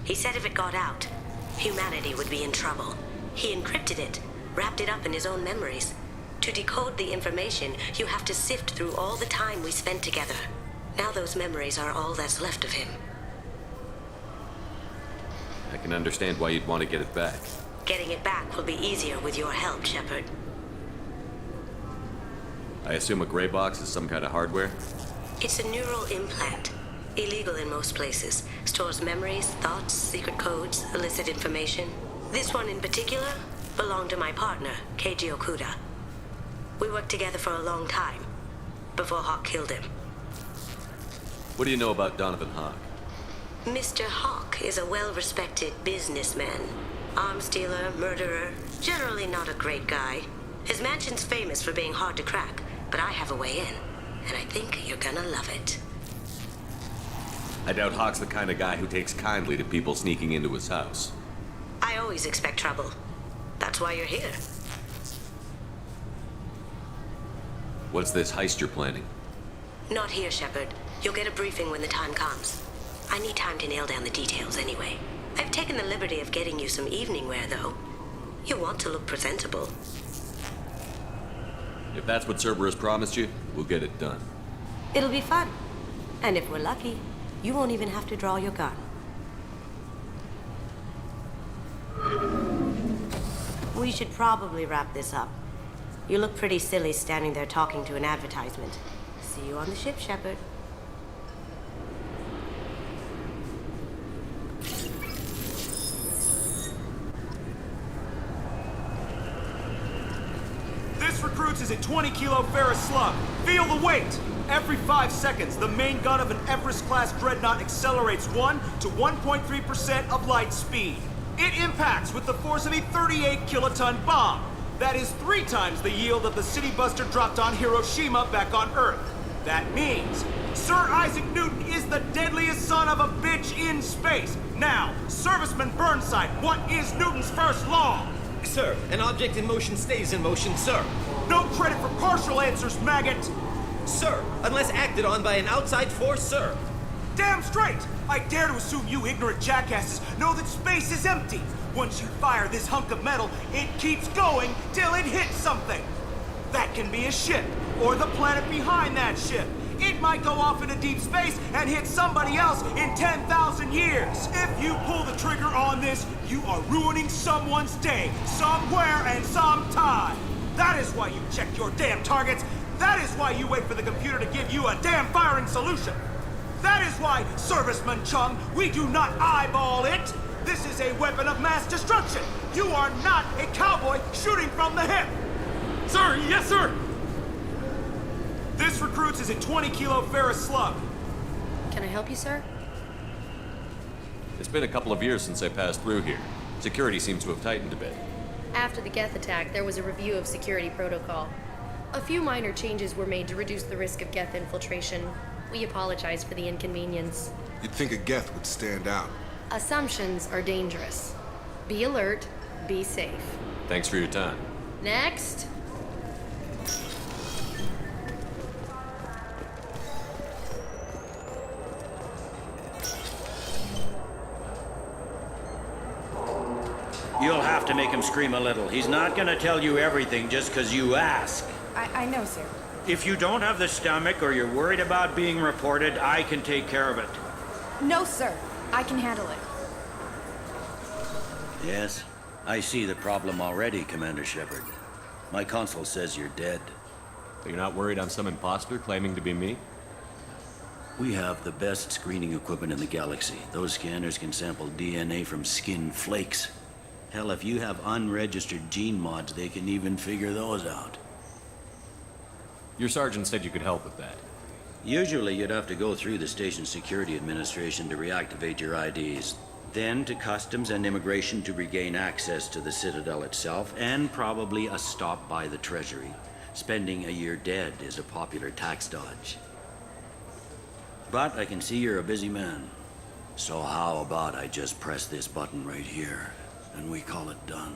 He said if it got out, humanity would be in trouble. He encrypted it, wrapped it up in his own memories. To decode the information, you have to sift through all the time we spent together. Now those memories are all that's left of him. I can understand why you'd want to get it back. Getting it back will be easier with your help, Shepard. I assume a gray box is some kind of hardware? It's a neural implant. Illegal in most places. Stores memories, thoughts, secret codes, illicit information. This one in particular belonged to my partner, Keiji Okuda. We worked together for a long time, before Hawk killed him. What do you know about Donovan Hawk? Mr. Hawk is a well-respected businessman. Arms dealer, murderer, generally not a great guy. His mansion's famous for being hard to crack, but I have a way in, and I think you're gonna love it. I doubt Hawk's the kind of guy who takes kindly to people sneaking into his house. I always expect trouble. That's why you're here. What's this heist you're planning? Not here, Shepard. You'll get a briefing when the time comes. I need time to nail down the details anyway. I've taken the liberty of getting you some evening wear, though. You want to look presentable. If that's what Cerberus promised you, we'll get it done. It'll be fun. And if we're lucky, you won't even have to draw your gun. We should probably wrap this up. You look pretty silly standing there talking to an advertisement. See you on the ship, Shepard. This recruits is a 20-kilo ferrous slug. Feel the weight! Every 5 seconds, the main gun of an Everest-class dreadnought accelerates 1 to 1.3% of light speed. It impacts with the force of a 38-kiloton bomb. That is 3 times the yield of the City Buster dropped on Hiroshima back on Earth. That means Sir Isaac Newton is the deadliest son of a bitch in space. Now, Serviceman Burnside, what is Newton's first law? Sir, an object in motion stays in motion, sir. No credit for partial answers, maggot! Sir, unless acted on by an outside force, sir. Damn straight! I dare to assume you ignorant jackasses know that space is empty. Once you fire this hunk of metal, it keeps going till it hits something. That can be a ship, or the planet behind that ship. It might go off into deep space and hit somebody else in 10,000 years. If you pull the trigger on this, you are ruining someone's day, somewhere and sometime. That is why you check your damn targets. That is why you wait for the computer to give you a damn firing solution. That is why, Serviceman Chung, we do not eyeball it. This is a weapon of mass destruction. You are not a cowboy shooting from the hip. Sir, yes, sir. This recruits is a 20-kilo ferrous slug. Can I help you, sir? It's been a couple of years since I passed through here. Security seems to have tightened a bit. After the Geth attack, there was a review of security protocol. A few minor changes were made to reduce the risk of Geth infiltration. We apologize for the inconvenience. You'd think a Geth would stand out. Assumptions are dangerous. Be alert, be safe. Thanks for your time. Next. You'll have to make him scream a little. He's not gonna tell you everything just because you ask. I know, sir. If you don't have the stomach or you're worried about being reported, I can take care of it. No, sir. I can handle it. Yes, I see the problem already, Commander Shepard. My console says you're dead. But you're not worried I'm some imposter claiming to be me? We have the best screening equipment in the galaxy. Those scanners can sample DNA from skin flakes. Hell, if you have unregistered gene mods, they can even figure those out. Your sergeant said you could help with that. Usually you'd have to go through the station security administration to reactivate your IDs. Then to customs and immigration to regain access to the Citadel itself, and probably a stop by the Treasury. Spending a year dead is a popular tax dodge. But I can see you're a busy man. So how about I just press this button right here, and we call it done?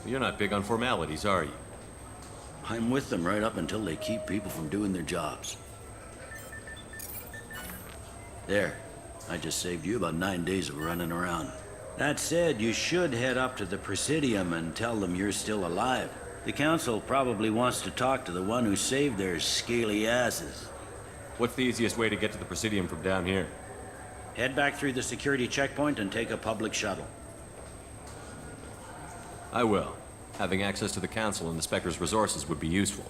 You're not big on formalities, are you? I'm with them right up until they keep people from doing their jobs. There. I just saved you about 9 days of running around. That said, you should head up to the Presidium and tell them you're still alive. The Council probably wants to talk to the one who saved their scaly asses. What's the easiest way to get to the Presidium from down here? Head back through the security checkpoint and take a public shuttle. I will. Having access to the Council and the Spectre's resources would be useful.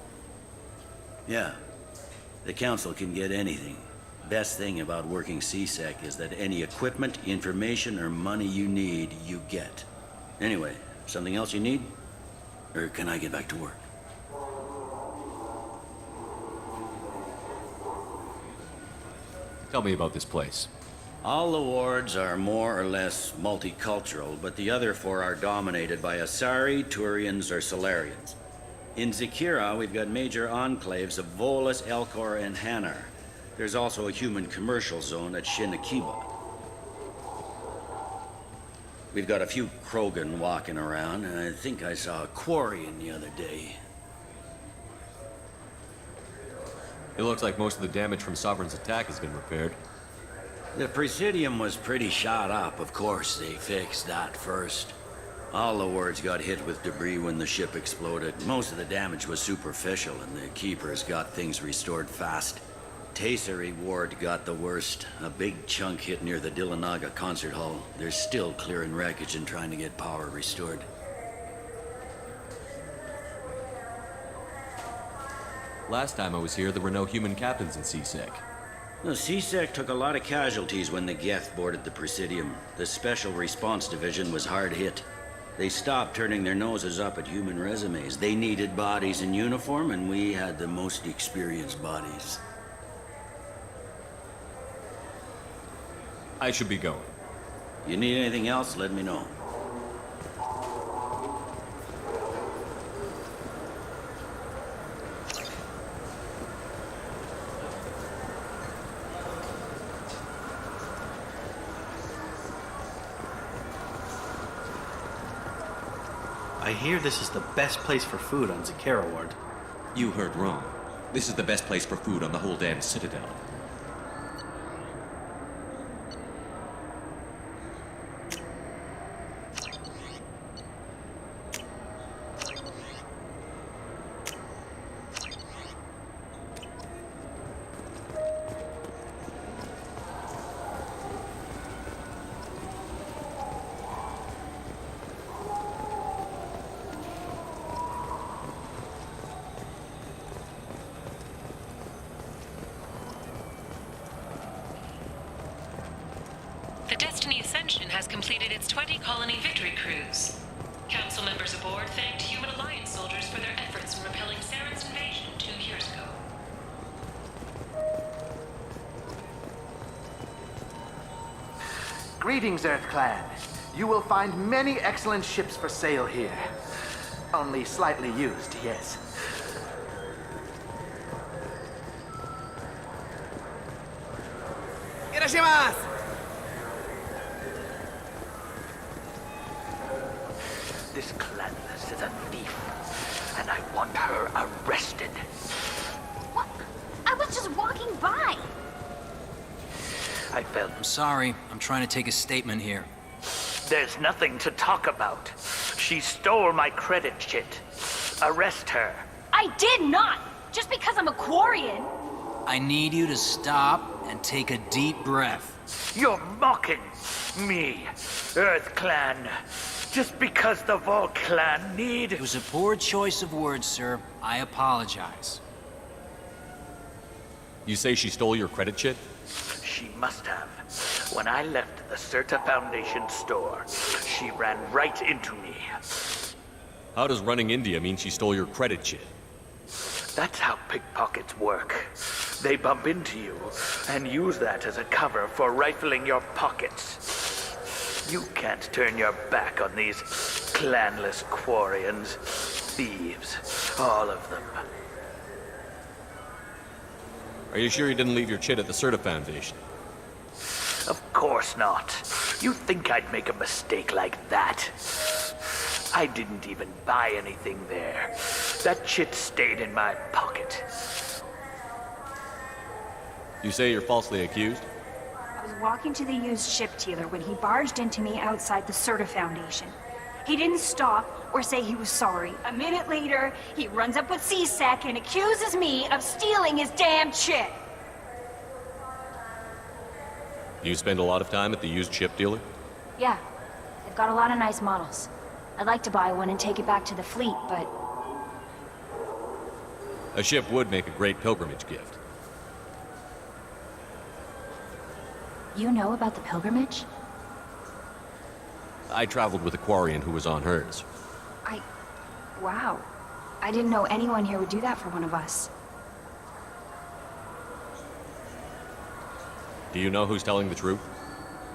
Yeah. The Council can get anything. Best thing about working CSEC is that any equipment, information, or money you need, you get. Anyway, something else you need? Or can I get back to work? Tell me about this place. All the wards are more or less multicultural, but the other 4 are dominated by Asari, Turians, or Solarians. In Zakira, we've got major enclaves of Volus, Elcor, and Hanar. There's also a human commercial zone at Shin Akiba. We've got a few Krogan walking around, and I think I saw a Quarian the other day. It looks like most of the damage from Sovereign's attack has been repaired. The Presidium was pretty shot up. Of course, they fixed that first. All the wards got hit with debris when the ship exploded. Most of the damage was superficial, and the Keepers got things restored fast. Tayseri ward got the worst. A big chunk hit near the Dillanaga concert hall. They're still clearing wreckage and trying to get power restored. Last time I was here, there were no human captains in CSEC. The CSEC took a lot of casualties when the Geth boarded the Presidium. The Special Response Division was hard hit. They stopped turning their noses up at human resumes. They needed bodies in uniform, and we had the most experienced bodies. I should be going. You need anything else, let me know. I hear this is the best place for food on Zakira Ward. You heard wrong. This is the best place for food on the whole damn Citadel. The Destiny Ascension has completed its 20-colony victory cruise. Council members aboard thanked Human Alliance soldiers for their efforts in repelling Saren's invasion 2 years ago. Greetings, Earth Clan. You will find many excellent ships for sale here. Only slightly used, yes. Get a Onegaishimasu! This Clanless is a thief, and I want her arrested. What? I was just walking by. I felt... I'm sorry. I'm trying to take a statement here. There's nothing to talk about. She stole my credit chit. Arrest her. I did not! Just because I'm a Quarian. I need you to stop and take a deep breath. You're mocking me, Earth Clan. Just because the Vol Clan need... It was a poor choice of words, sir. I apologize. You say she stole your credit chit? She must have. When I left the Certa Foundation store, she ran right into me. How does running India mean she stole your credit chit? That's how pickpockets work. They bump into you and use that as a cover for rifling your pockets. You can't turn your back on these clanless Quarians. Thieves, all of them. Are you sure you didn't leave your chit at the Certa Foundation? Of course not. You think I'd make a mistake like that? I didn't even buy anything there. That chit stayed in my pocket. You say you're falsely accused? I was walking to the used ship dealer when he barged into me outside the Certa Foundation. He didn't stop or say he was sorry. A minute later, he runs up with C-Sec and accuses me of stealing his damn chit. Do you spend a lot of time at the used ship dealer? Yeah, they've got a lot of nice models. I'd like to buy one and take it back to the fleet, but... A ship would make a great pilgrimage gift. You know about the pilgrimage? I traveled with a Quarian who was on hers. Wow. I didn't know anyone here would do that for one of us. Do you know who's telling the truth?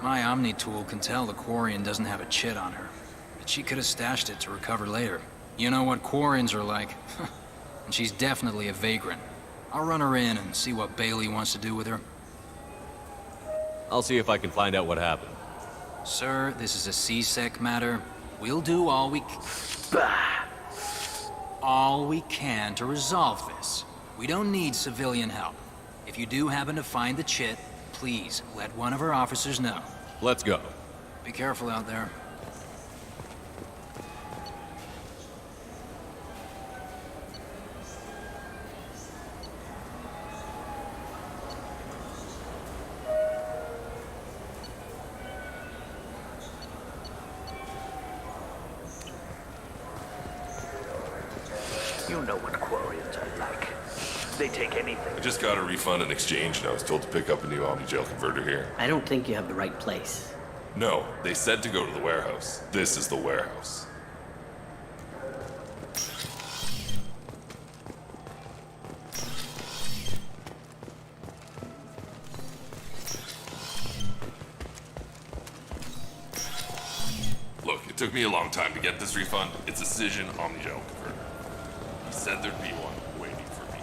My Omni tool can tell the Quarian doesn't have a chit on her. But she could have stashed it to recover later. You know what Quarians are like. And she's definitely a vagrant. I'll run her in and see what Bailey wants to do with her. I'll see if I can find out what happened. Sir, this is a C-Sec matter. We'll do all we can to resolve this. We don't need civilian help. If you do happen to find the chit, please let one of our officers know. Let's go. Be careful out there. You know what Quarians are like. They take anything. I just got a refund in exchange, and I was told to pick up a new Omni-Gel converter here. I don't think you have the right place. No, they said to go to the warehouse. This is the warehouse. Look, it took me a long time to get this refund. It's a Cision Omni-Gel converter. He said there'd be one waiting for me.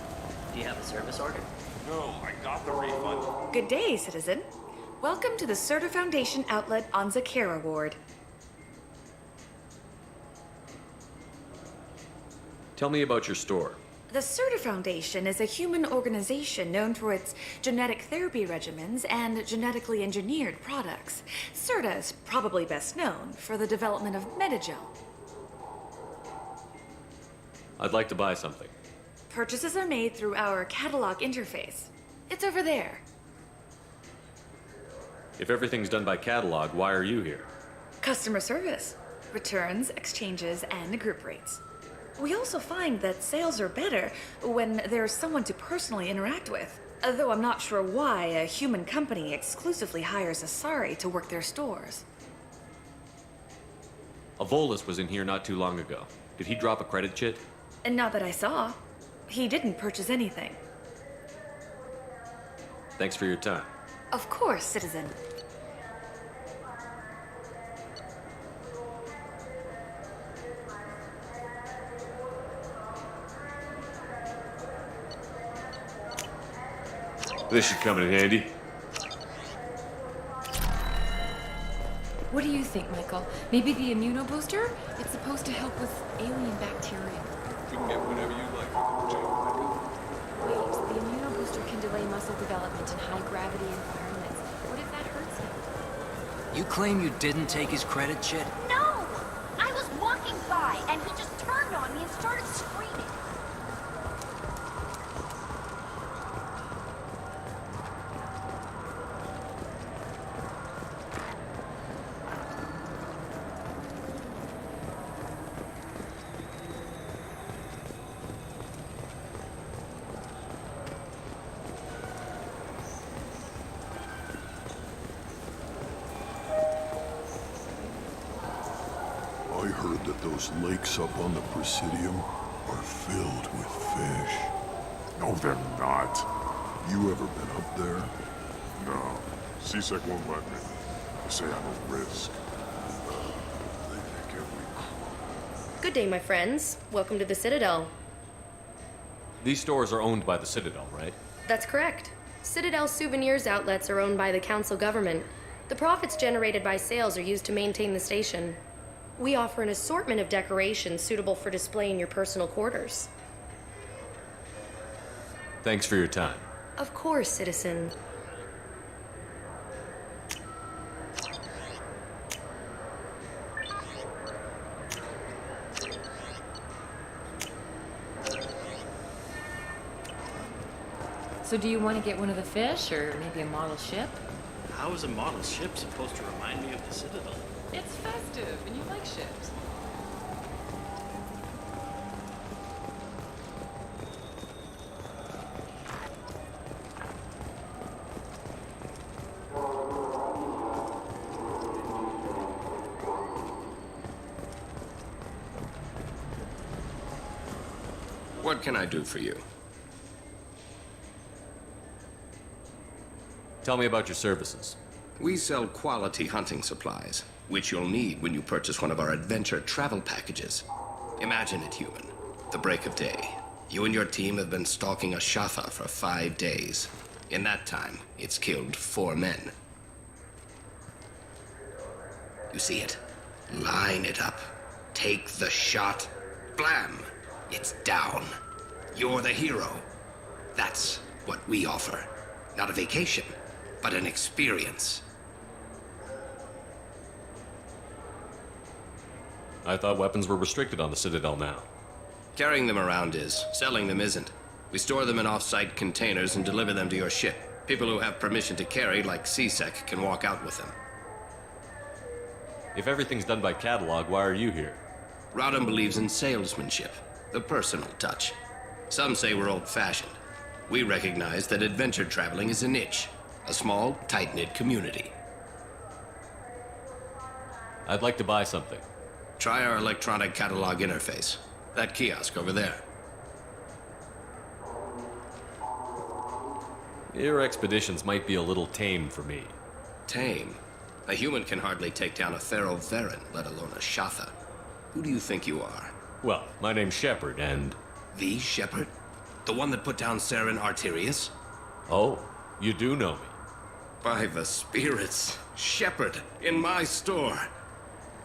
Do you have a service order? No, I got the refund. Good day, citizen. Welcome to the Certa Foundation outlet on Zakera Ward. Tell me about your store. The Certa Foundation is a human organization known for its genetic therapy regimens and genetically engineered products. Certa is probably best known for the development of Metagel. I'd like to buy something. Purchases are made through our catalog interface. It's over there. If everything's done by catalog, why are you here? Customer service, returns, exchanges, and group rates. We also find that sales are better when there's someone to personally interact with. Though I'm not sure why a human company exclusively hires Asari to work their stores. Avolis was in here not too long ago. Did he drop a credit chit? And not that I saw. He didn't purchase anything. Thanks for your time. Of course, citizen. This should come in handy. What do you think, Michael? Maybe the immunobooster? It's supposed to help with alien bacteria. You can get whatever you like from the jail. Wait, the immunobooster can delay muscle development in high-gravity environments. What if that hurts him? You claim you didn't take his credit, Chit? No! I was walking by, and he just turned on me and started screaming. I heard that those lakes up on the Presidium are filled with fish. No, they're not. You ever been up there? No. CSEC won't let me. They say I'm a risk. They think every... Good day, my friends. Welcome to the Citadel. These stores are owned by the Citadel, right? That's correct. Citadel souvenirs outlets are owned by the council government. The profits generated by sales are used to maintain the station. We offer an assortment of decorations suitable for display in your personal quarters. Thanks for your time. Of course, citizen. So do you want to get one of the fish, or maybe a model ship? How is a model ship supposed to remind me of the Citadel? It's festive, and you like ships. What can I do for you? Tell me about your services. We sell quality hunting supplies, which you'll need when you purchase one of our adventure travel packages. Imagine it, human. The break of day. You and your team have been stalking a Shatha for 5 days. In that time, it's killed 4 men. You see it? Line it up. Take the shot. Blam! It's down. You're the hero. That's what we offer. Not a vacation, but an experience. I thought weapons were restricted on the Citadel now. Carrying them around is. Selling them isn't. We store them in off-site containers and deliver them to your ship. People who have permission to carry, like CSEC, can walk out with them. If everything's done by catalog, why are you here? Rodham believes in salesmanship, the personal touch. Some say we're old-fashioned. We recognize that adventure traveling is a niche, a small, tight-knit community. I'd like to buy something. Try our electronic catalog interface. That kiosk over there. Your expeditions might be a little tame for me. Tame? A human can hardly take down a Pharaoh Varen, let alone a Shatha. Who do you think you are? Well, my name's Shepard, and... The Shepard? The one that put down Saren Arterius? Oh, you do know me. By the spirits. Shepard, in my store.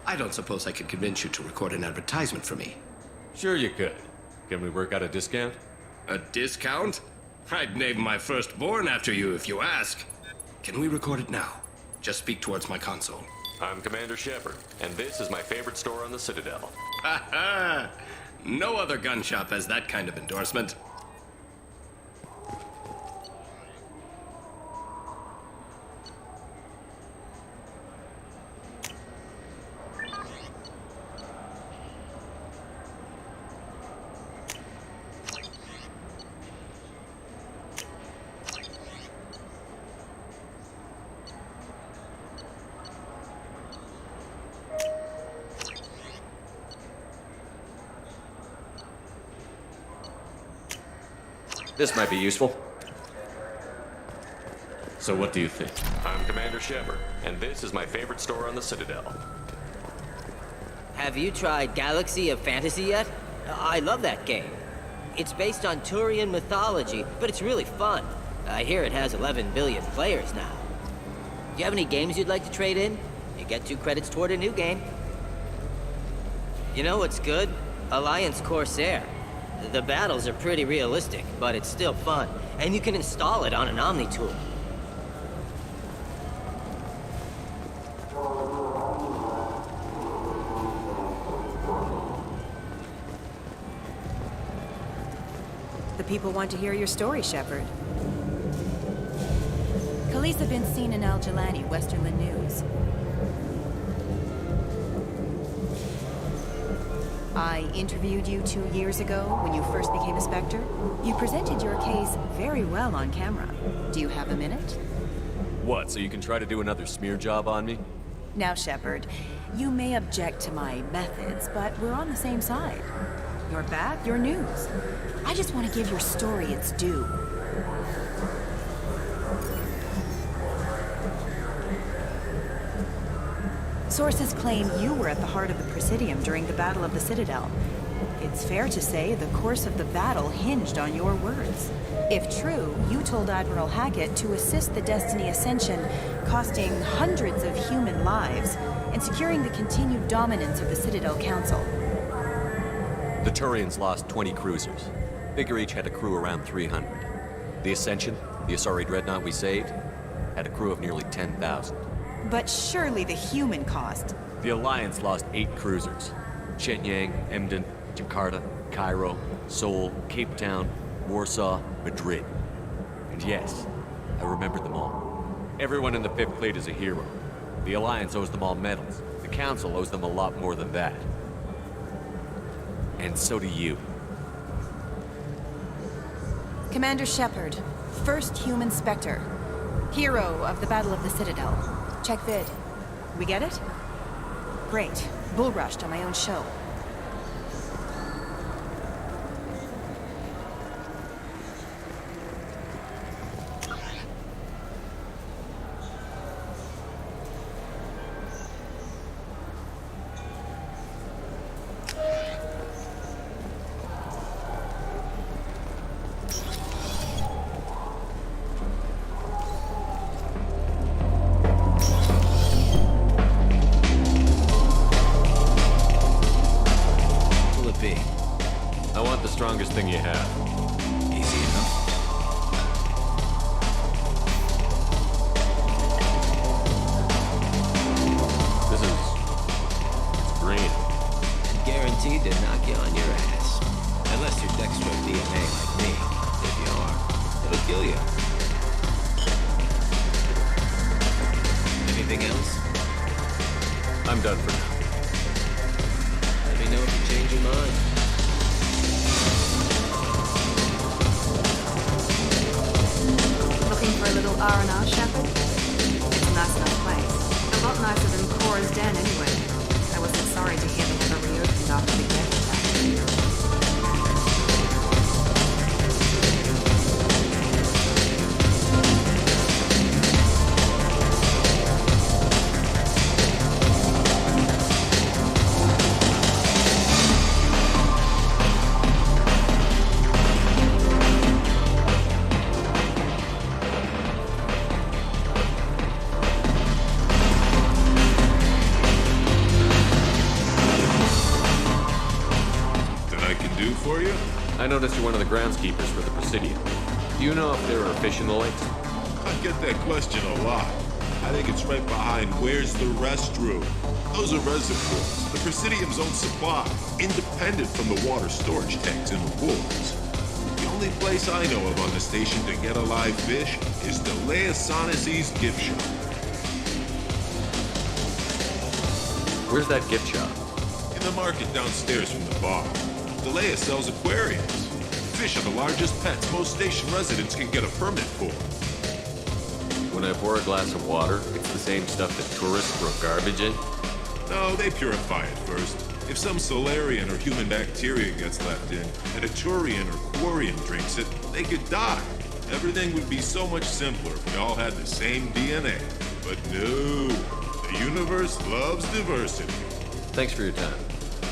I don't suppose I could convince you to record an advertisement for me. Sure you could. Can we work out a discount? A discount? I'd name my firstborn after you if you ask. Can we record it now? Just speak towards my console. I'm Commander Shepard, and this is my favorite store on the Citadel. Ha ha! No other gun shop has that kind of endorsement. This might be useful. So what do you think? I'm Commander Shepard, and this is my favorite store on the Citadel. Have you tried Galaxy of Fantasy yet? I love that game. It's based on Turian mythology, but it's really fun. I hear it has 11 billion players now. Do you have any games you'd like to trade in? You get 2 credits toward a new game. You know what's good? Alliance Corsair. The battles are pretty realistic, but it's still fun. And you can install it on an Omni tool. The people want to hear your story, Shepard. Khaleesa been seen in Al Jelani, Westerland News. I interviewed you 2 years ago when you first became a Spectre. You presented your case very well on camera. Do you have a minute? What, so you can try to do another smear job on me? Now, Shepard, you may object to my methods, but we're on the same side. You're back, you're news. I just want to give your story its due. Sources claim you were at the heart of the Presidium during the Battle of the Citadel. It's fair to say the course of the battle hinged on your words. If true, you told Admiral Hackett to assist the Destiny Ascension, costing hundreds of human lives, and securing the continued dominance of the Citadel Council. The Turians lost 20 cruisers. Figure each had a crew around 300. The Ascension, the Asari dreadnought we saved, had a crew of nearly 10,000. But surely the human cost. The Alliance lost 8 cruisers. Shenyang, Emden, Jakarta, Cairo, Seoul, Cape Town, Warsaw, Madrid. And yes, I remembered them all. Everyone in the 5th Fleet is a hero. The Alliance owes them all medals. The Council owes them a lot more than that. And so do you. Commander Shepard, first human Spectre. Hero of the Battle of the Citadel. Check vid. We get it? Great. Bull rushed on my own show. Strongest thing you have. Easy enough. It's green. Guaranteed to knock you on your ass. Unless you're Dextro DNA like me. If you are, it'll kill you. Anything else? I'm done for now. Let me know if you change your mind. Looking for a little R&R, Shepard? It's a nice enough place. A lot nicer than Cora's den, anyway. I wasn't sorry to hear they never reopened after the Geth attack. I noticed you're one of the groundskeepers for the Presidium. Do you know if there are fish in the lakes? I get that question a lot. I think it's right behind where's the restroom. Those are reservoirs, the Presidium's own supply, independent from the water storage tanks in the woods. The only place I know of on the station to get a live fish is the Leia Sonasy's gift shop. Where's that gift shop? In the market downstairs from the bar. Delea sells aquariums. Fish are the largest pets most station residents can get a permit for. When I pour a glass of water, it's the same stuff that tourists throw garbage in? No, they purify it first. If some Solarian or human bacteria gets left in, and a Turian or Quarian drinks it, they could die. Everything would be so much simpler if we all had the same DNA. But no, the universe loves diversity. Thanks for your time.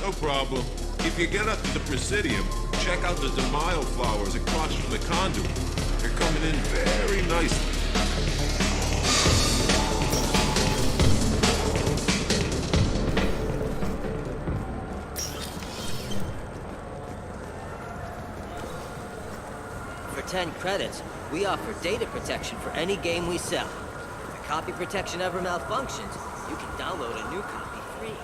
No problem. If you get up to the Presidium, check out the Demaio flowers across from the conduit. They're coming in very nicely. 10 credits, we offer data protection for any game we sell. If the copy protection ever malfunctions, you can download a new copy free.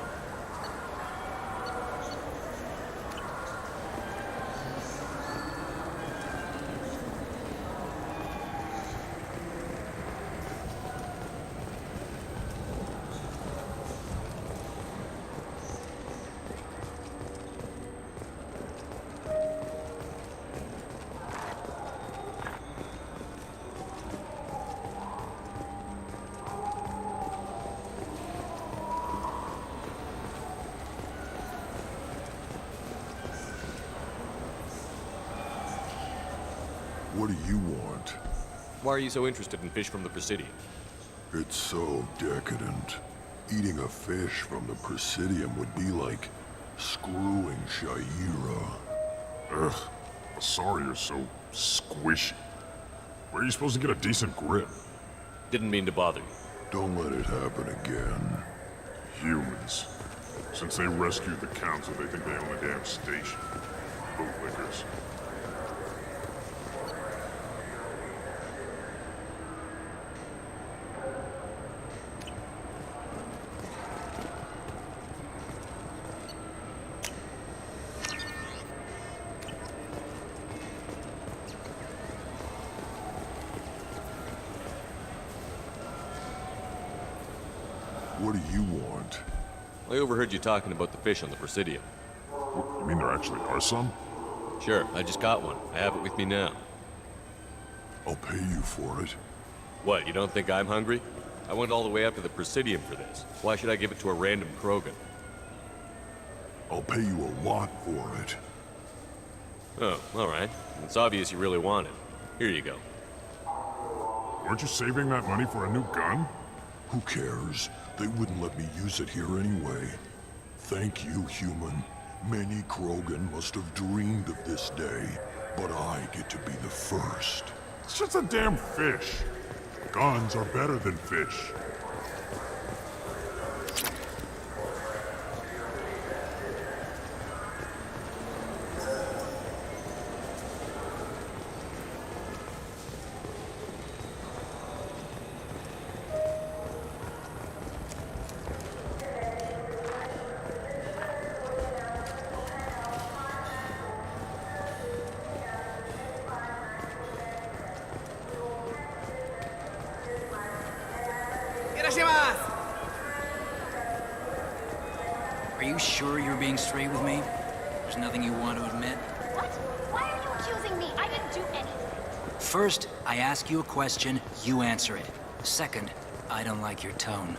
What do you want? Why are you so interested in fish from the Presidium? It's so decadent. Eating a fish from the Presidium would be like screwing Shaira. Ugh, sorry you're so squishy. Where are you supposed to get a decent grip? Didn't mean to bother you. Don't let it happen again. Humans. Since they rescued the council, they think they own the damn station. Bootlickers. What do you want? I overheard you talking about the fish on the Presidium. You mean there actually are some? Sure, I just got one. I have it with me now. I'll pay you for it. What, you don't think I'm hungry? I went all the way up to the Presidium for this. Why should I give it to a random Krogan? I'll pay you a lot for it. Oh, alright. It's obvious you really want it. Here you go. Weren't you saving that money for a new gun? Who cares? They wouldn't let me use it here anyway. Thank you, human. Many Krogan must have dreamed of this day, but I get to be the first. It's just a damn fish. Guns are better than fish. Are you sure you're being straight with me? There's nothing you want to admit? What? Why are you accusing me? I didn't do anything. First, I ask you a question, you answer it. Second, I don't like your tone.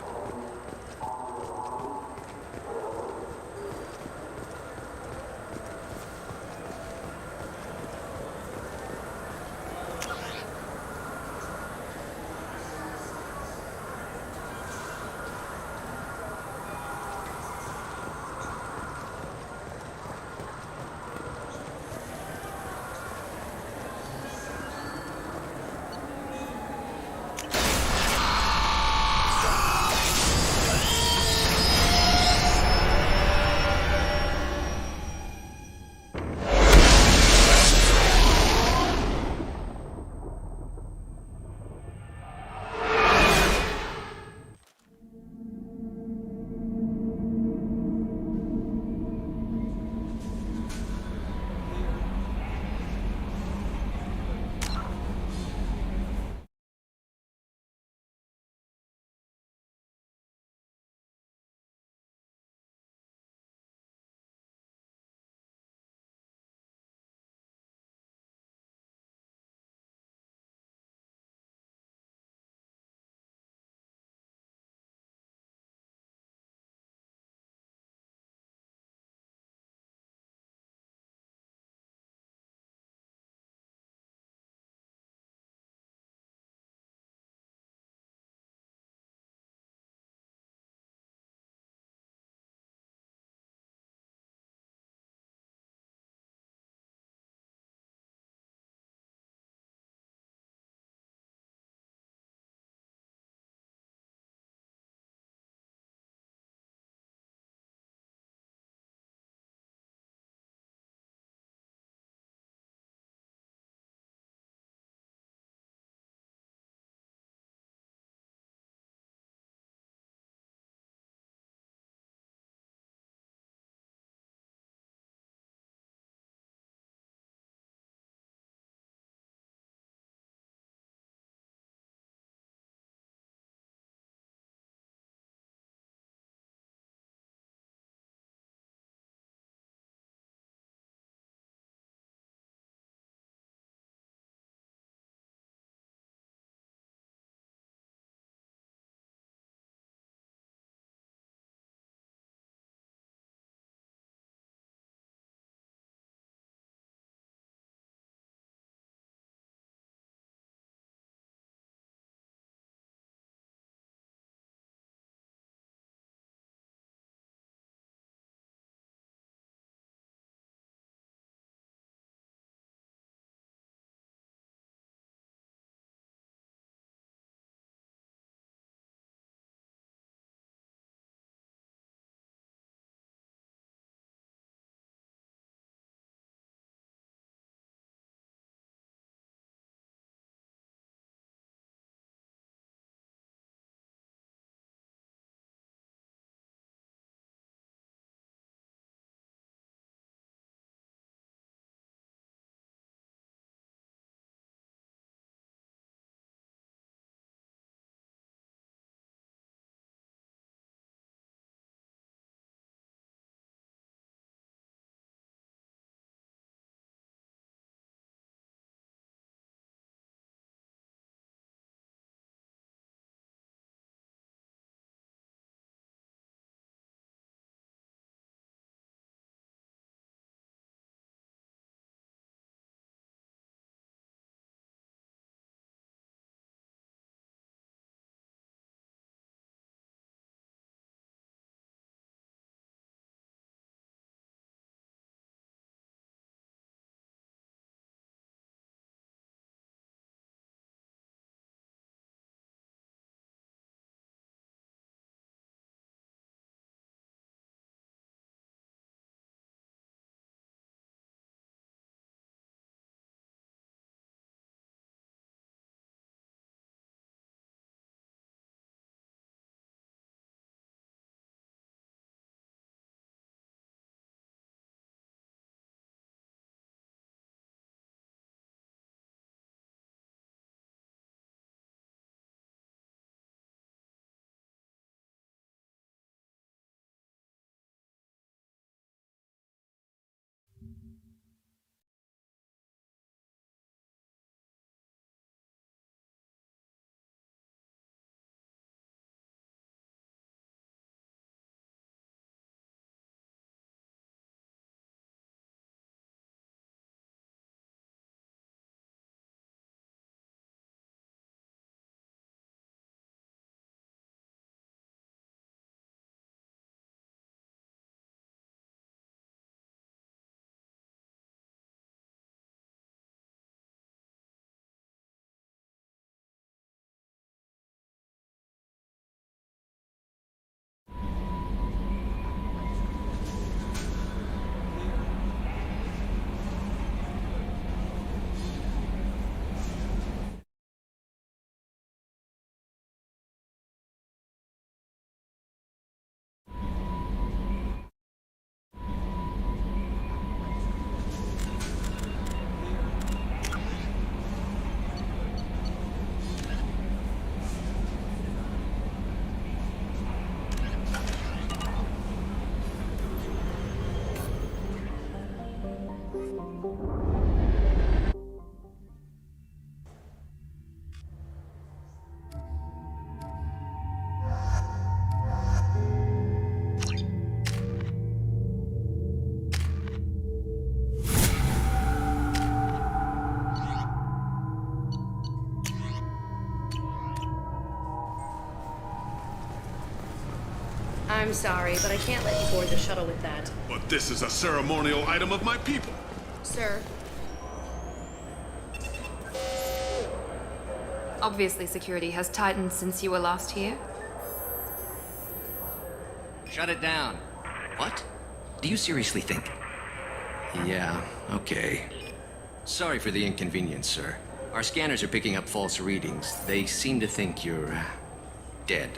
I'm sorry, but I can't let you board the shuttle with that. But this is a ceremonial item of my people. Sir. Obviously, security has tightened since you were last here. Shut it down. What? Do you seriously think? Yeah, okay. Sorry for the inconvenience, sir. Our scanners are picking up false readings. They seem to think you're dead.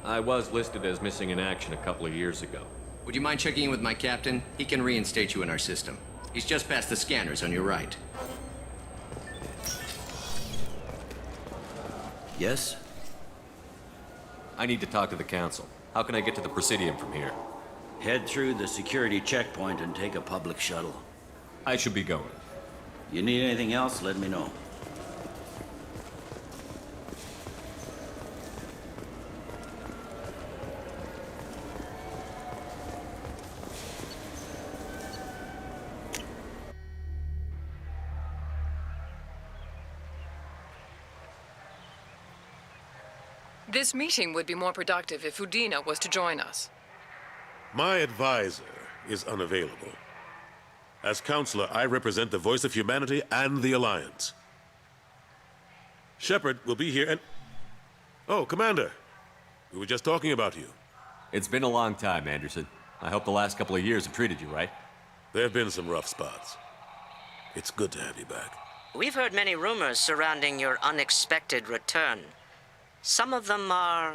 I was listed as missing in action a couple of years ago. Would you mind checking in with my captain? He can reinstate you in our system. He's just past the scanners on your right. Yes? I need to talk to the council. How can I get to the Presidium from here? Head through the security checkpoint and take a public shuttle. I should be going. You need anything else, let me know. This meeting would be more productive if Udina was to join us. My advisor is unavailable. As counselor, I represent the voice of humanity and the Alliance. Shepard will be here and... Oh, Commander. We were just talking about you. It's been a long time, Anderson. I hope the last couple of years have treated you right. There have been some rough spots. It's good to have you back. We've heard many rumors surrounding your unexpected return. Some of them are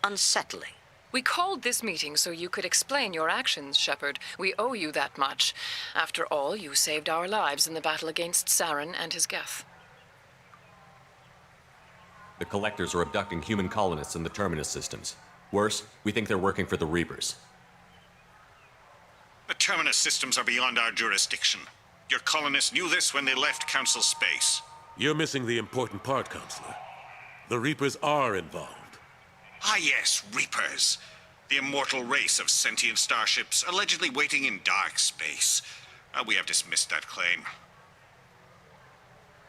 unsettling. We called this meeting so you could explain your actions, Shepard. We owe you that much. After all, you saved our lives in the battle against Saren and his Geth. The Collectors are abducting human colonists in the Terminus systems. Worse, we think they're working for the Reapers. The Terminus systems are beyond our jurisdiction. Your colonists knew this when they left Council space. You're missing the important part, Counselor. The Reapers are involved. Ah yes, Reapers. The immortal race of sentient starships allegedly waiting in dark space. We have dismissed that claim.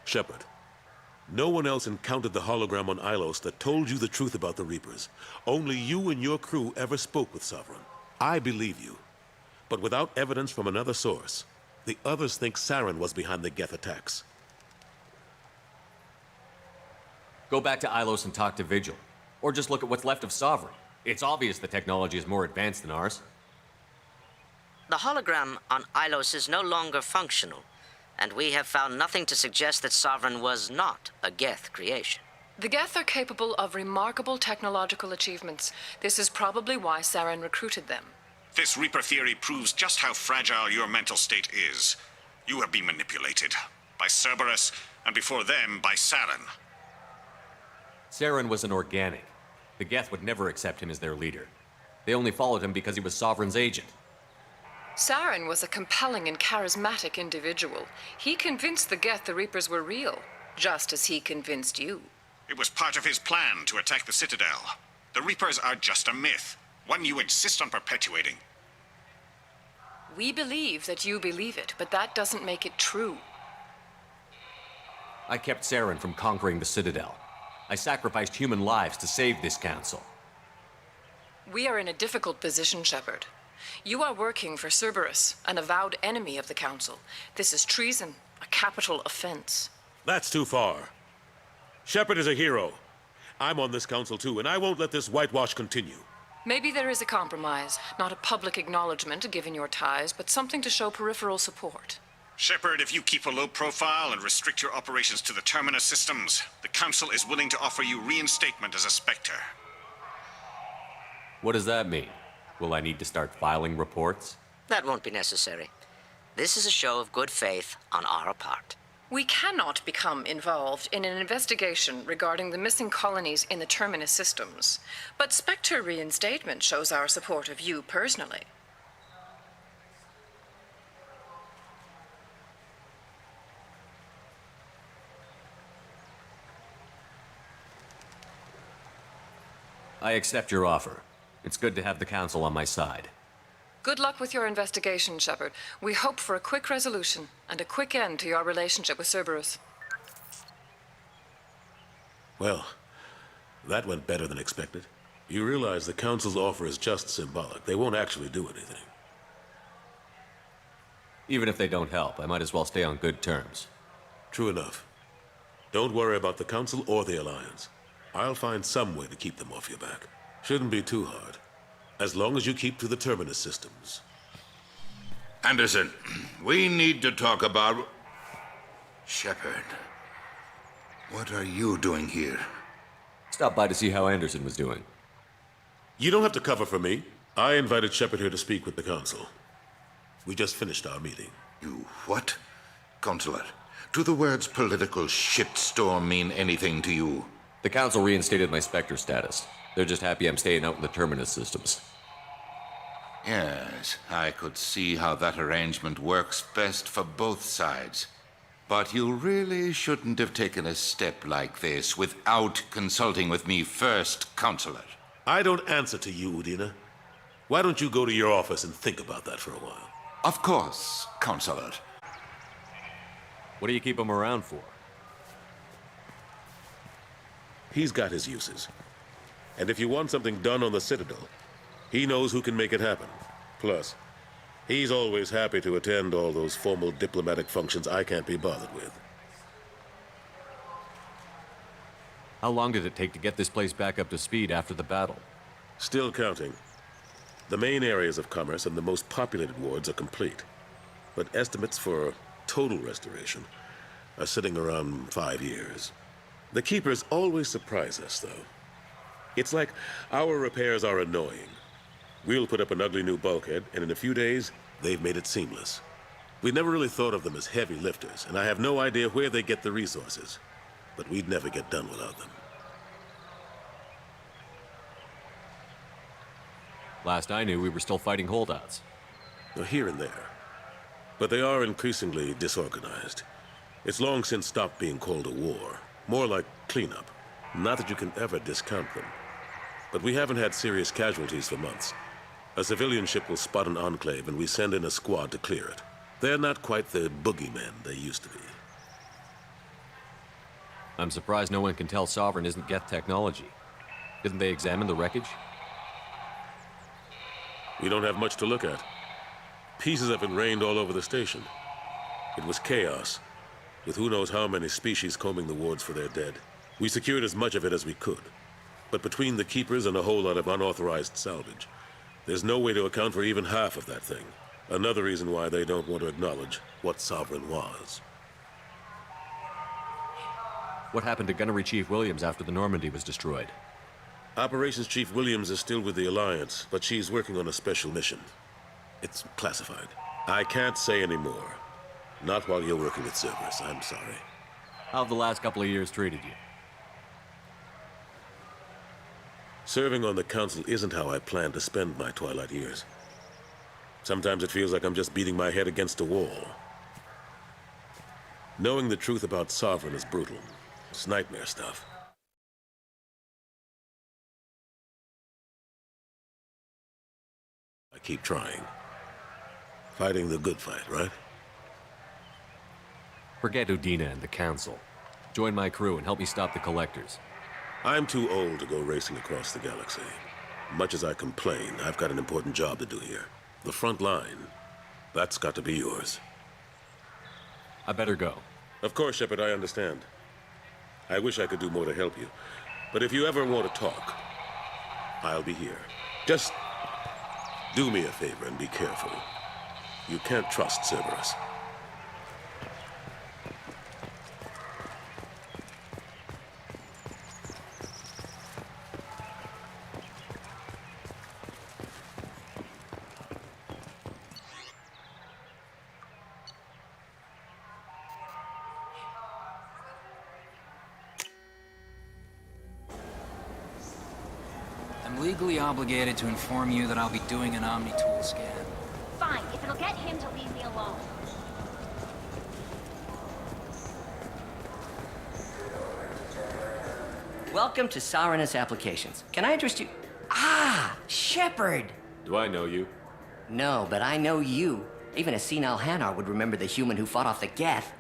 Shepard, no one else encountered the hologram on Ilos that told you the truth about the Reapers. Only you and your crew ever spoke with Sovereign. I believe you. But without evidence from another source, the others think Saren was behind the Geth attacks. Go back to Ilos and talk to Vigil. Or just look at what's left of Sovereign. It's obvious the technology is more advanced than ours. The hologram on Ilos is no longer functional, and we have found nothing to suggest that Sovereign was not a Geth creation. The Geth are capable of remarkable technological achievements. This is probably why Saren recruited them. This Reaper theory proves just how fragile your mental state is. You have been manipulated. By Cerberus, and before them, by Saren. Saren was an organic. The Geth would never accept him as their leader. They only followed him because he was Sovereign's agent. Saren was a compelling and charismatic individual. He convinced the Geth the Reapers were real, just as he convinced you. It was part of his plan to attack the Citadel. The Reapers are just a myth, one you insist on perpetuating. We believe that you believe it, but that doesn't make it true. I kept Saren from conquering the Citadel. I sacrificed human lives to save this council. We are in a difficult position, Shepard. You are working for Cerberus, an avowed enemy of the Council. This is treason, a capital offense. That's too far. Shepard is a hero. I'm on this council too, and I won't let this whitewash continue. Maybe there is a compromise, not a public acknowledgement given your ties, but something to show peripheral support. Shepard, if you keep a low profile and restrict your operations to the Terminus systems, the Council is willing to offer you reinstatement as a Spectre. What does that mean? Will I need to start filing reports? That won't be necessary. This is a show of good faith on our part. We cannot become involved in an investigation regarding the missing colonies in the Terminus systems, but Spectre reinstatement shows our support of you personally. I accept your offer. It's good to have the Council on my side. Good luck with your investigation, Shepard. We hope for a quick resolution and a quick end to your relationship with Cerberus. Well, that went better than expected. You realize the Council's offer is just symbolic. They won't actually do anything. Even if they don't help, I might as well stay on good terms. True enough. Don't worry about the Council or the Alliance. I'll find some way to keep them off your back. Shouldn't be too hard. As long as you keep to the Terminus systems. Anderson, we need to talk about... Shepard, what are you doing here? Stopped by to see how Anderson was doing. You don't have to cover for me. I invited Shepard here to speak with the Council. We just finished our meeting. You what? Consular, do the words political shitstorm mean anything to you? The Council reinstated my Spectre status. They're just happy I'm staying out in the Terminus systems. Yes, I could see how that arrangement works best for both sides. But you really shouldn't have taken a step like this without consulting with me first, Consular. I don't answer to you, Udina. Why don't you go to your office and think about that for a while? Of course, Consular. What do you keep him around for? He's got his uses. And if you want something done on the Citadel, he knows who can make it happen. Plus, he's always happy to attend all those formal diplomatic functions I can't be bothered with. How long did it take to get this place back up to speed after the battle? Still counting. The main areas of commerce and the most populated wards are complete. But estimates for total restoration are sitting around 5 years. The Keepers always surprise us, though. It's like our repairs are annoying. We'll put up an ugly new bulkhead, and in a few days, they've made it seamless. We never really thought of them as heavy lifters, and I have no idea where they get the resources. But we'd never get done without them. Last I knew, we were still fighting holdouts. Well, here and there. But they are increasingly disorganized. It's long since stopped being called a war. More like cleanup. Not that you can ever discount them. But we haven't had serious casualties for months. A civilian ship will spot an enclave, and we send in a squad to clear it. They're not quite the boogeymen they used to be. I'm surprised no one can tell Sovereign isn't Geth technology. Didn't they examine the wreckage? We don't have much to look at. Pieces have been rained all over the station. It was chaos, with who knows how many species combing the wards for their dead. We secured as much of it as we could. But between the Keepers and a whole lot of unauthorized salvage, there's no way to account for even half of that thing. Another reason why they don't want to acknowledge what Sovereign was. What happened to Gunnery Chief Williams after the Normandy was destroyed? Operations Chief Williams is still with the Alliance, but she's working on a special mission. It's classified. I can't say any more. Not while you're working with Cerberus, I'm sorry. How have the last couple of years treated you? Serving on the Council isn't how I plan to spend my twilight years. Sometimes it feels like I'm just beating my head against a wall. Knowing the truth about Sovereign is brutal. It's nightmare stuff. I keep trying. Fighting the good fight, right? Forget Udina and the Council. Join my crew and help me stop the Collectors. I'm too old to go racing across the galaxy. Much as I complain, I've got an important job to do here. The front line. That's got to be yours. I better go. Of course, Shepard, I understand. I wish I could do more to help you. But if you ever want to talk, I'll be here. Just do me a favor and be careful. You can't trust Cerberus. I'm legally obligated to inform you that I'll be doing an Omni-Tool scan. Fine, if it'll get him to leave me alone. Welcome to Sarenus Applications. Can I interest you? Ah, Shepard! Do I know you? No, but I know you. Even a senile Hanar would remember the human who fought off the Geth.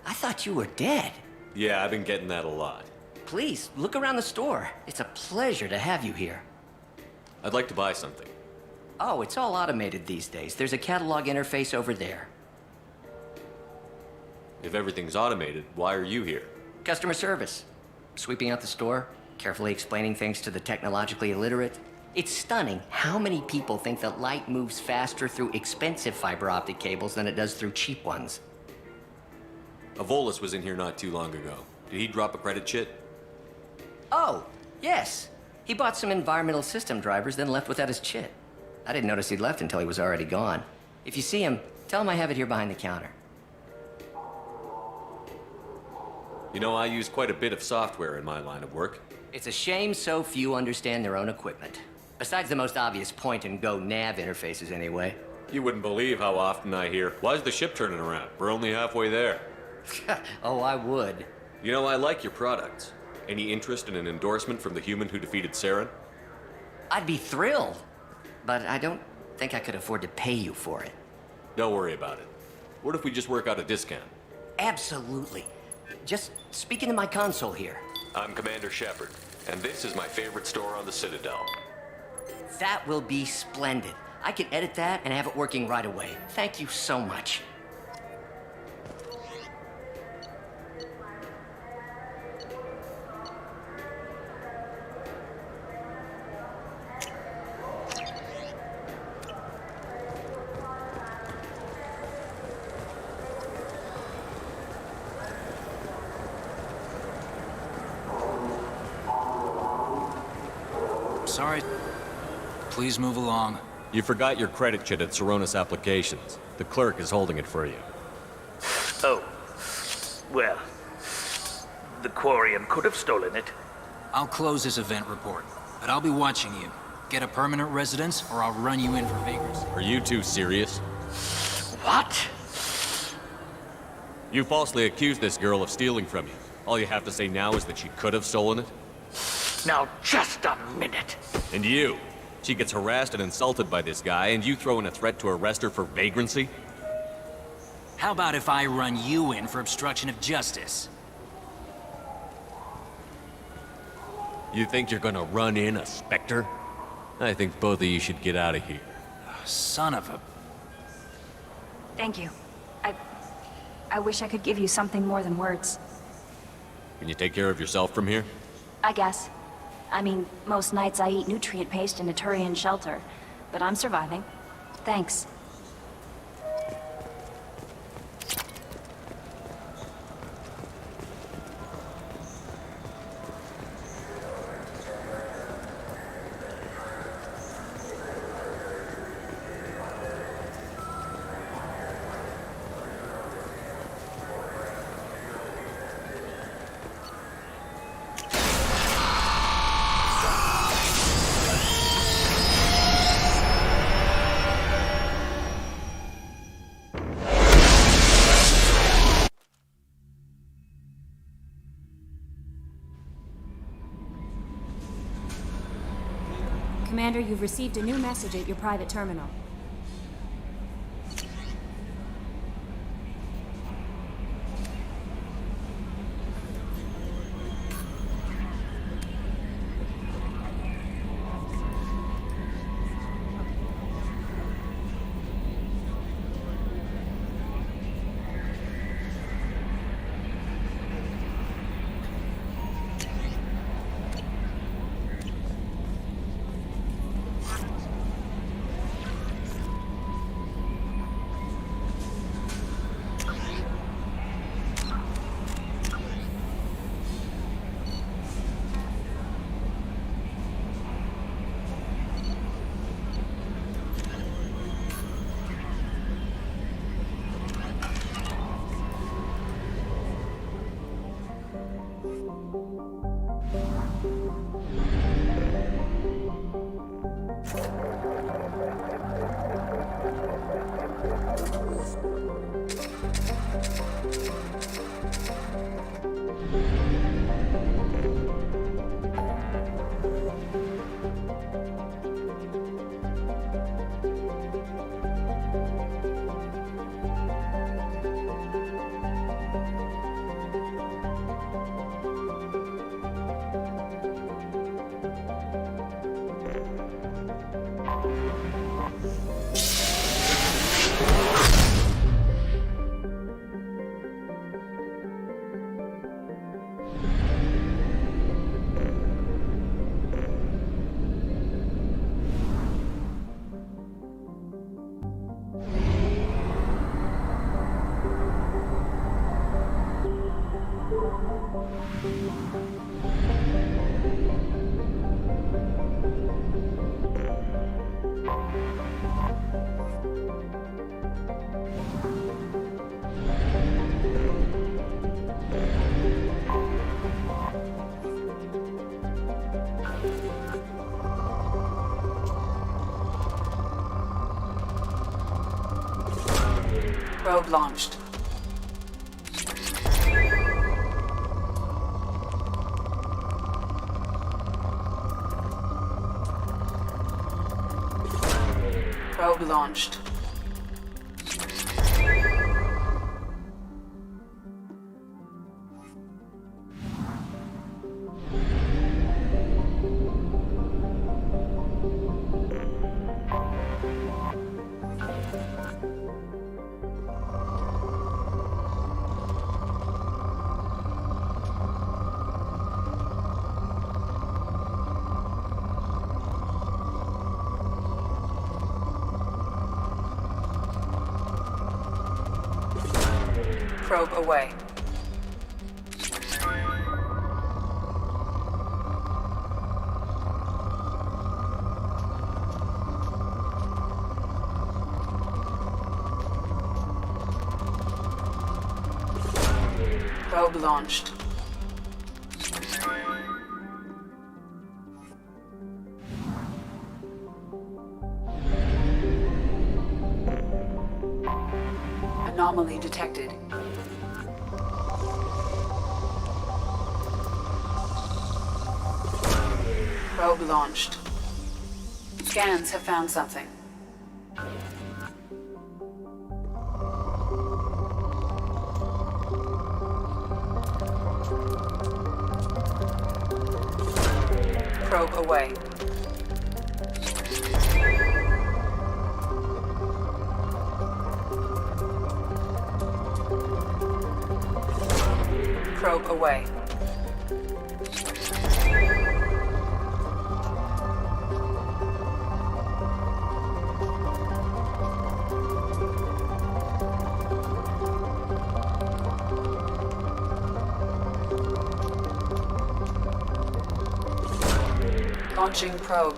I thought you were dead. Yeah, I've been getting that a lot. Please, look around the store. It's a pleasure to have you here. I'd like to buy something. Oh, it's all automated these days. There's a catalog interface over there. If everything's automated, why are you here? Customer service. Sweeping out the store, carefully explaining things to the technologically illiterate. It's stunning how many people think that light moves faster through expensive fiber optic cables than it does through cheap ones. Avolis was in here not too long ago. Did he drop a credit chit? Oh, yes. He bought some environmental system drivers, then left without his chit. I didn't notice he'd left until he was already gone. If you see him, tell him I have it here behind the counter. You know, I use quite a bit of software in my line of work. It's a shame so few understand their own equipment. Besides the most obvious point-and-go nav interfaces, anyway. You wouldn't believe how often I hear, "Why's the ship turning around? We're only halfway there." Oh, I would. You know, I like your products. Any interest in an endorsement from the human who defeated Saren? I'd be thrilled. But I don't think I could afford to pay you for it. Don't worry about it. What if we just work out a discount? Absolutely. Just speak into my console here. I'm Commander Shepard, and this is my favorite store on the Citadel. That will be splendid. I can edit that and have it working right away. Thank you so much. Sorry. Please move along. You forgot your credit chit at Sarenus Applications. The clerk is holding it for you. Oh. Well, the Quarian could have stolen it. I'll close this event report, but I'll be watching you. Get a permanent residence, or I'll run you in for vagrancy. Are you two serious? What? You falsely accused this girl of stealing from you. All you have to say now is that she could have stolen it? Now, just a minute. And you? She gets harassed and insulted by this guy, and you throw in a threat to arrest her for vagrancy? How about if I run you in for obstruction of justice? You think you're gonna run in a Spectre? I think both of you should get out of here. Son of a... Thank you. I wish I could give you something more than words. Can you take care of yourself from here? I guess. I mean, most nights I eat nutrient paste in a Turian shelter, but I'm surviving. Thanks. Commander, you've received a new message at your private terminal. Probe launched. Probe launched. Probe away. Probe launched. Anomaly detected. Probe launched. Scans have found something. Probe away. Probe away. Launching probe.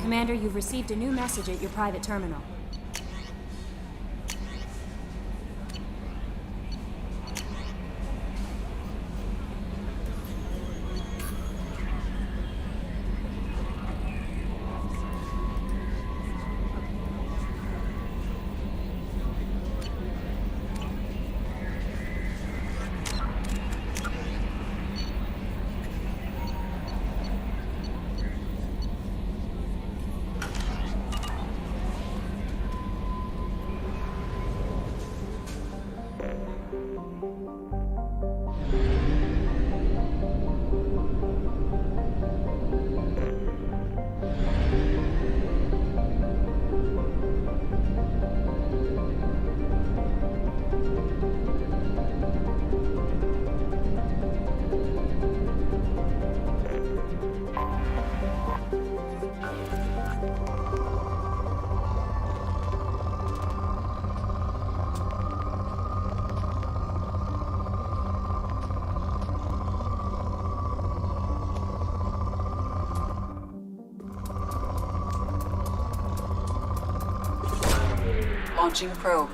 Commander, you've received a new message at your private terminal. Launching probe.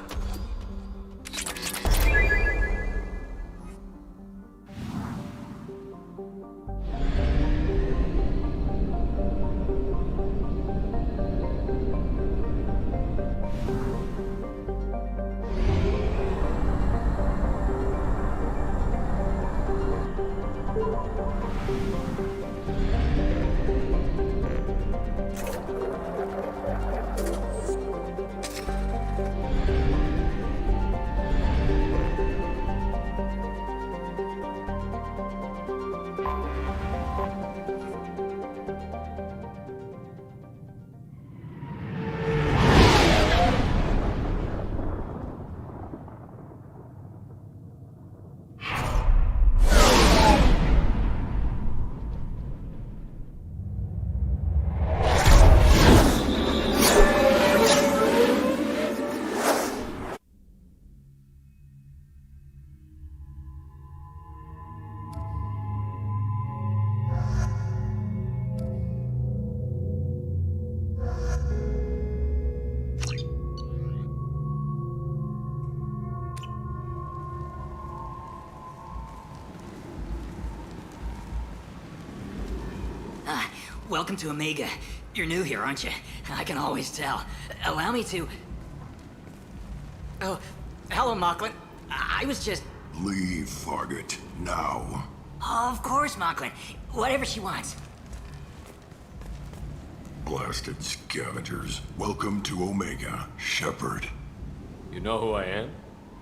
Welcome to Omega. You're new here, aren't you? I can always tell. Allow me to... Oh, hello, Mocklin. I was just... Leave, Fargate, now. Of course, Mocklin. Whatever she wants. Blasted scavengers. Welcome to Omega, Shepard. You know who I am?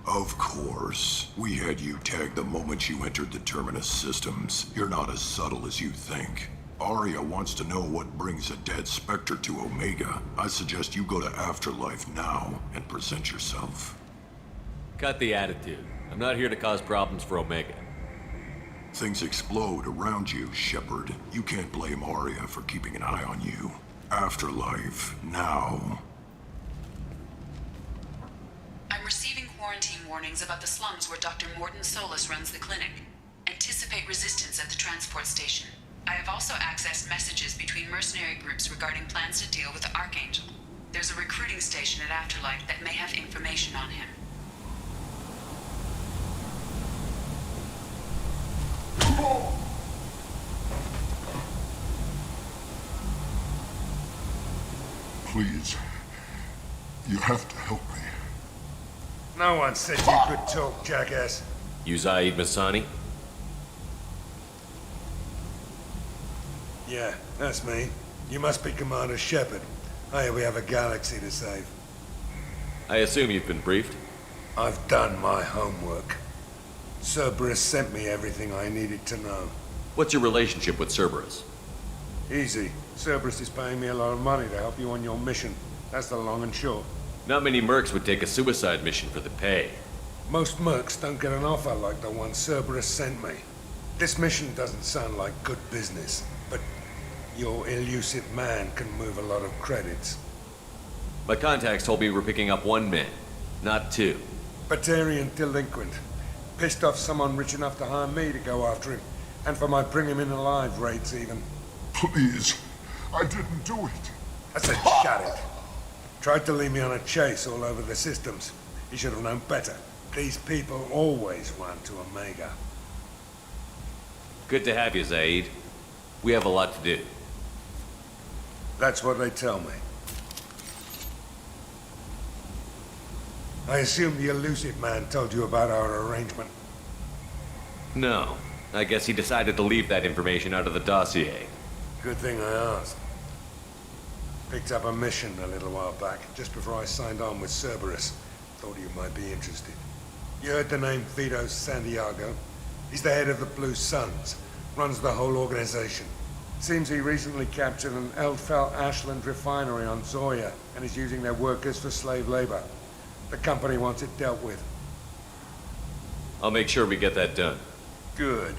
Of course. We had you tagged the moment you entered the Terminus systems. You're not as subtle as you think. Aria wants to know what brings a dead Spectre to Omega. I suggest you go to Afterlife now and present yourself. Cut the attitude. I'm not here to cause problems for Omega. Things explode around you, Shepard. You can't blame Aria for keeping an eye on you. Afterlife, now. I'm receiving quarantine warnings about the slums where Dr. Morton Solus runs the clinic. Anticipate resistance at the transport station. I have also accessed messages between mercenary groups regarding plans to deal with the Archangel. There's a recruiting station at Afterlife that may have information on him. Please, you have to help me. No one said you could talk, jackass. You Zaid Masani? Yeah, that's me. You must be Commander Shepard. Hey, we have a galaxy to save. I assume you've been briefed? I've done my homework. Cerberus sent me everything I needed to know. What's your relationship with Cerberus? Easy. Cerberus is paying me a lot of money to help you on your mission. That's the long and short. Not many mercs would take a suicide mission for the pay. Most mercs don't get an offer like the one Cerberus sent me. This mission doesn't sound like good business, but your elusive man can move a lot of credits. My contacts told me we're picking up one man, not two. Batarian delinquent. Pissed off someone rich enough to hire me to go after him. And for my bring him in alive rates even. Please, I didn't do it. I said shut it. Tried to lead me on a chase all over the systems. He should have known better. These people always run to Omega. Good to have you, Zaid. We have a lot to do. That's what they tell me. I assume the elusive man told you about our arrangement. No. I guess he decided to leave that information out of the dossier. Good thing I asked. Picked up a mission a little while back, just before I signed on with Cerberus. Thought you might be interested. You heard the name Vito Santiago? He's the head of the Blue Suns. Runs the whole organization. Seems he recently captured an Eldfell Ashland refinery on Zoya and is using their workers for slave labor. The company wants it dealt with. I'll make sure we get that done. Good.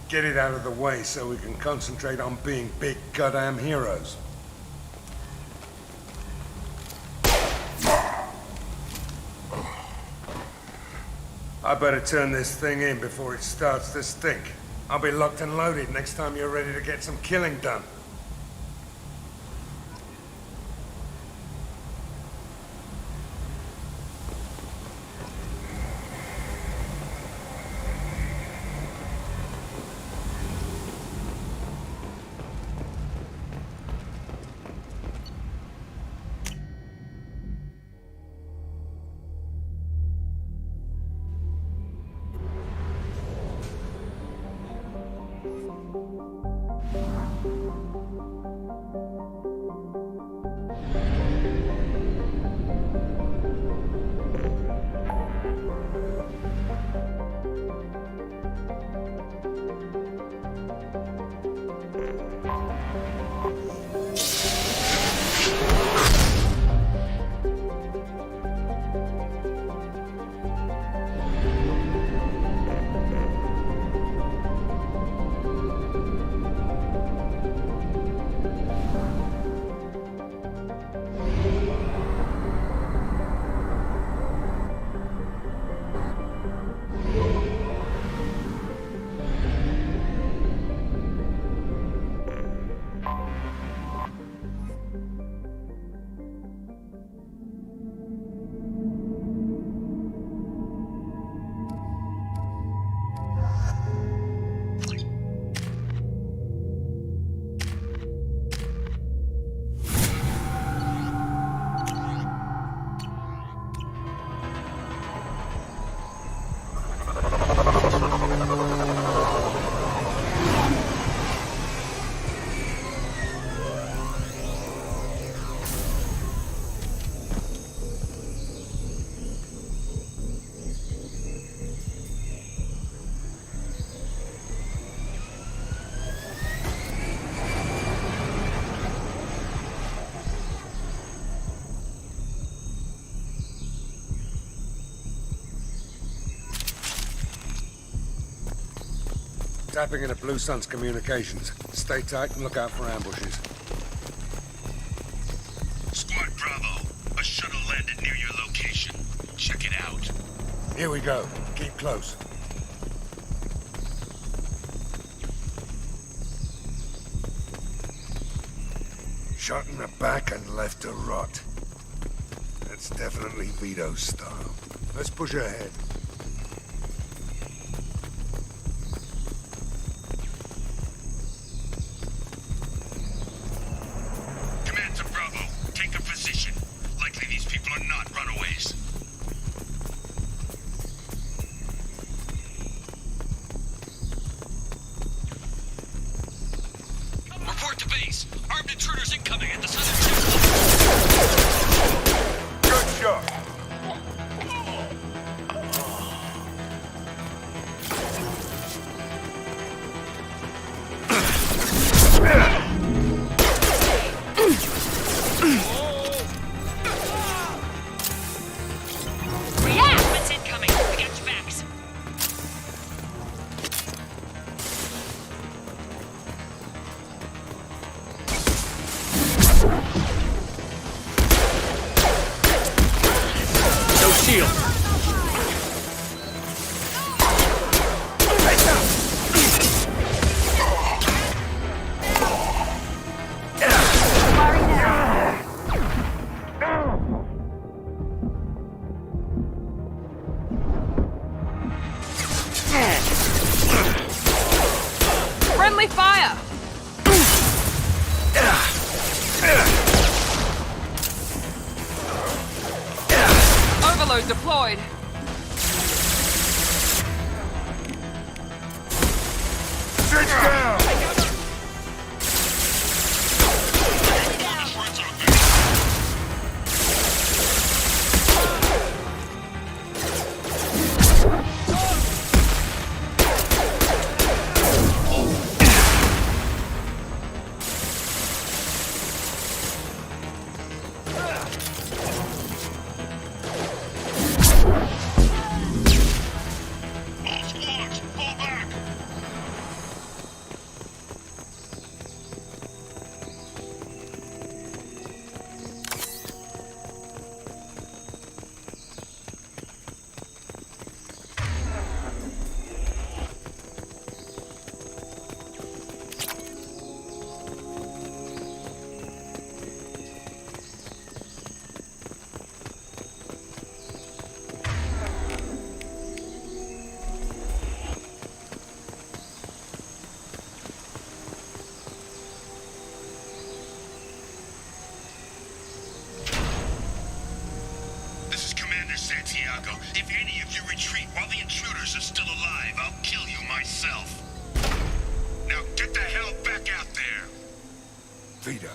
Get it out of the way so we can concentrate on being big goddamn heroes. I better turn this thing in before it starts to stink. I'll be locked and loaded next time you're ready to get some killing done. Tapping into Blue Sun's communications. Stay tight and look out for ambushes. Squad Bravo, a shuttle landed near your location. Check it out. Here we go. Keep close. Shot in the back and left to rot. That's definitely Vito's style. Let's push ahead. Command to Bravo, take a position. Likely these people are not runaways. Report to base. Armed intruders incoming at the southern checkpoint. Good shot. Reinforcements incoming. We got your backs. Payload deployed. Sit down! Santiago, if any of you retreat while the intruders are still alive, I'll kill you myself. Now get the hell back out there! Vito.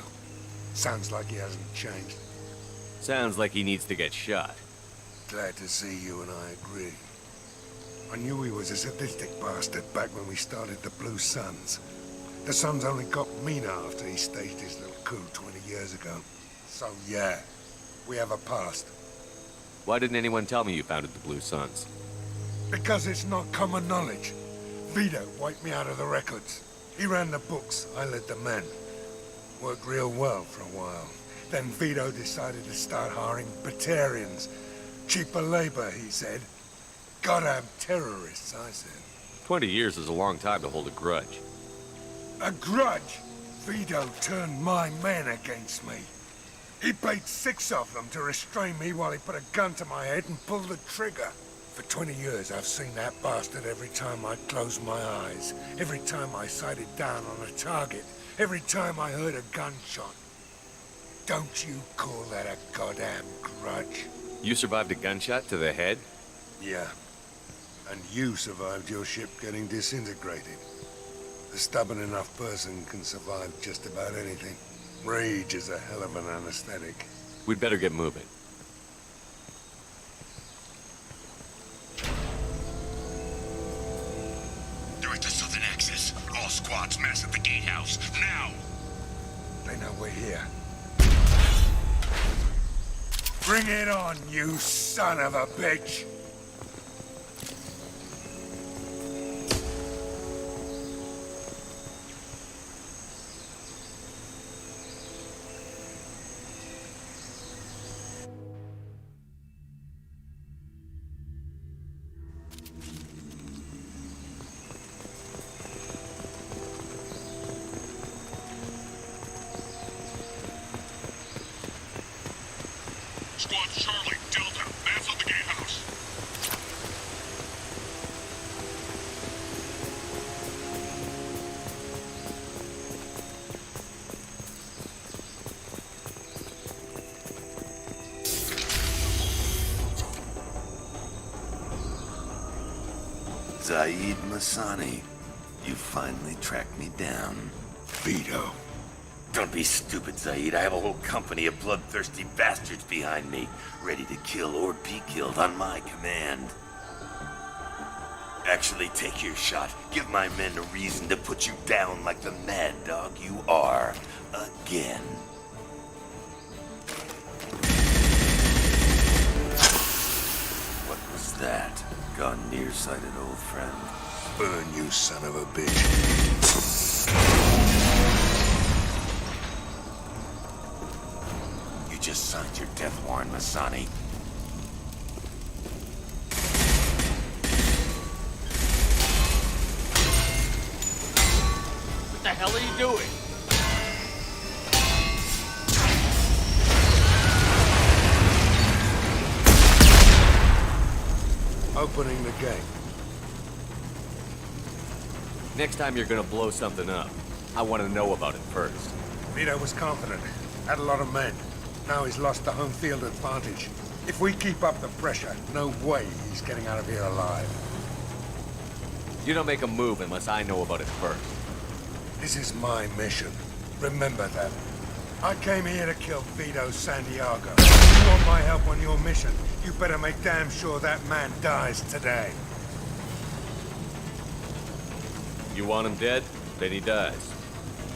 Sounds like he hasn't changed. Sounds like he needs to get shot. Glad to see you and I agree. I knew he was a sadistic bastard back when we started the Blue Suns. The Suns only got meaner after he staged his little coup 20 years ago. So yeah, we have a past. Why didn't anyone tell me you founded the Blue Suns? Because it's not common knowledge. Vito wiped me out of the records. He ran the books, I led the men. Worked real well for a while. Then Vito decided to start hiring Batarians. Cheaper labor, he said. Goddamn terrorists, I said. 20 years is a long time to hold a grudge. A grudge? Vito turned my men against me. He paid 6 of them to restrain me while he put a gun to my head and pulled the trigger. For 20 years, I've seen that bastard every time I closed my eyes. Every time I sighted down on a target. Every time I heard a gunshot. Don't you call that a goddamn grudge? You survived a gunshot to the head? Yeah. And you survived your ship getting disintegrated. A stubborn enough person can survive just about anything. Rage is a hell of an anesthetic. We'd better get moving. Direct to Southern Access. All squads mass at the gatehouse. Now! They know we're here. Bring it on, you son of a bitch! Squad Charlie, Delta, mass on the gatehouse. Zaid Masani, you finally tracked me down. Vito. Don't be stupid, Zaid. I have a whole company of bloodthirsty bastards behind me, ready to kill or be killed on my command. Actually, take your shot. Give my men a reason to put you down like the mad dog you are. Again. What was that? Gone nearsighted, old friend. Burn, you son of a bitch. Just signed your death warrant, Masani. What the hell are you doing? Opening the gate. Next time you're gonna blow something up, I want to know about it first. Vito was confident. Had a lot of men. Now he's lost the home field advantage. If we keep up the pressure, no way he's getting out of here alive. You don't make a move unless I know about it first. This is my mission. Remember that. I came here to kill Vito Santiago. If you want my help on your mission, you better make damn sure that man dies today. You want him dead? Then he dies.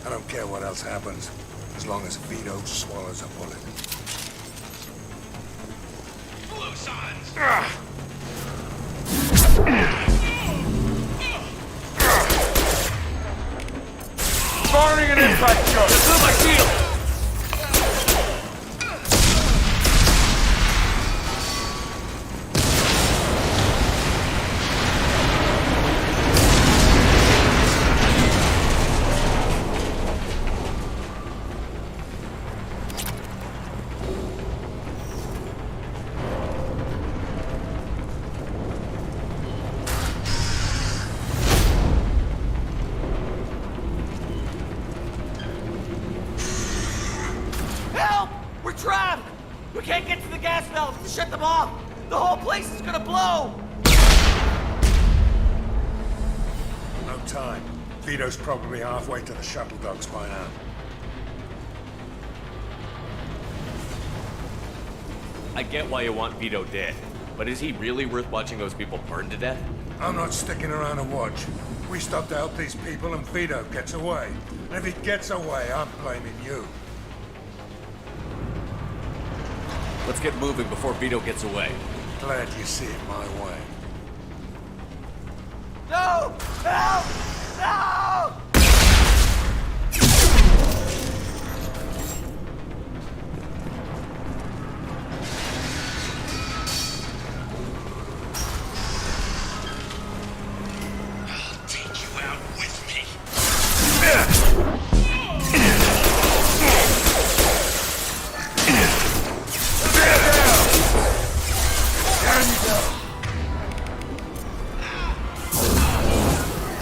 I don't care what else happens, as long as Vito swallows a bullet. Blue Suns! Firing an impact shot! Through my shield! Help! We're trapped! We can't get to the gas valves to shut them off! The whole place is gonna blow! No time. Vito's probably halfway to the shuttle docks by now. I get why you want Vito dead, but is he really worth watching those people burn to death? I'm not sticking around to watch. We stop to help these people and Vito gets away. And if he gets away, I'm blaming you. Let's get moving before Vito gets away. Glad you see it my way. No! Help! No! I'll take you out with me.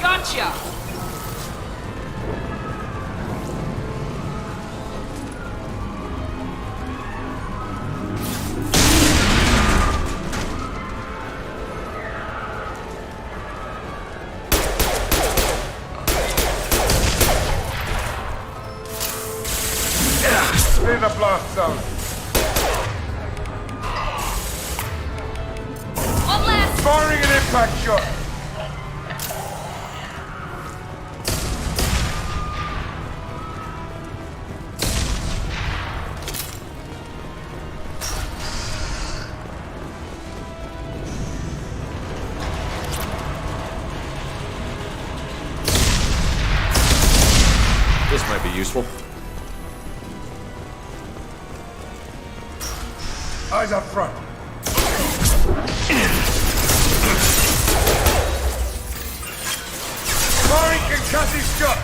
Gotcha! Clear the blast zone. One left! Firing an impact shot. This might be useful. Eyes up front. Firing concussive shot.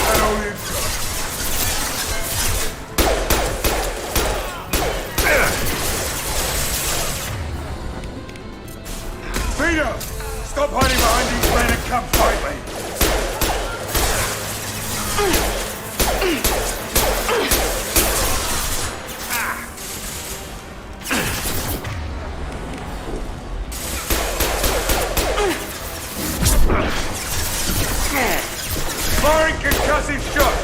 And all you've got. Vito! Stop hiding behind these men and come fight me! Firing concussive shot!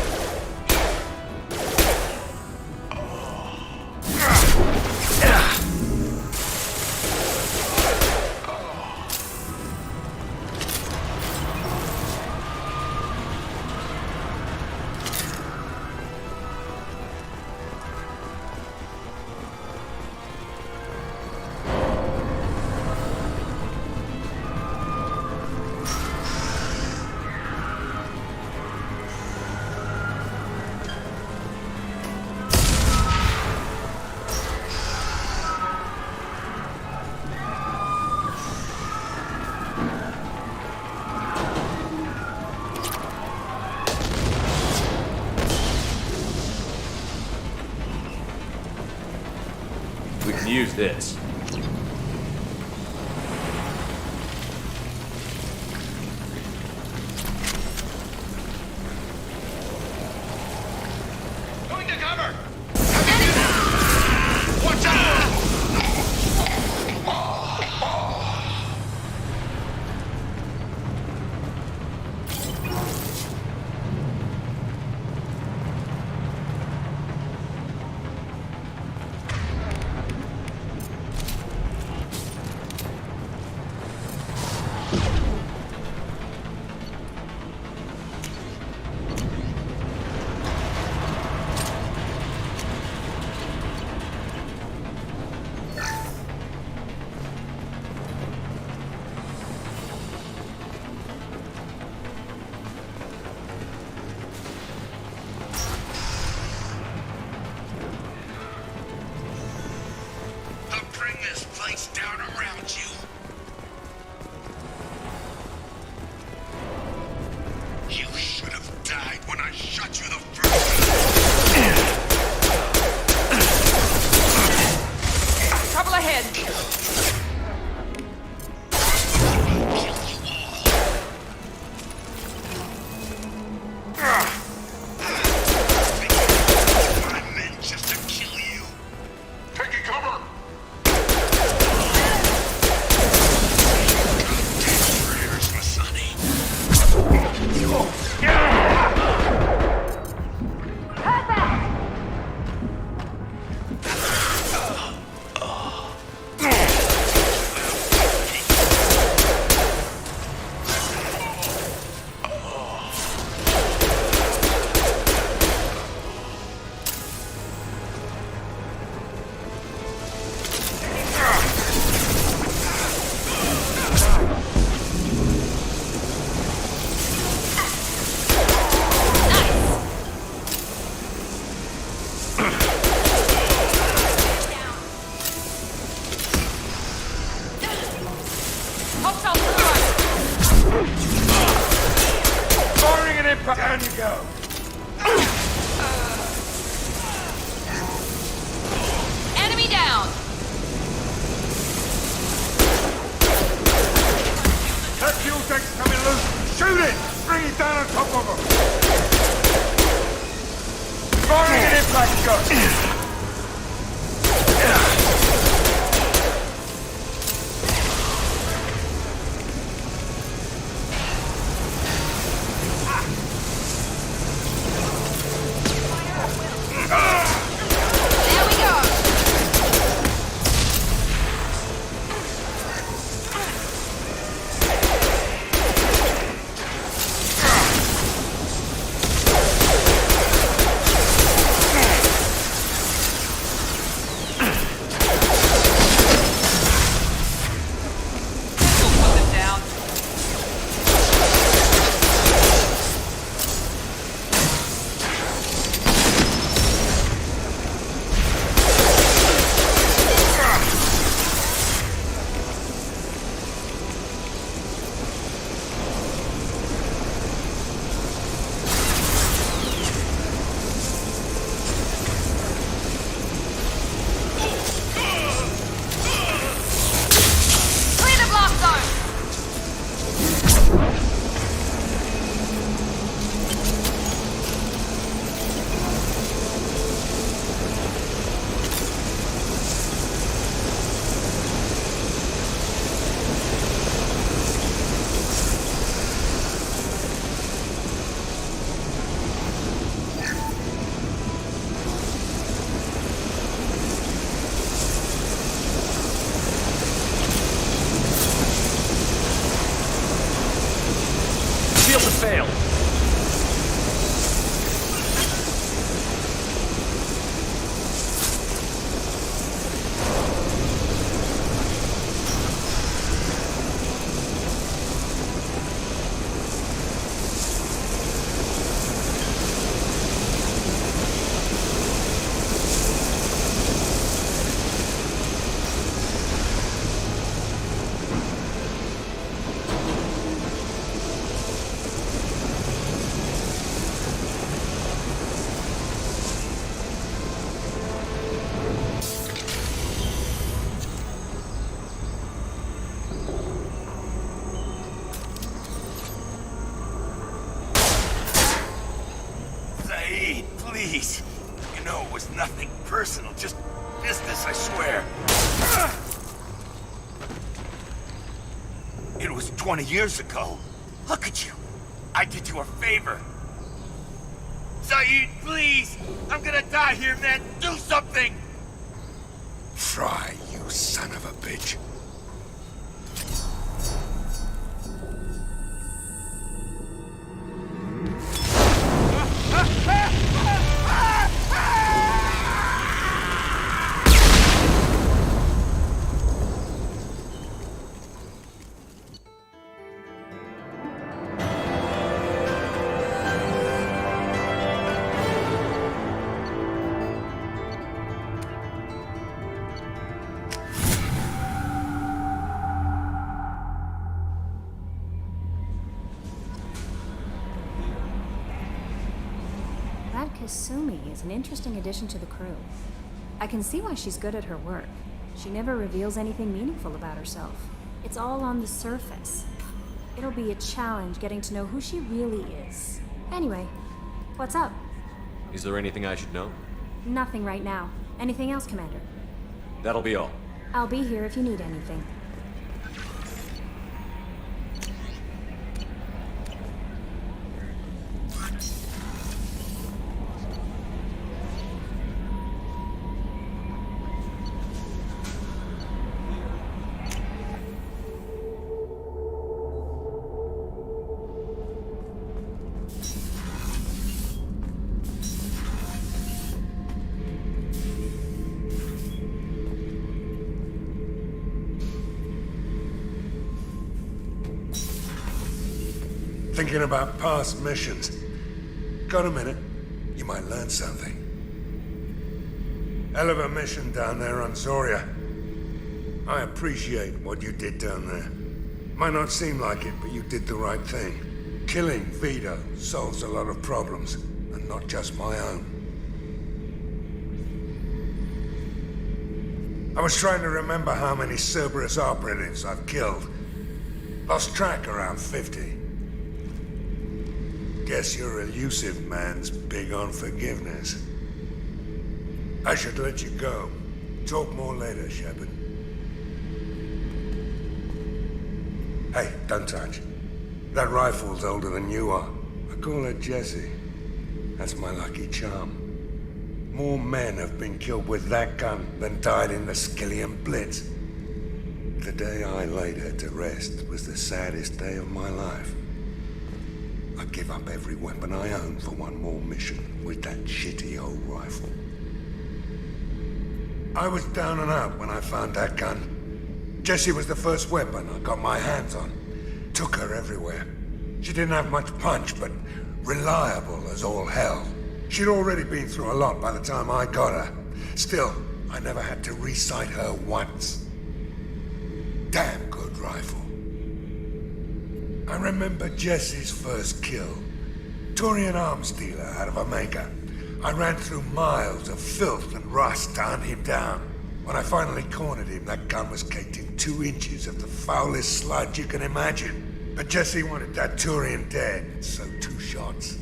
We can use this. cover! Watch out! Down around you. You should have died when I shot you the first time. Trouble ahead. My men just to kill you. Taking cover. Firing an impact! Down you go! Enemy down! That fuel tank's coming loose! Shoot it! Bring it down on top of them! Firing an impact gun! Shield has failed. Please, you No, it was nothing personal, just business, I swear. It was 20 years ago. Look at you. I did you a favor. Saeed, please! I'm gonna die here, man! Do something! Try, you son of a bitch. That Kasumi is an interesting addition to the crew. I can see why she's good at her work. She never reveals anything meaningful about herself. It's all on the surface. It'll be a challenge getting to know who she really is. Anyway, what's up? Is there anything I should know? Nothing right now. Anything else, Commander? That'll be all. I'll be here if you need anything. Thinking about past missions. Got a minute? You might learn something. Hell of a mission down there on Zoria. I appreciate what you did down there. Might not seem like it, but you did the right thing. Killing Vito solves a lot of problems, and not just my own. I was trying to remember how many Cerberus operatives I've killed. Lost track around 50. Guess your elusive man's big on forgiveness. I should let you go. Talk more later, Shepard. Hey, don't touch. That rifle's older than you are. I call her Jessie. That's my lucky charm. More men have been killed with that gun than died in the Skillian Blitz. The day I laid her to rest was the saddest day of my life. I'd give up every weapon I own for one more mission with that shitty old rifle. I was down and out when I found that gun. Jessie was the first weapon I got my hands on. Took her everywhere. She didn't have much punch, but reliable as all hell. She'd already been through a lot by the time I got her. Still, I never had to re-sight her once. Damn good rifle. I remember Jessie's first kill. Turian arms dealer out of Omega. I ran through miles of filth and rust to hunt him down. When I finally cornered him, that gun was caked in 2 inches of the foulest sludge you can imagine. But Jessie wanted that Turian dead, so 2 shots.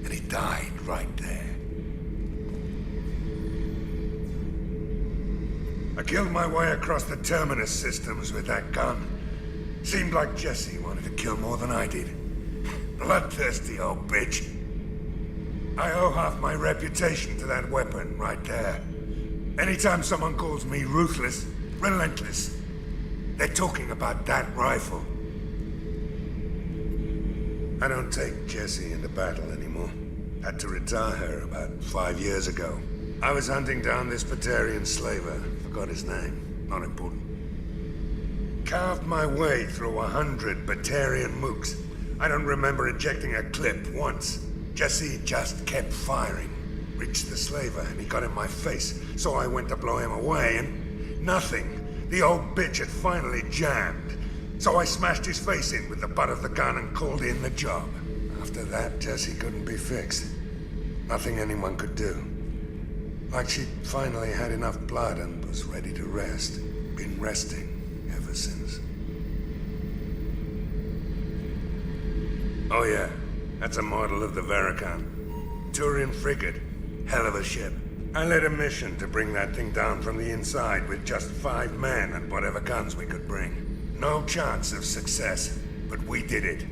And he died right there. I killed my way across the Terminus systems with that gun. Seemed like Jessie wanted to kill more than I did. Bloodthirsty old bitch. I owe half my reputation to that weapon right there. Anytime someone calls me ruthless, relentless, they're talking about that rifle. I don't take Jessie into battle anymore. Had to retire her about 5 years ago. I was hunting down this Batarian slaver. Forgot his name. Not important. Carved my way through 100 Batarian mooks. I don't remember ejecting a clip once. Jessie just kept firing. Reached the slaver and he got in my face, so I went to blow him away and nothing. The old bitch had finally jammed. So I smashed his face in with the butt of the gun and called in the job. After that, Jessie couldn't be fixed. Nothing anyone could do. Like she'd finally had enough blood and was ready to rest. Been resting ever since. Oh yeah, that's a model of the Veracon. Turian frigate. Hell of a ship. I led a mission to bring that thing down from the inside with just 5 men and whatever guns we could bring. No chance of success, but we did it.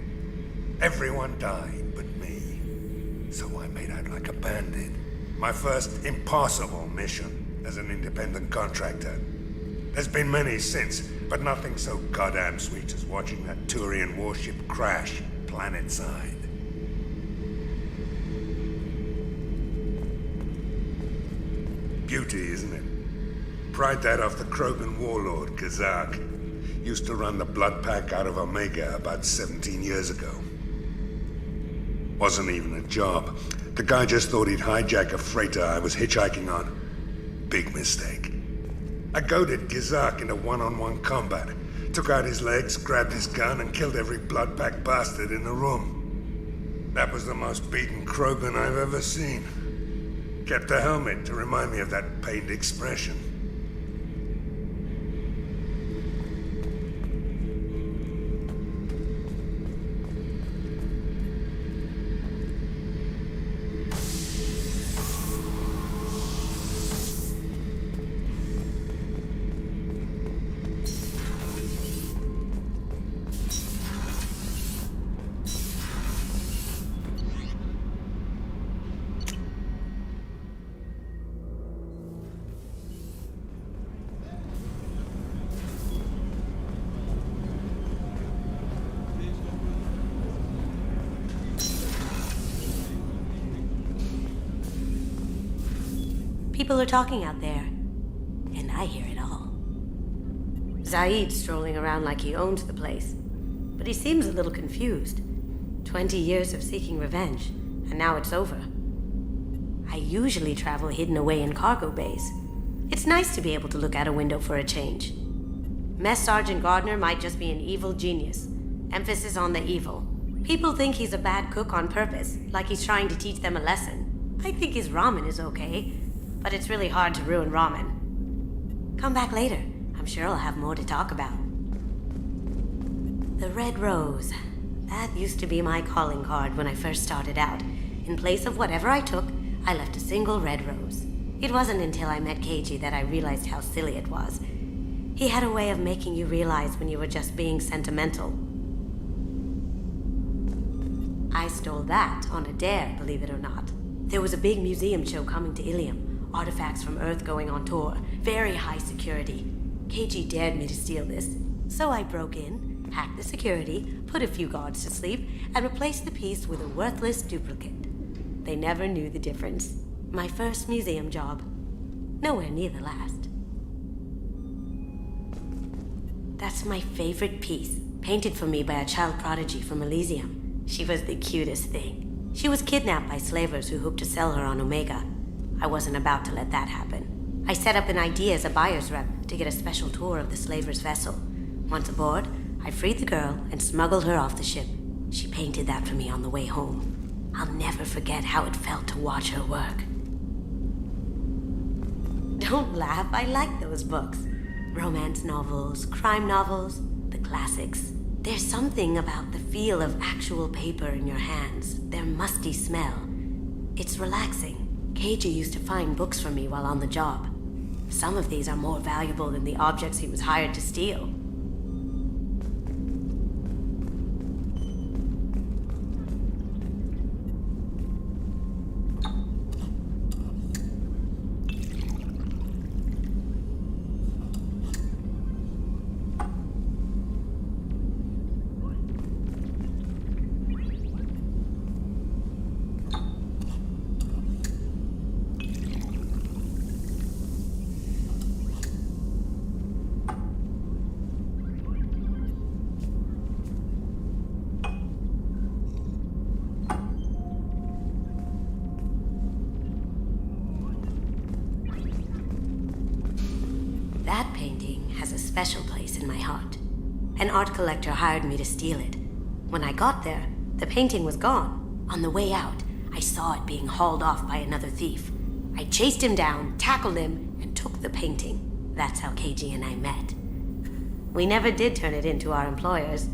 Everyone died but me. So I made out like a bandit. My first impossible mission as an independent contractor. There's been many since, but nothing so goddamn sweet as watching that Turian warship crash planetside. Beauty, isn't it? Pried that off the Krogan warlord, Gazak. Used to run the Blood Pack out of Omega about 17 years ago. Wasn't even a job. The guy just thought he'd hijack a freighter I was hitchhiking on. Big mistake. I goaded Gazak into one-on-one combat. Took out his legs, grabbed his gun, and killed every Blood Pack bastard in the room. That was the most beaten Krogan I've ever seen. Kept a helmet to remind me of that pained expression. People are talking out there, and I hear it all. Zaid's strolling around like he owns the place, but he seems a little confused. 20 years of seeking revenge, and now it's over. I usually travel hidden away in cargo bays. It's nice to be able to look out a window for a change. Mess Sergeant Gardner might just be an evil genius. Emphasis on the evil. People think he's a bad cook on purpose, like he's trying to teach them a lesson. I think his ramen is okay, but it's really hard to ruin ramen. Come back later. I'm sure I'll have more to talk about. The Red Rose. That used to be my calling card when I first started out. In place of whatever I took, I left a single red rose. It wasn't until I met Keiji that I realized how silly it was. He had a way of making you realize when you were just being sentimental. I stole that on a dare, believe it or not. There was a big museum show coming to Ilium. Artifacts from Earth going on tour. Very high security. Keiji dared me to steal this. So I broke in, hacked the security, put a few guards to sleep, and replaced the piece with a worthless duplicate. They never knew the difference. My first museum job. Nowhere near the last. That's my favorite piece, painted for me by a child prodigy from Elysium. She was the cutest thing. She was kidnapped by slavers who hoped to sell her on Omega. I wasn't about to let that happen. I set up an idea as a buyer's rep to get a special tour of the slaver's vessel. Once aboard, I freed the girl and smuggled her off the ship. She painted that for me on the way home. I'll never forget how it felt to watch her work. Don't laugh, I like those books. Romance novels, crime novels, the classics. There's something about the feel of actual paper in your hands, their musty smell. It's relaxing. Keiji used to find books for me while on the job. Some of these are more valuable than the objects he was hired to steal. That painting has a special place in my heart. An art collector hired me to steal it. When I got there, the painting was gone. On the way out, I saw it being hauled off by another thief. I chased him down, tackled him, and took the painting. That's how Keiji and I met. We never did turn it into our employers.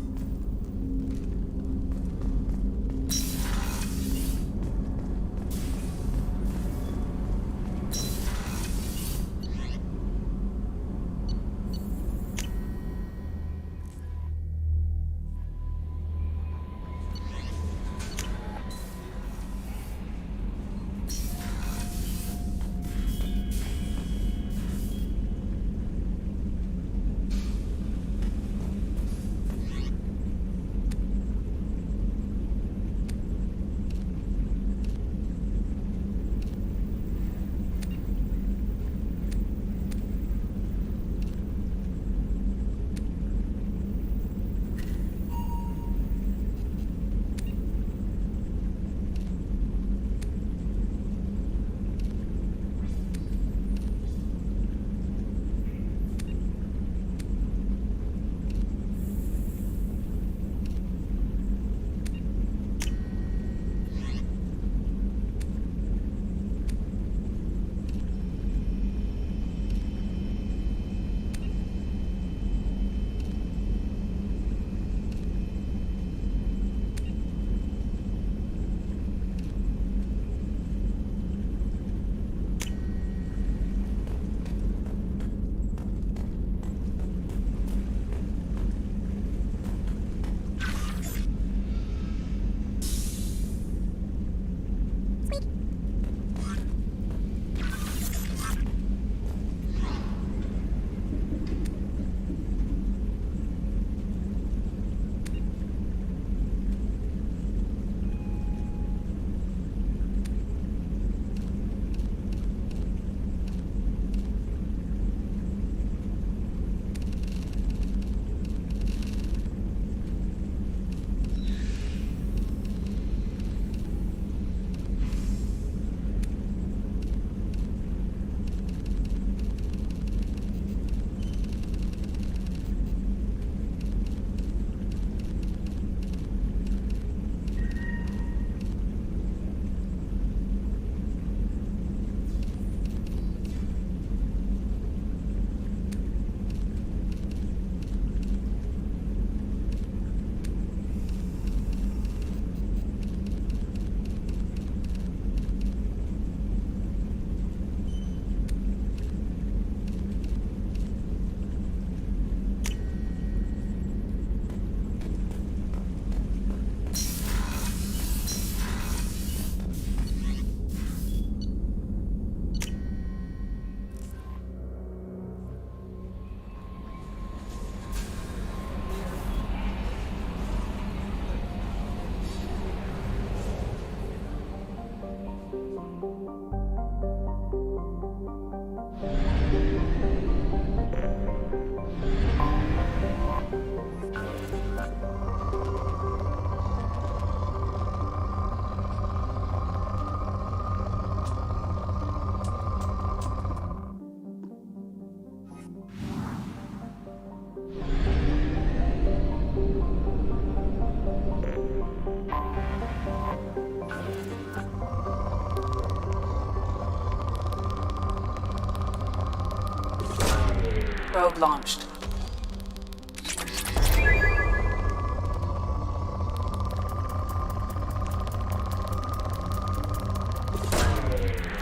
Probe launched.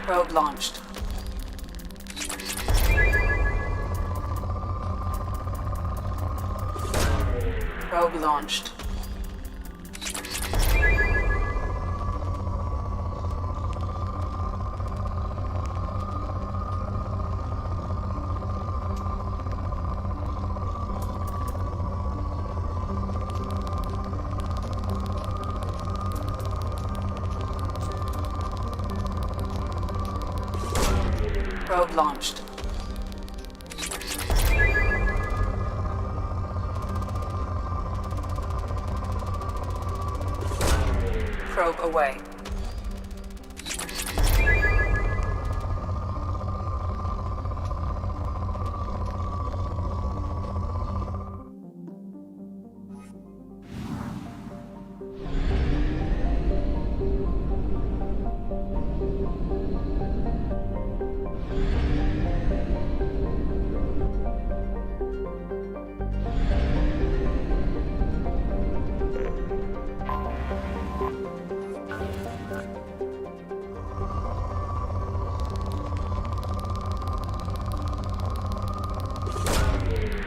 Probe launched. Probe launched. Probe launched. Probe away.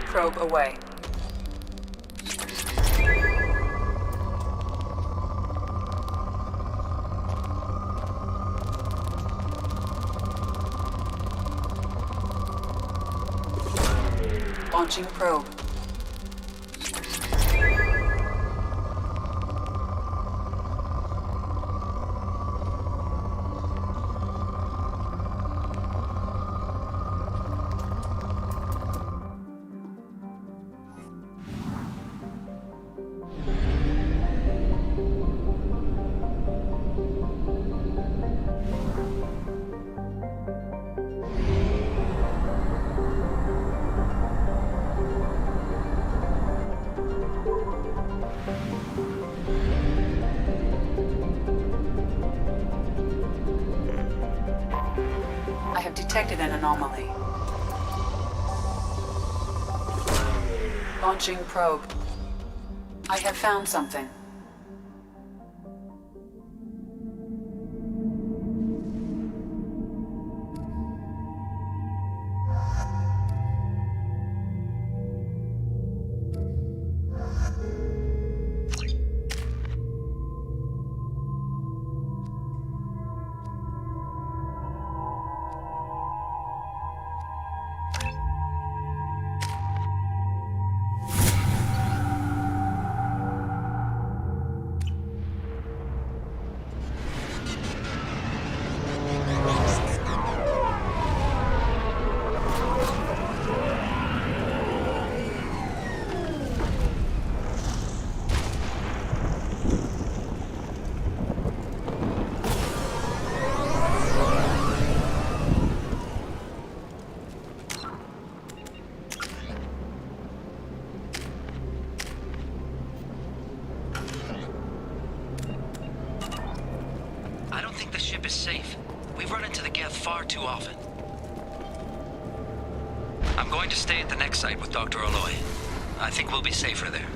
Probe away. Launching probe. I have detected an anomaly. Launching probe. I have found something. I don't think the ship is safe. We've run into the Geth far too often. I'm going to stay at the next site with Dr. Aloy. I think we'll be safer there.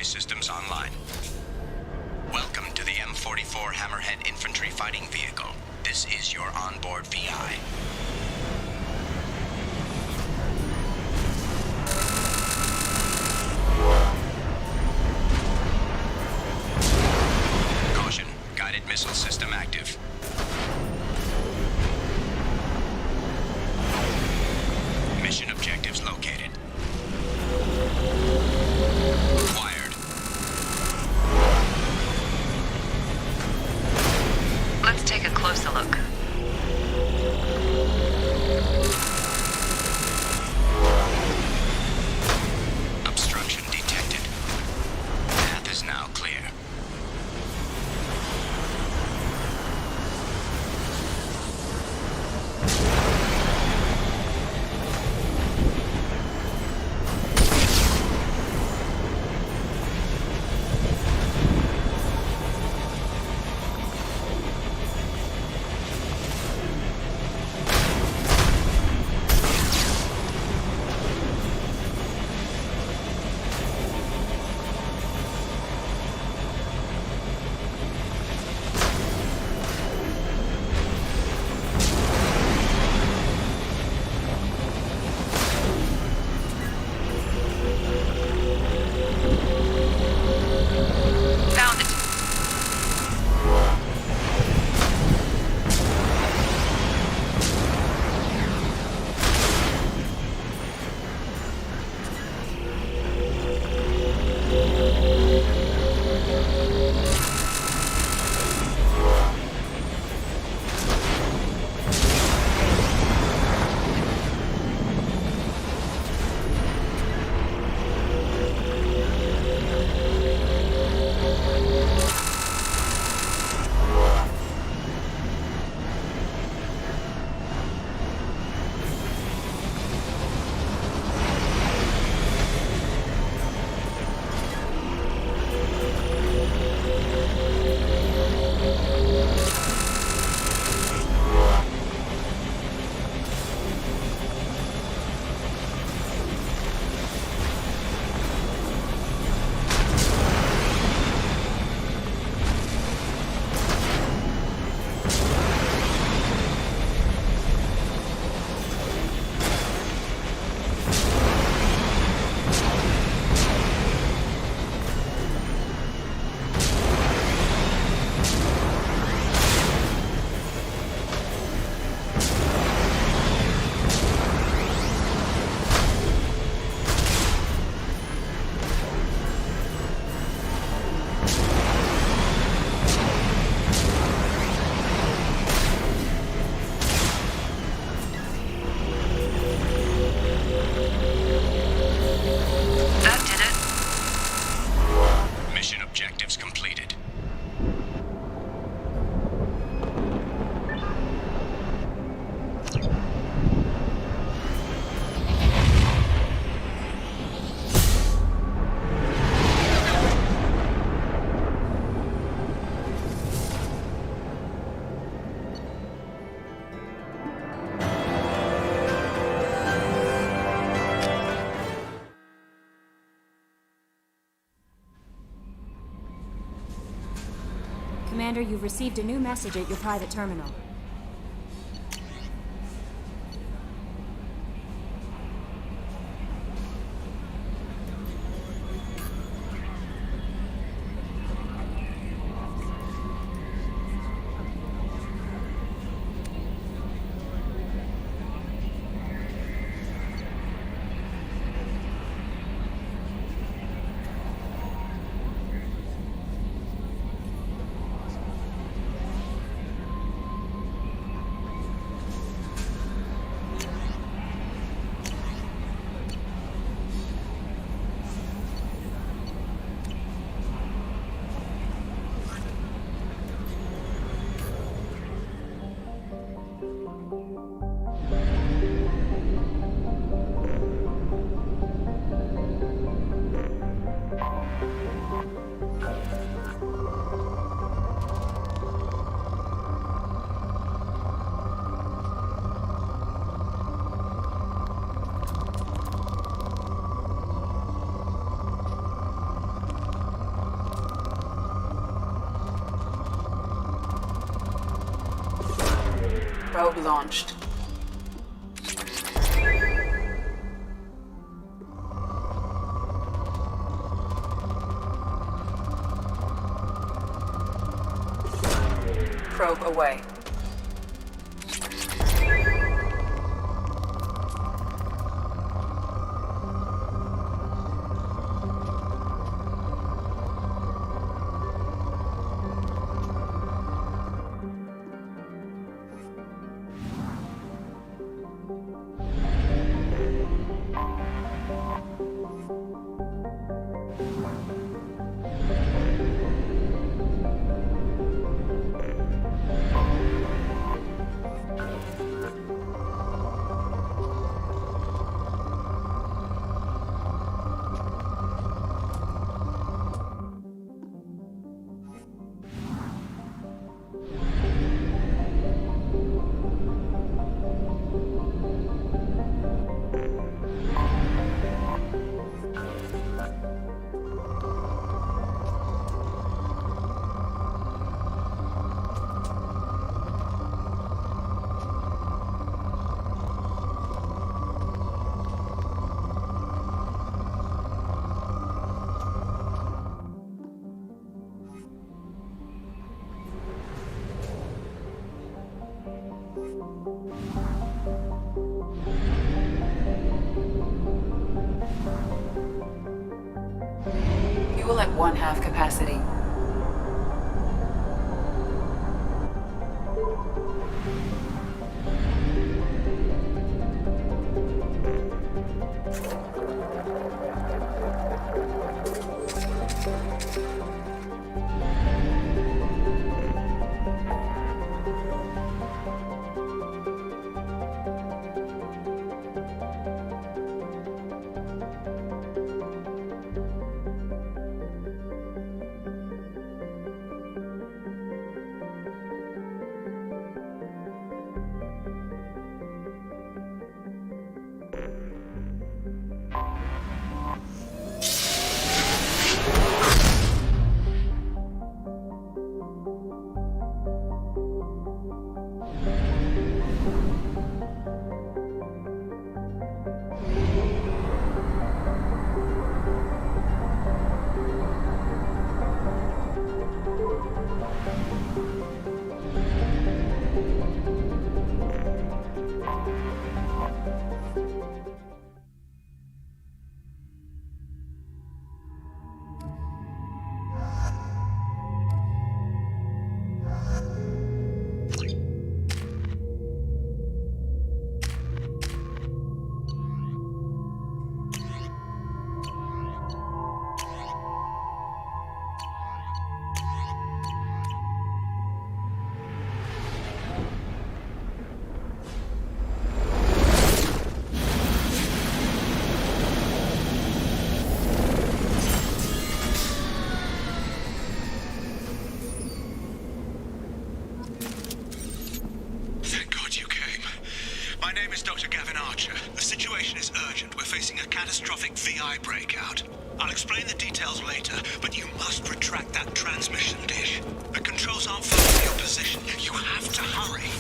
Systems online. Welcome to the M44 Hammerhead Infantry Fighting Vehicle. This is your onboard VI. guided missile system active. Mission objectives located. Acquired. Let's take a closer look. Obstruction detected. Path is now clear. Found it. That did it. Mission objectives completed. Commander, you've received a new message at your private terminal. Probe launched. probe away. Fuel at 1/2 capacity. Catastrophic VI breakout. I'll explain the details later, but you must retract that transmission dish. The controls aren't following your position. You have to hurry.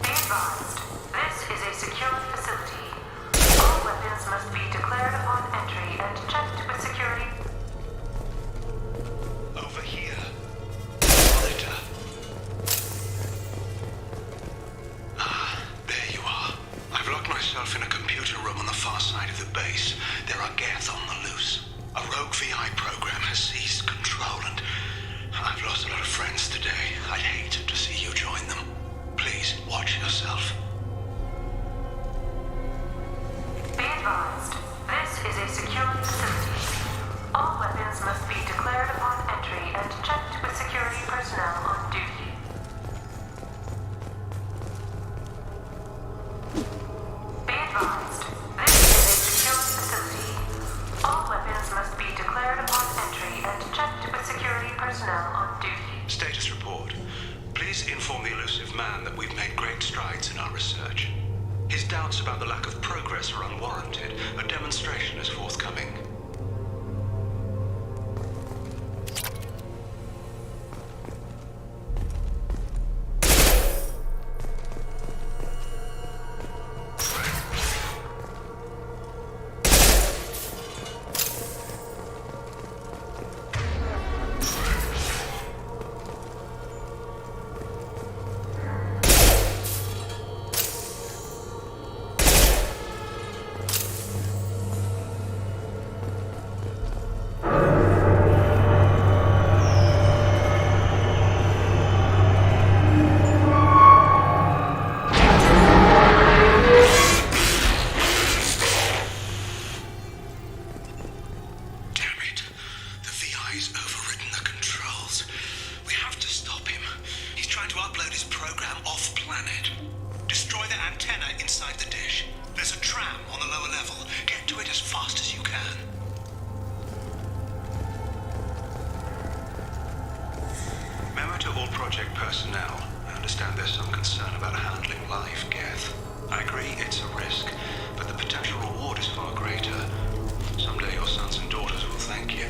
Be advised, this is a secured facility. All weapons must be declared upon entry and checked with security. Over here. Monitor. Ah, there you are. I've locked myself in a computer room on the far side of the base. There are Geth on the loose. A rogue VI program has seized control, and I've lost a lot of friends today. I'd hate to see you join them. Please, watch yourself. Be advised, this is a secured facility. All weapons must be declared upon entry and checked with security personnel on duty. Be advised, this is a secured facility. All weapons must be declared upon entry and checked with security personnel on duty. Status report. Please inform the elusive man that we've made great strides in our research. His doubts about the lack of progress are unwarranted. A demonstration is forthcoming. fired his program off-planet. Destroy the antenna inside the dish. There's a tram on the lower level. Get to it as fast as you can. Memo to all project personnel. I understand there's some concern about handling live Geth. I agree it's a risk, but the potential reward is far greater. Someday your sons and daughters will thank you.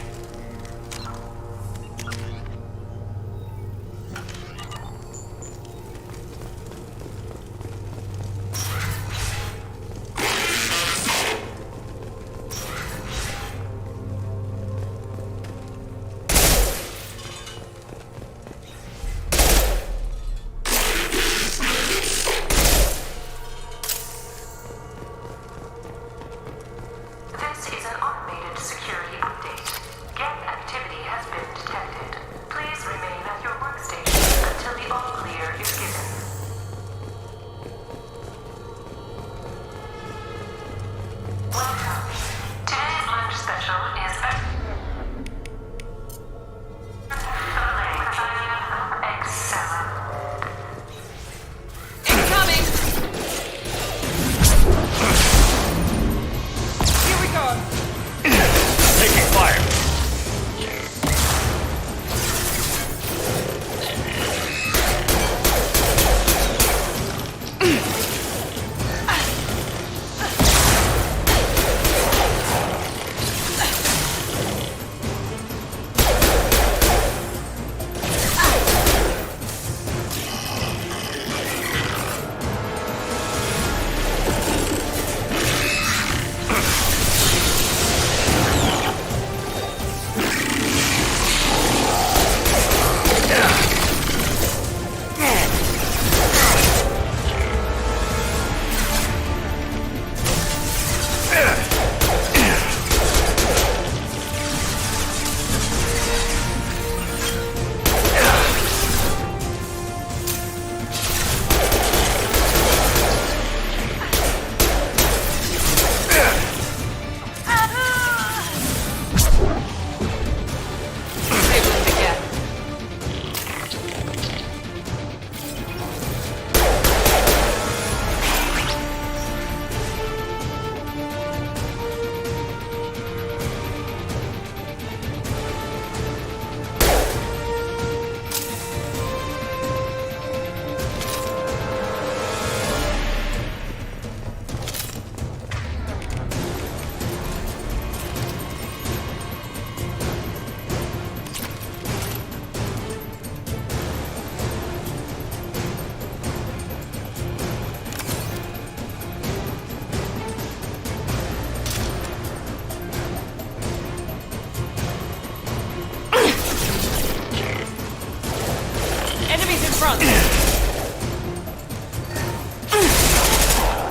front.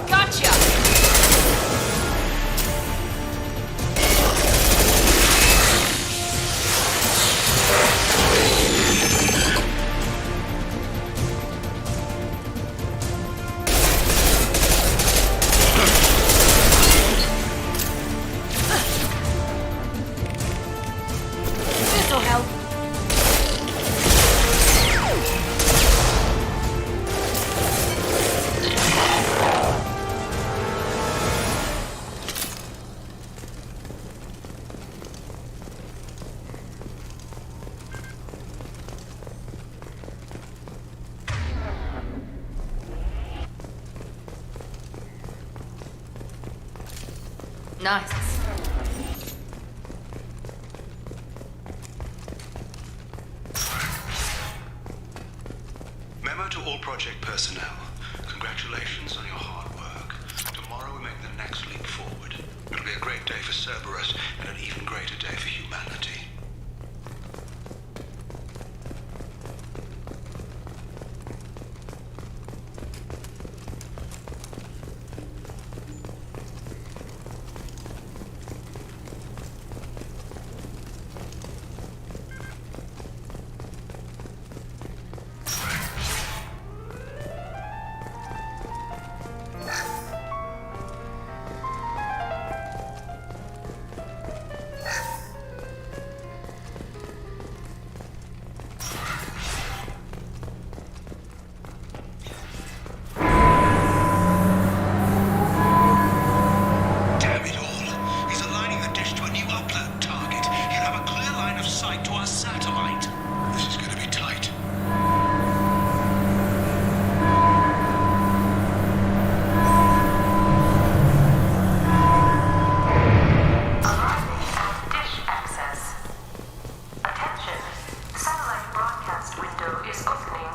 Gotcha! This'll help. Nice. Memo to all project personnel. Congratulations on your hard work. Tomorrow we make the next leap forward. It'll be a great day for Cerberus and an even greater day for humanity.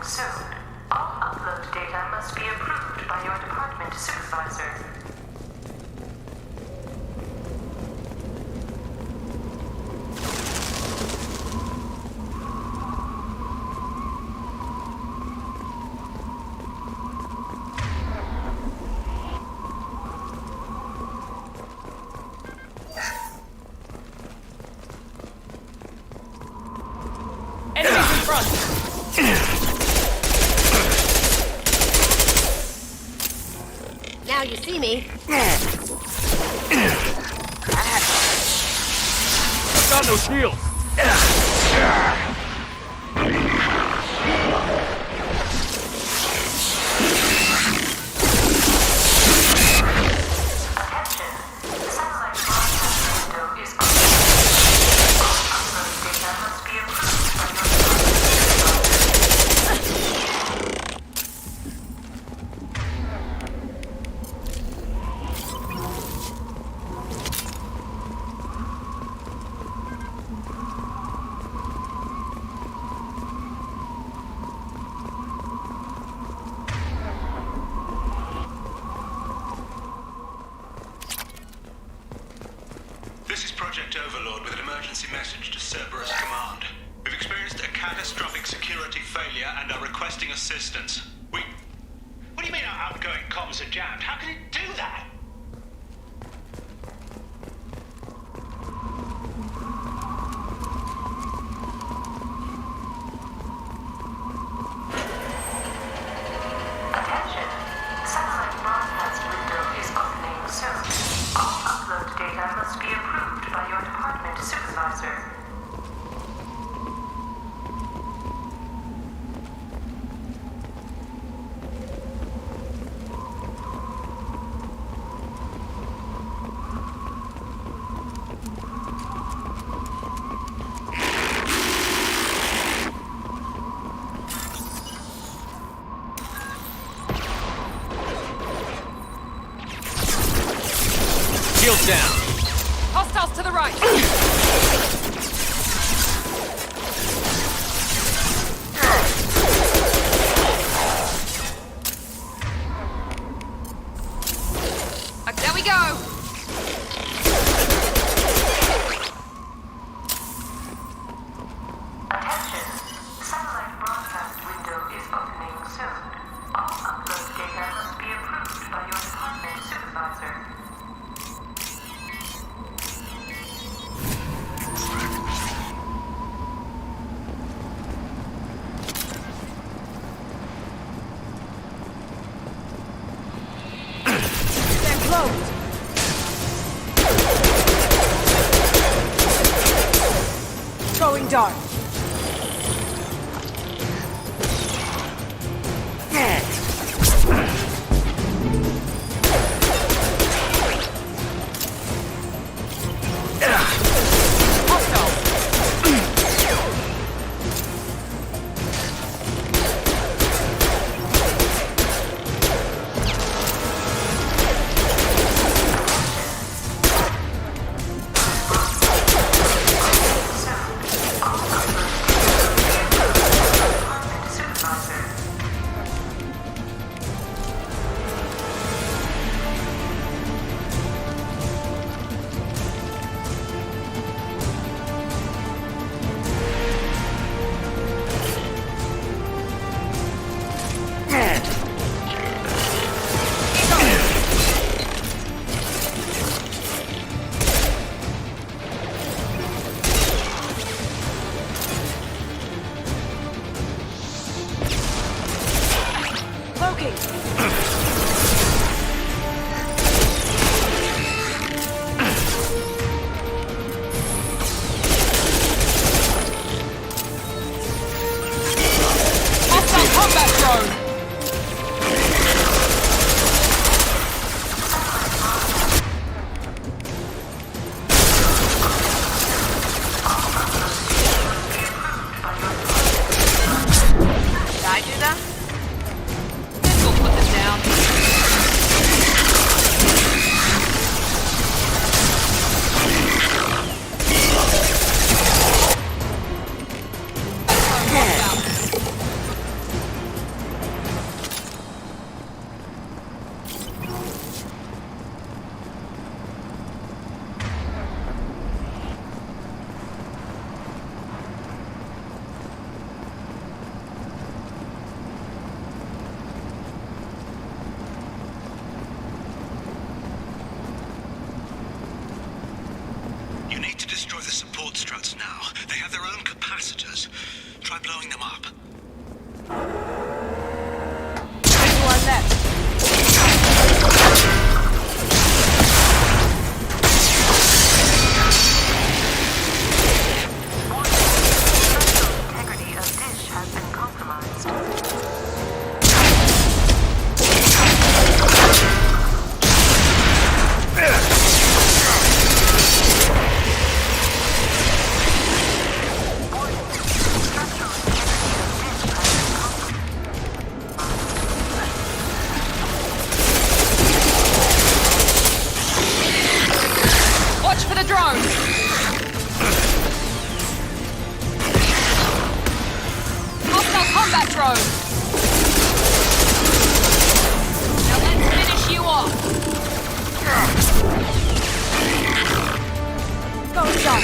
soon. All upload data must be approved by your department supervisor. Enemies in front! Now you see me. I've got no shield. This is Project Overlord with an emergency message to Cerberus Command. We've experienced a catastrophic security failure and are requesting assistance. What do you mean our outgoing comms are jammed? How can it do that? Attention. Satellite broadcast window is opening soon. All upload data must be approved by your department supervisor. Shield down. Hostiles to the right! There we go! Attention. Satellite broadcast window is opening soon. All upload data must be approved by your department supervisor. They're closed! Going dark. Did I do that? Then we'll put them down. the drone! Hostile combat drone! Now let's finish you off! Going dark!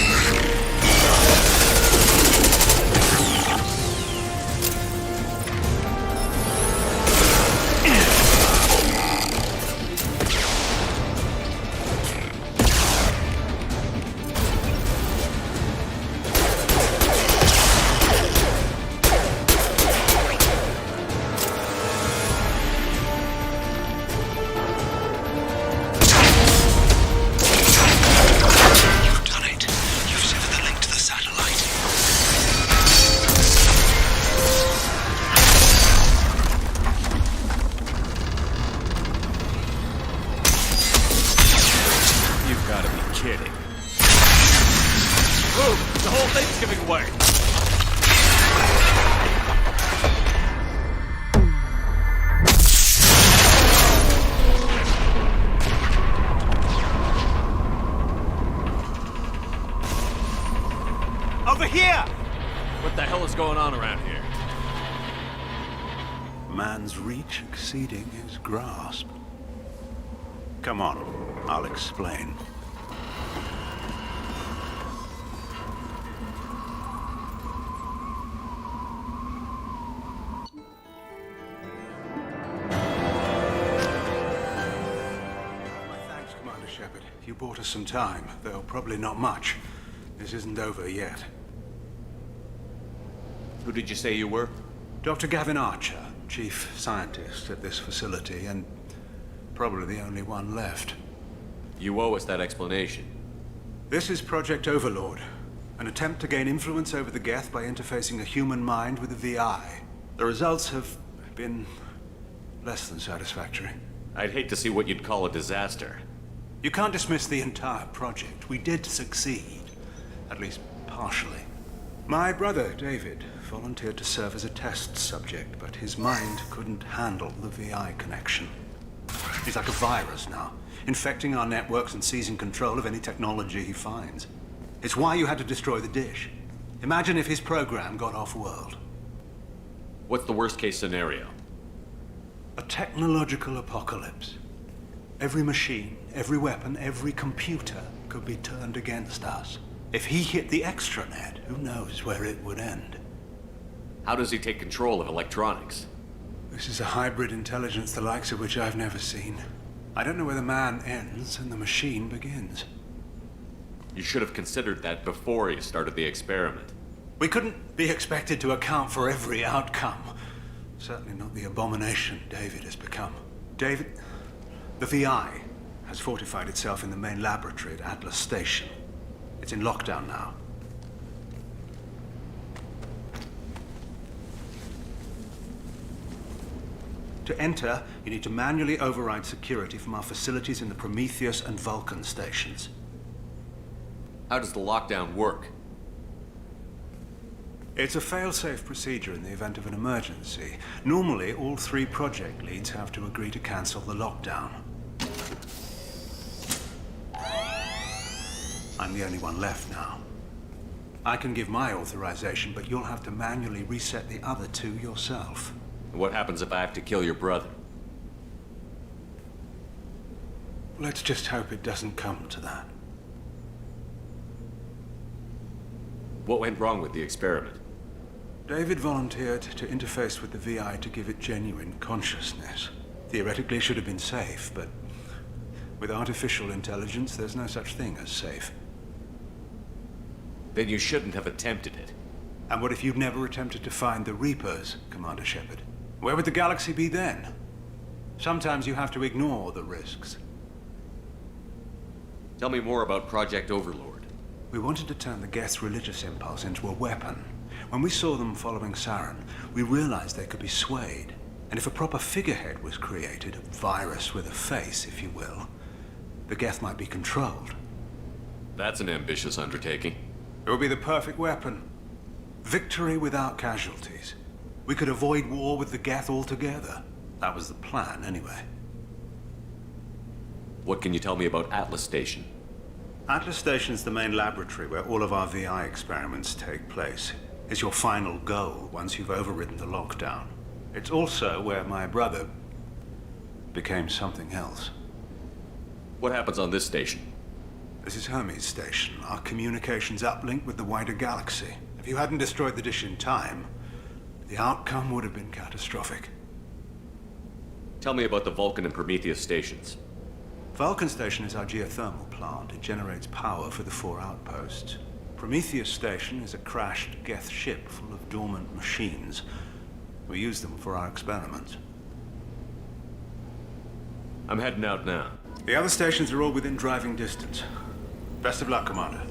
Over here! What the hell is going on around here? Man's reach exceeding his grasp. Come on, I'll explain. Thanks, Commander Shepard. You bought us some time, though probably not much. This isn't over yet. Who did you say you were? Dr. Gavin Archer, chief scientist at this facility, and probably the only one left. You owe us that explanation. This is Project Overlord, an attempt to gain influence over the Geth by interfacing a human mind with a VI. The results have been less than satisfactory. I'd hate to see what you'd call a disaster. You can't dismiss the entire project. We did succeed, at least partially. My brother, David, volunteered to serve as a test subject, but his mind couldn't handle the VI connection. He's like a virus now, infecting our networks and seizing control of any technology he finds. It's why you had to destroy the dish. Imagine if his program got off-world. What's the worst-case scenario? A technological apocalypse. Every machine, every weapon, every computer could be turned against us. If he hit the extranet, who knows where it would end? How does he take control of electronics? This is a hybrid intelligence the likes of which I've never seen. I don't know where the man ends and the machine begins. You should have considered that before you started the experiment. We couldn't be expected to account for every outcome. Certainly not the abomination David has become. David, the VI has fortified itself in the main laboratory at Atlas Station. It's in lockdown now. To enter, you need to manually override security from our facilities in the Prometheus and Vulcan stations. How does the lockdown work? It's a fail-safe procedure in the event of an emergency. Normally, all 3 project leads have to agree to cancel the lockdown. I'm the only one left now. I can give my authorization, but you'll have to manually reset the other 2 yourself. What happens if I have to kill your brother? Let's just hope it doesn't come to that. What went wrong with the experiment? David volunteered to interface with the VI to give it genuine consciousness. Theoretically, it should have been safe, but with artificial intelligence, there's no such thing as safe. Then you shouldn't have attempted it. And what if you'd never attempted to find the Reapers, Commander Shepard? Where would the galaxy be then? Sometimes you have to ignore the risks. Tell me more about Project Overlord. We wanted to turn the Geth's religious impulse into a weapon. When we saw them following Saren, we realized they could be swayed. And if a proper figurehead was created, a virus with a face, if you will, the Geth might be controlled. That's an ambitious undertaking. It would be the perfect weapon. Victory without casualties. We could avoid war with the Geth altogether. That was the plan, anyway. What can you tell me about Atlas Station? Atlas Station's the main laboratory where all of our VI experiments take place. It's your final goal once you've overridden the lockdown. It's also where my brother became something else. What happens on this station? This is Hermes Station, our communications uplink with the wider galaxy. If you hadn't destroyed the dish in time, the outcome would have been catastrophic. Tell me about the Vulcan and Prometheus stations. Vulcan Station is our geothermal plant. It generates power for the 4 outposts. Prometheus Station is a crashed Geth ship full of dormant machines. We use them for our experiments. I'm heading out now. The other stations are all within driving distance. Best of luck, Commander.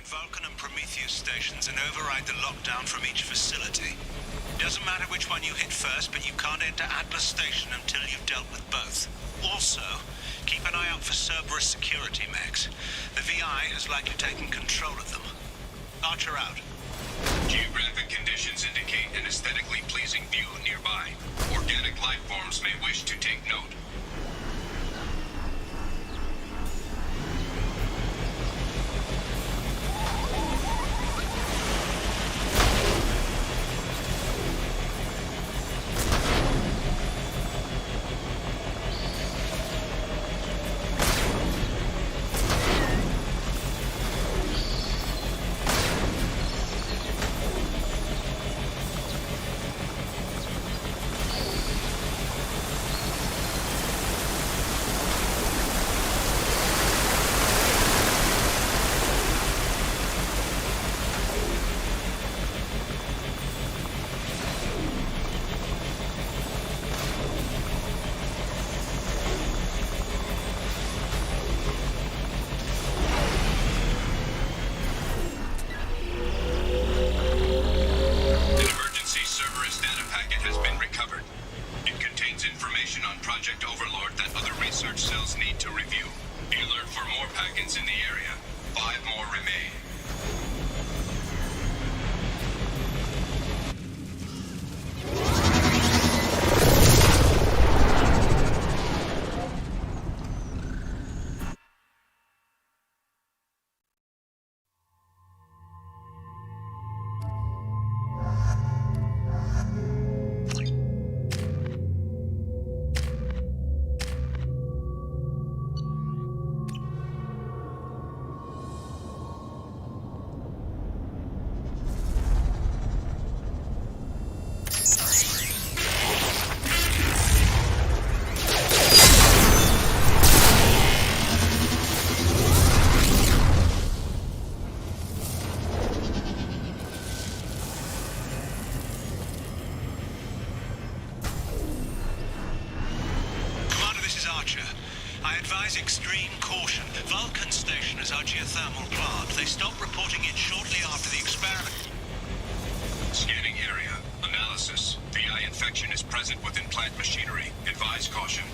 Vulcan and Prometheus stations and override the lockdown from each facility. Doesn't matter which one you hit first, but you can't enter Atlas Station until you've dealt with both. Also, keep an eye out for Cerberus security mechs. The VI has likely taken control of them. Archer out. Geographic conditions indicate an aesthetically pleasing view nearby. Organic life forms may wish to take note. Extreme caution. Vulcan Station is our geothermal plant. They stopped reporting in shortly after the experiment. Scanning area. Analysis. VI infection is present within plant machinery. Advise caution.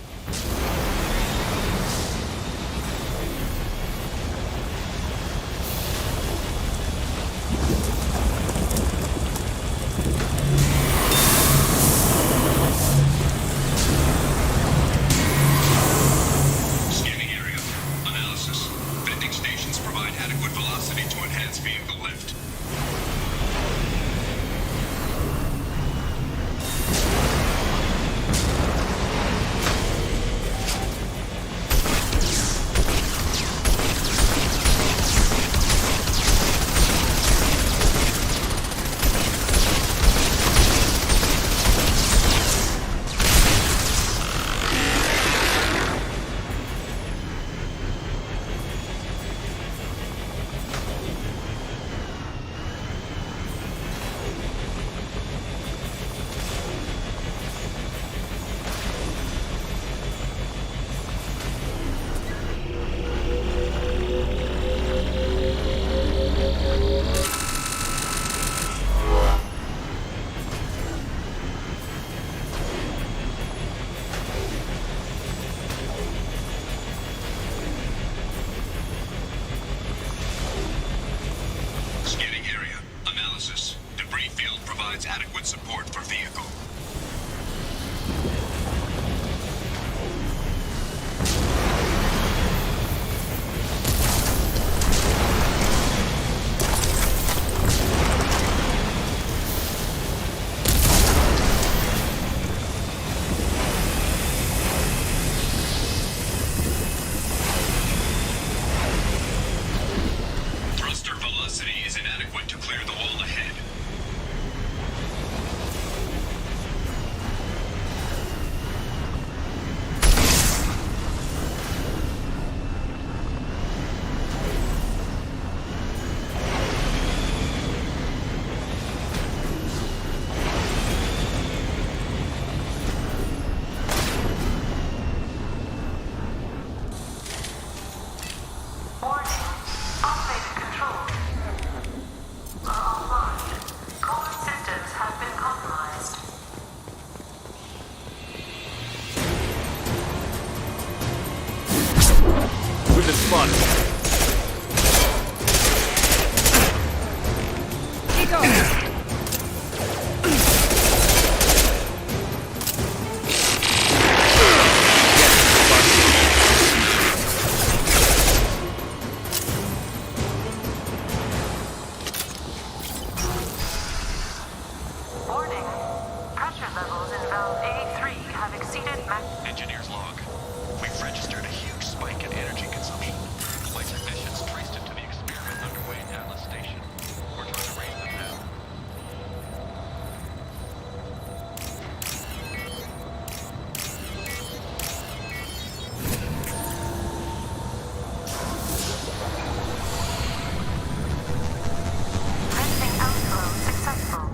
provides adequate support for vehicle. Thruster velocity is inadequate to clear the wall ahead. Warning. Automated controls are offline. Cooling systems have been compromised. We've been spotted. Warning. Pressure levels in valve A3 have exceeded max. Engineer's log. We've registered a huge spike in energy consumption. My technicians traced it to the experiment underway at Atlas Station. We're trying to raise them now. Venting outflow successful.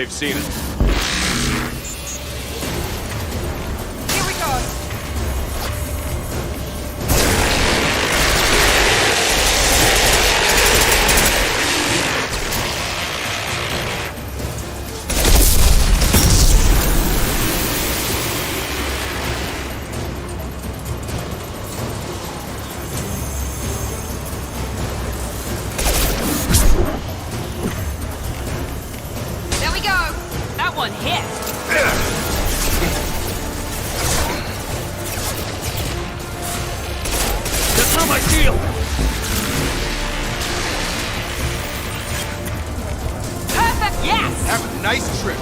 They've seen it. Here we go. There we go. That one hit. That's not my shield! Perfect, yes! Have a nice trip.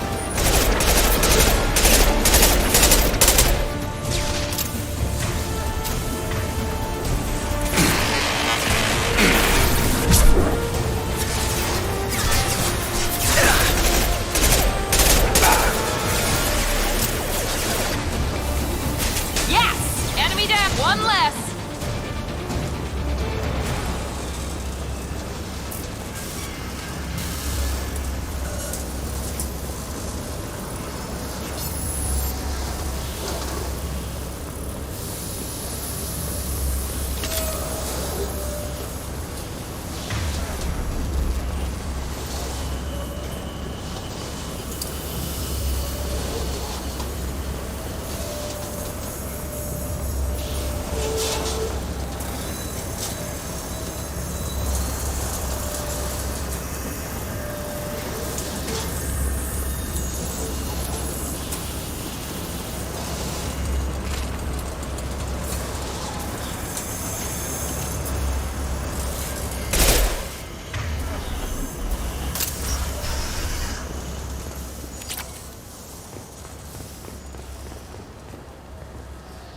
Yes! Enemy down, one less.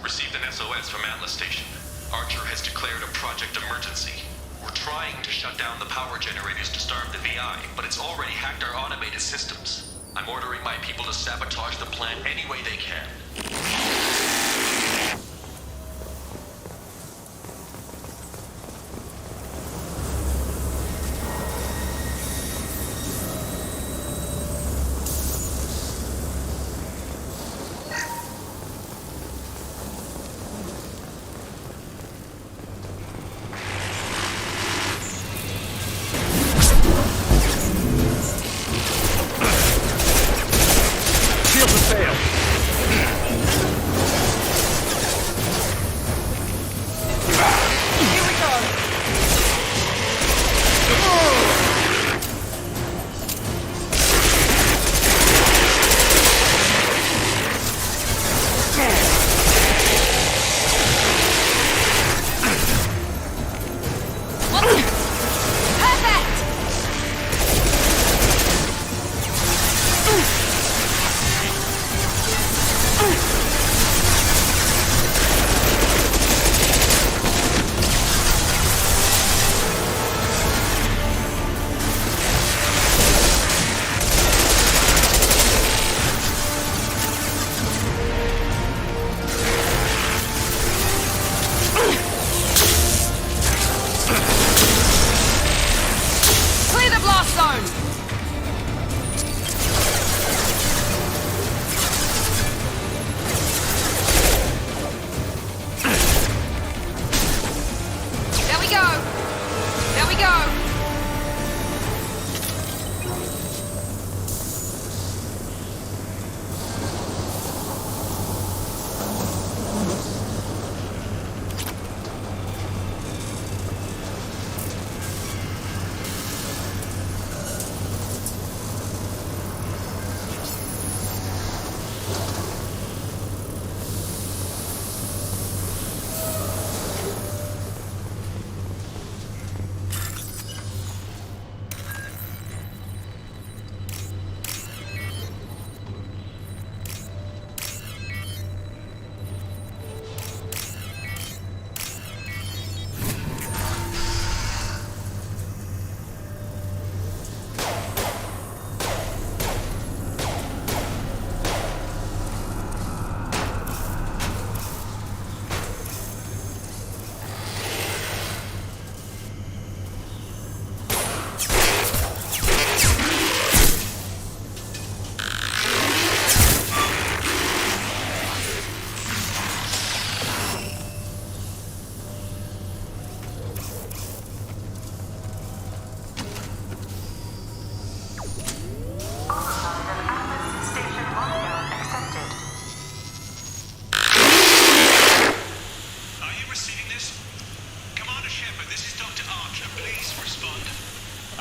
Received an SOS from Atlas Station. Archer has declared a project emergency. We're trying to shut down the power generators to starve the VI, but it's already hacked our automated systems. I'm ordering my people to sabotage the plant any way they can. Shields have failed.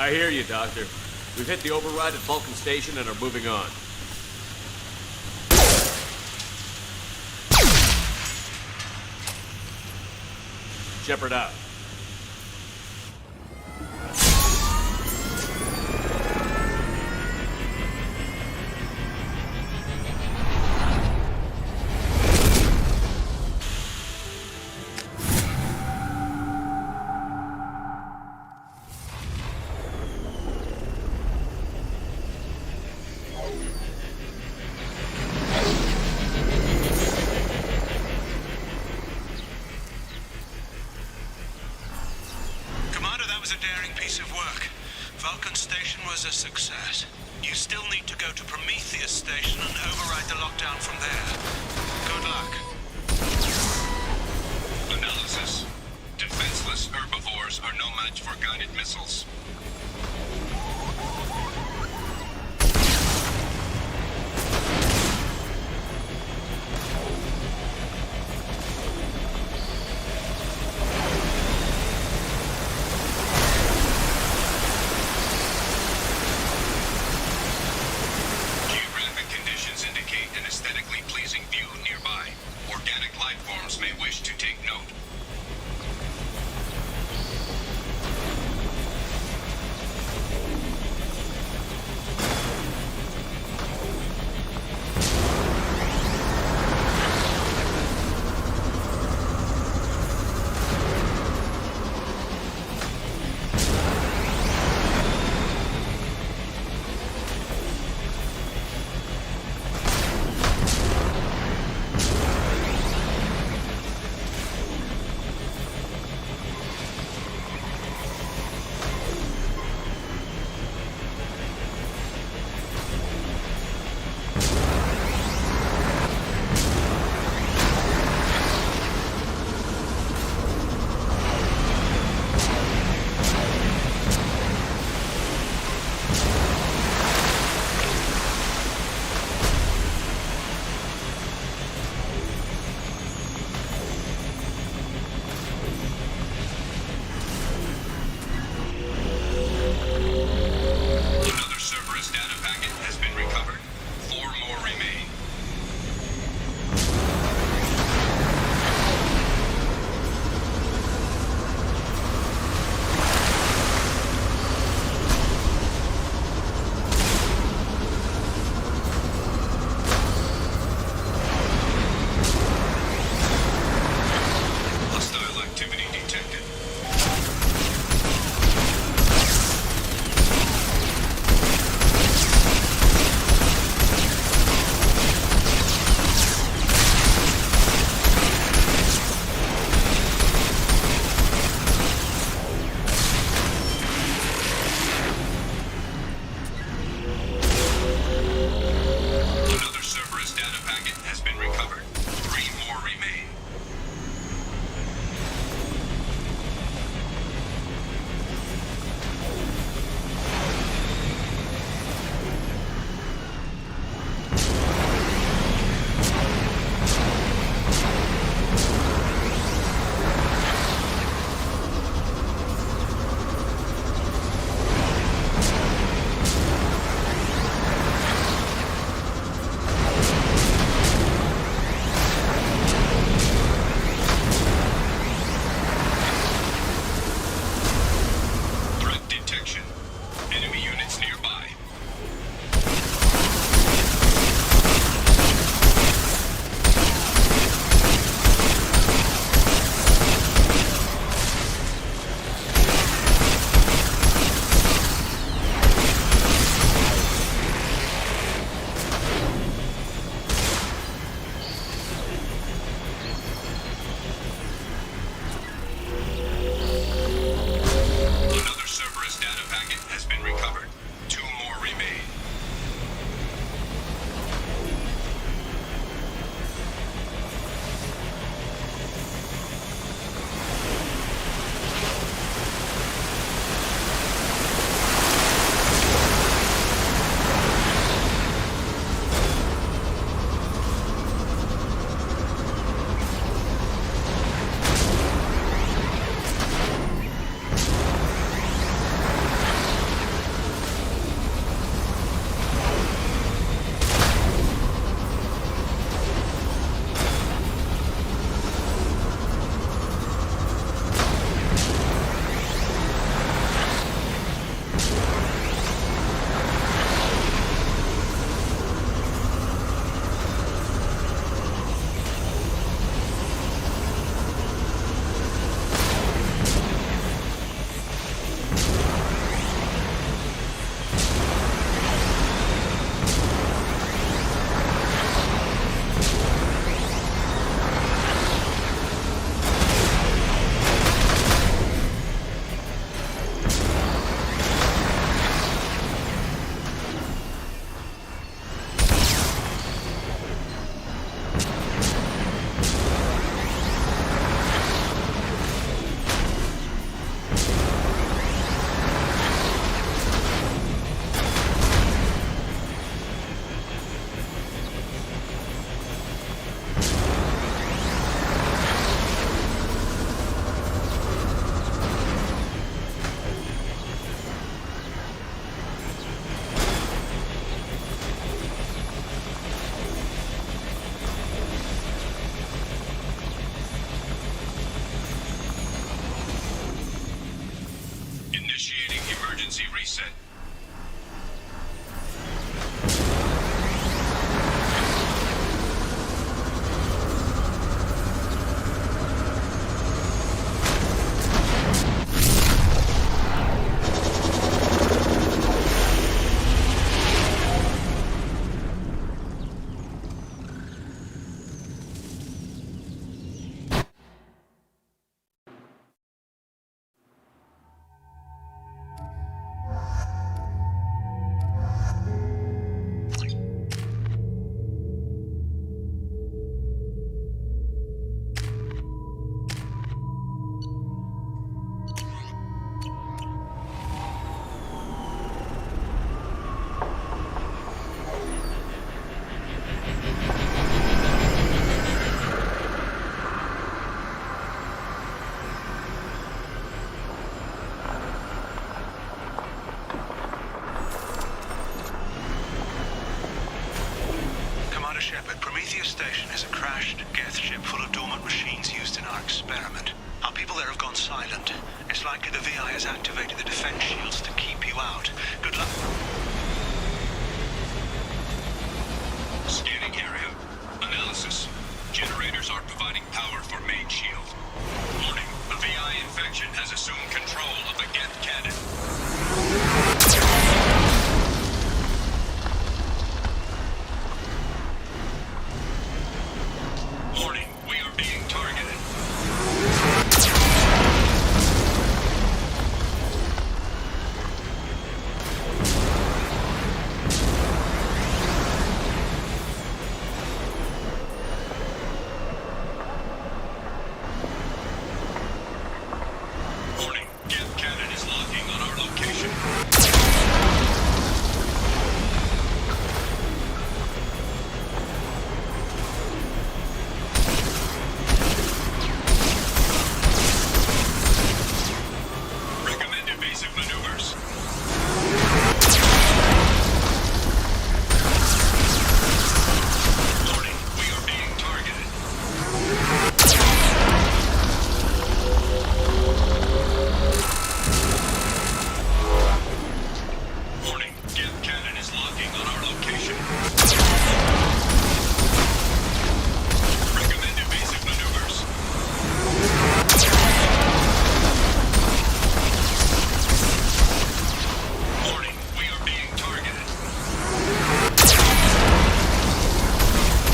I hear you, Doctor. We've hit the override at Vulcan Station and are moving on. Shepard out. Vulcan Station was a success. You still need to go to Prometheus Station and override the lockdown from there. Good luck. Analysis. Defenseless herbivores are no match for guided missiles. David, Prometheus Station is a crashed Geth ship full of dormant machines used in our experiment. Our people there have gone silent. It's likely the VI has activated the defense shields to keep you out. Good luck. Scanning area. Analysis. Generators are providing power for main shield. Warning, the VI infection has assumed control of the Geth cannon. Warning, we are being targeted. Warning, Geth cannon is locking on our location. Recommend evasive maneuvers. Warning, we are being targeted. Warning, Geth cannon is locking on our location. Recommend evasive maneuvers. Warning, we are being targeted.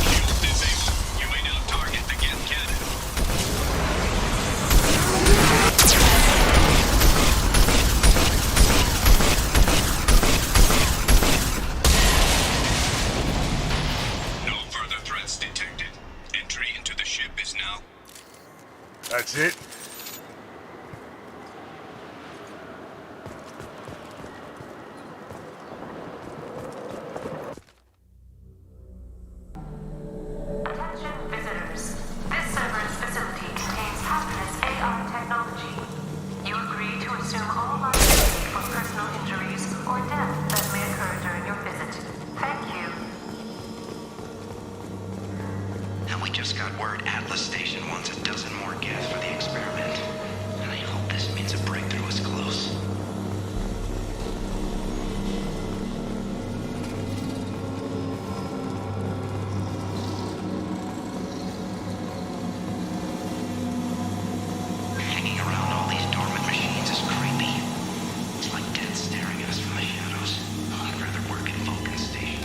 Shield disabled. You may now target the Geth cannon. No further threats detected. Entry into the ship is now. That's it? Attention visitors. This Cerberus facility contains hazardous AI technology. You agree to assume all liability for personal injuries or death that may occur during your visit. Thank you. And we just got word Atlas Station wants a dozen more Geth for the experiment. And I hope this means a breakthrough is close. Hanging around all these dormant machines is creepy. It's like death staring at us from the shadows. I'd rather work at Vulcan Station.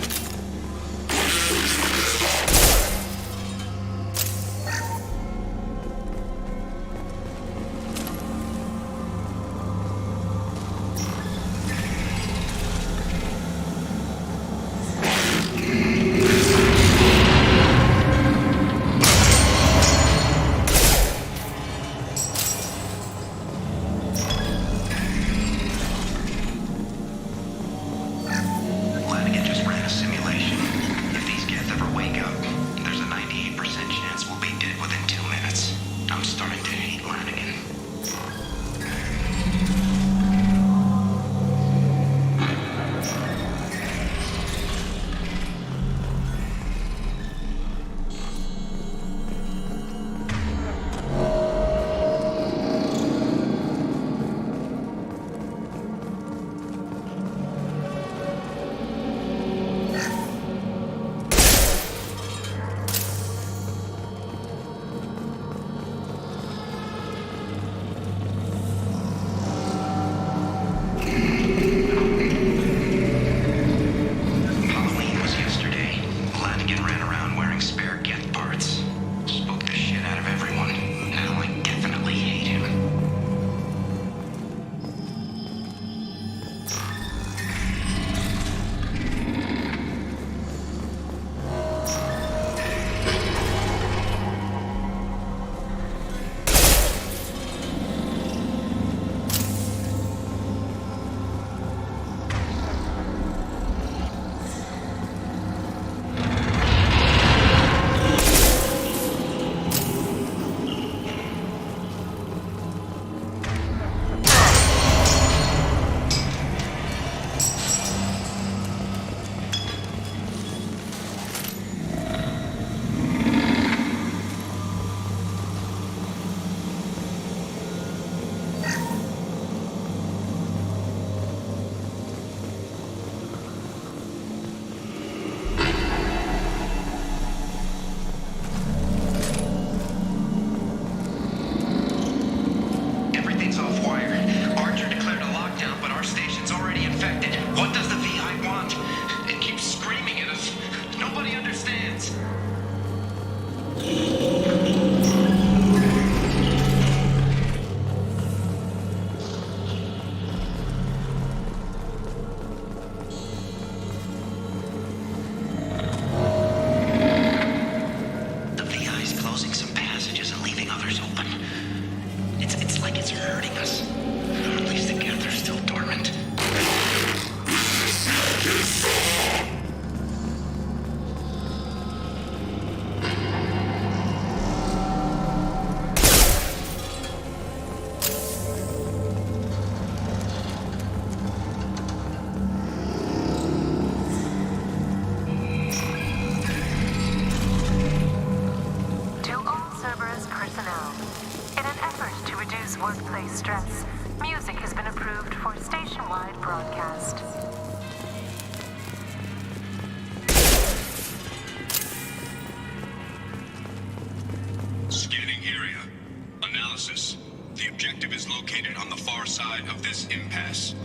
Cerberus personnel. In an effort to reduce workplace stress, music has been approved for station-wide broadcast. Scanning area. Analysis. The objective is located on the far side of this impasse.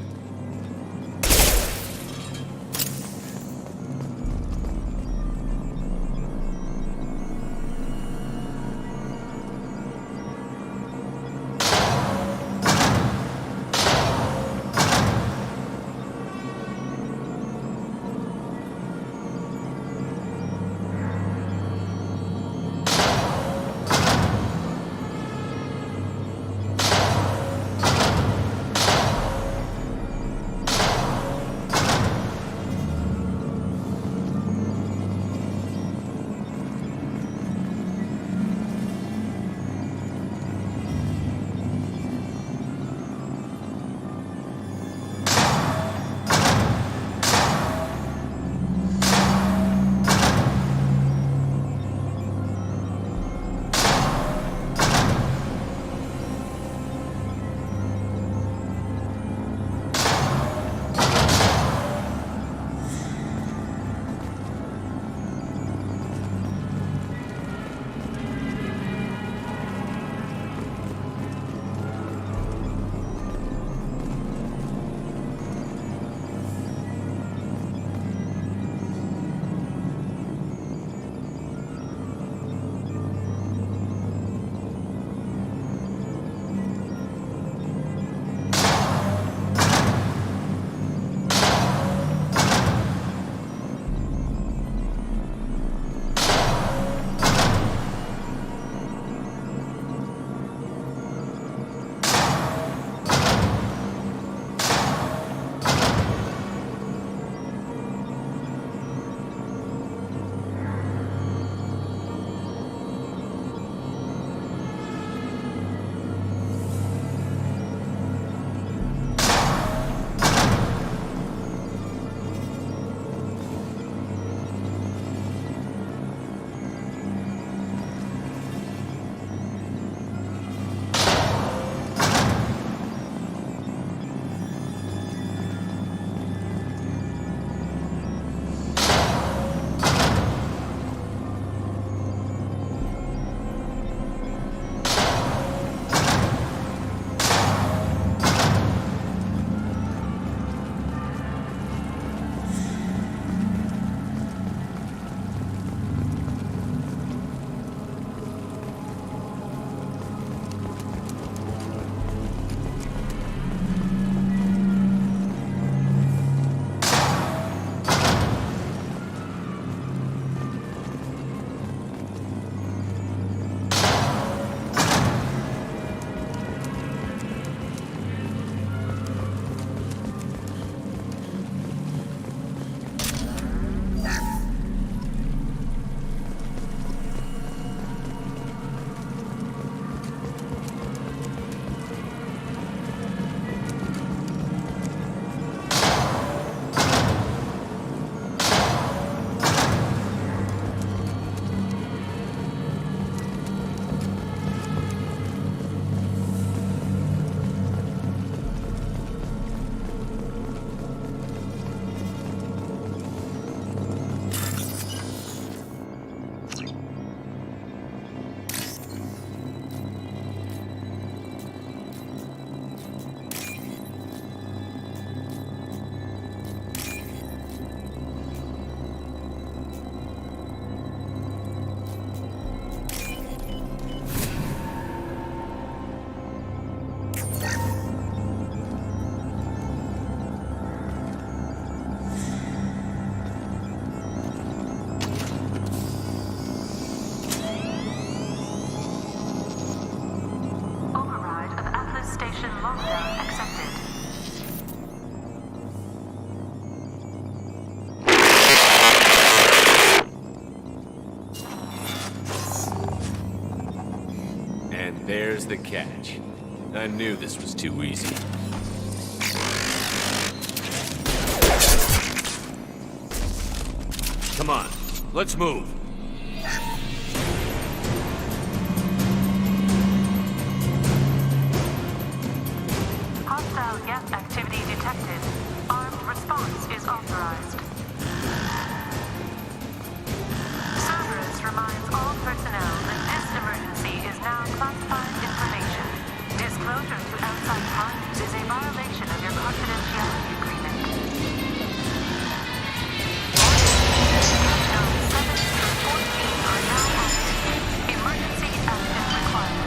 There's the catch. I knew this was too easy. Come on, let's move. withdraw classified information. Disclosure to outside parties is a violation of your confidentiality agreement. Notes 7 through 14 are now active. Emergency action required.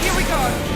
Here we go.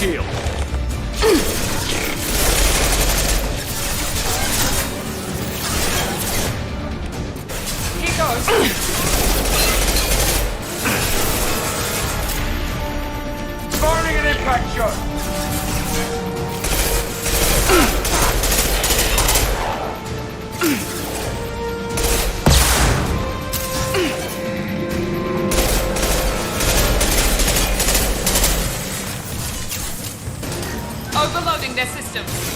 shield. Here goes. Firing an impact shot. Overloading their systems.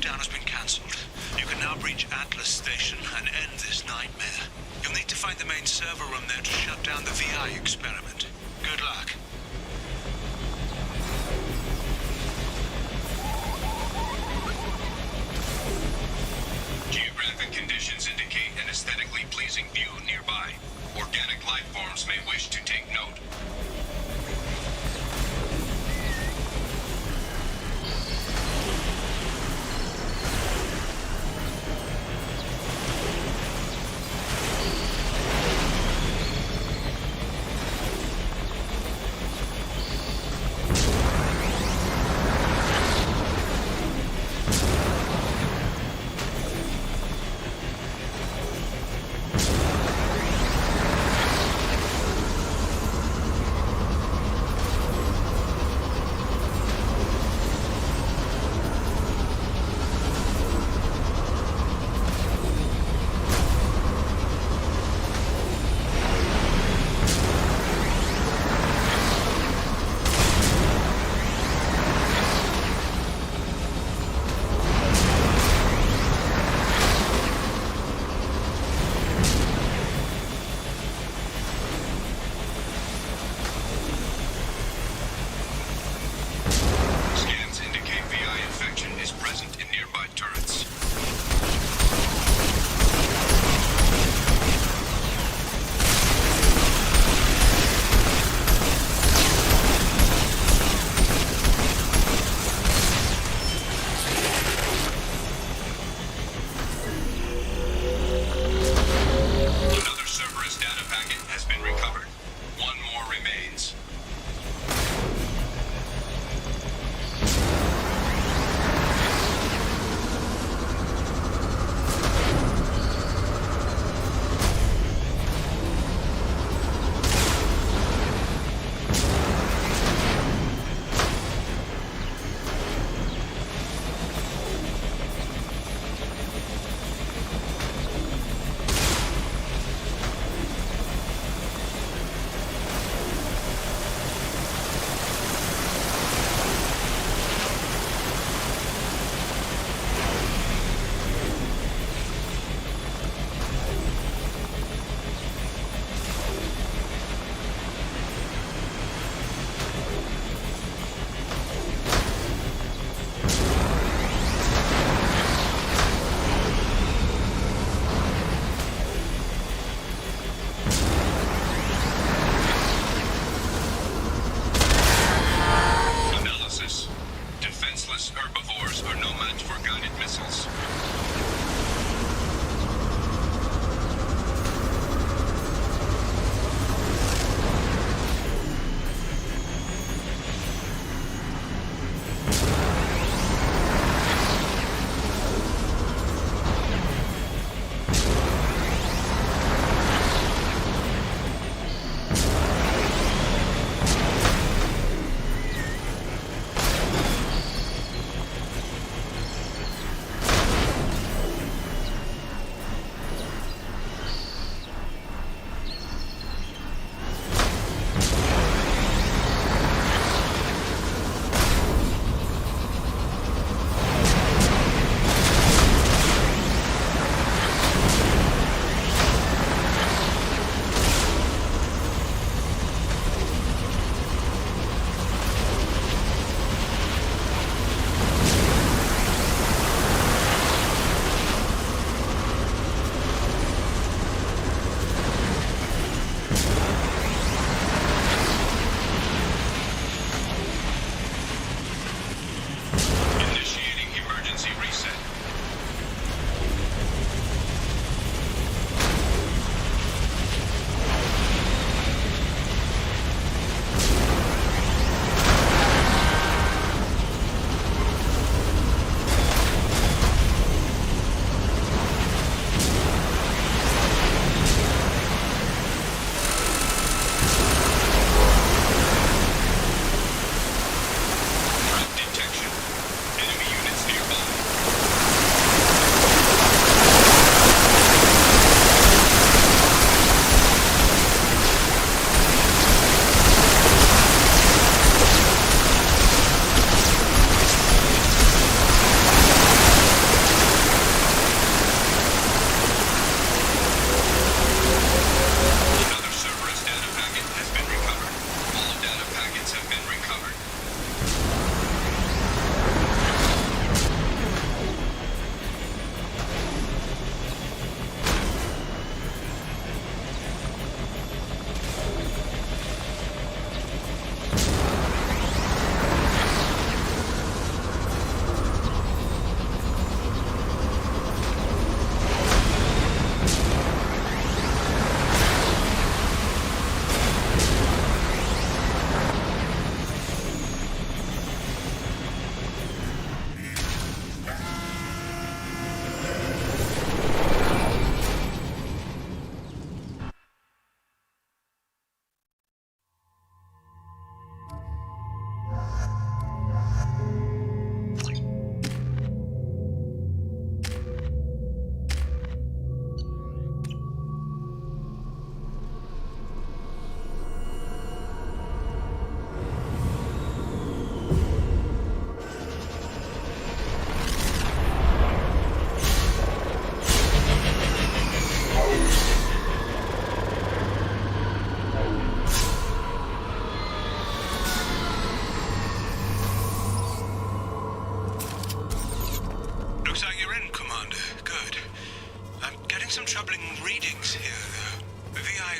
lockdown has been cancelled. You can now breach Atlas Station and end this nightmare. You'll need to find the main server room there to shut down the VI experiment. Good luck. Geographic conditions indicate an aesthetically pleasing view nearby. Organic life forms may wish to take note.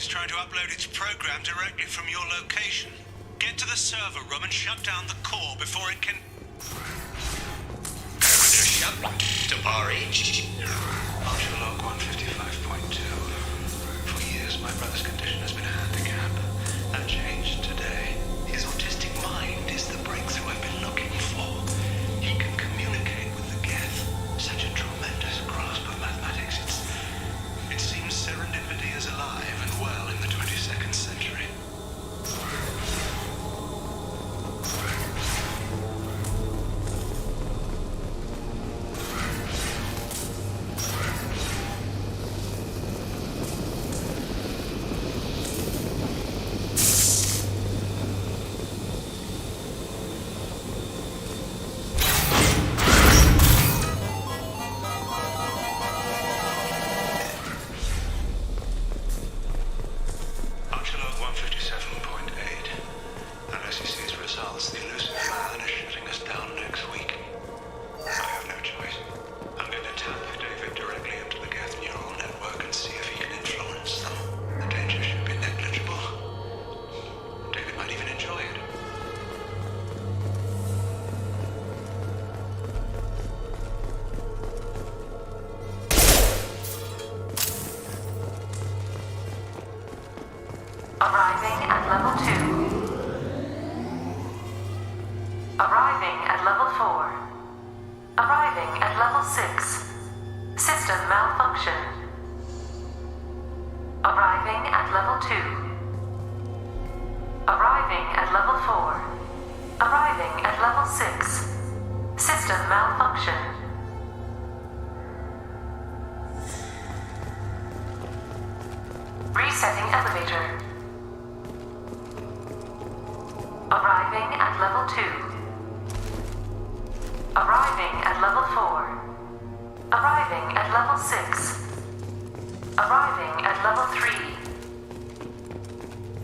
is trying to upload its program directly from your location. Get to the server room and shut down the core before it can... Perimeter shut. Tabari. Partial log 155.2. For years, my brother's condition has been a handicap. That changed today. His autistic mind is the breakthrough I've been looking for. He can communicate with the Geth. Such a tremendous grasp of mathematics. It seems serendipity is alive and well in the 22nd century. Archelog 157.8. Unless he sees results, the elusive man is shutting us down next week. I have no choice. I'm going to tap David directly into the Geth neural network and see if he can influence them. The danger should be negligible. David might even enjoy it. Arriving at level 2. Arriving at level 4. Arriving at level 6. System malfunction. Arriving at level 2. Arriving at level 4. Arriving at level 6. System malfunction. Resetting elevator. Arriving at level 2. Arriving at level 4. Arriving at level 6. Arriving at level 3.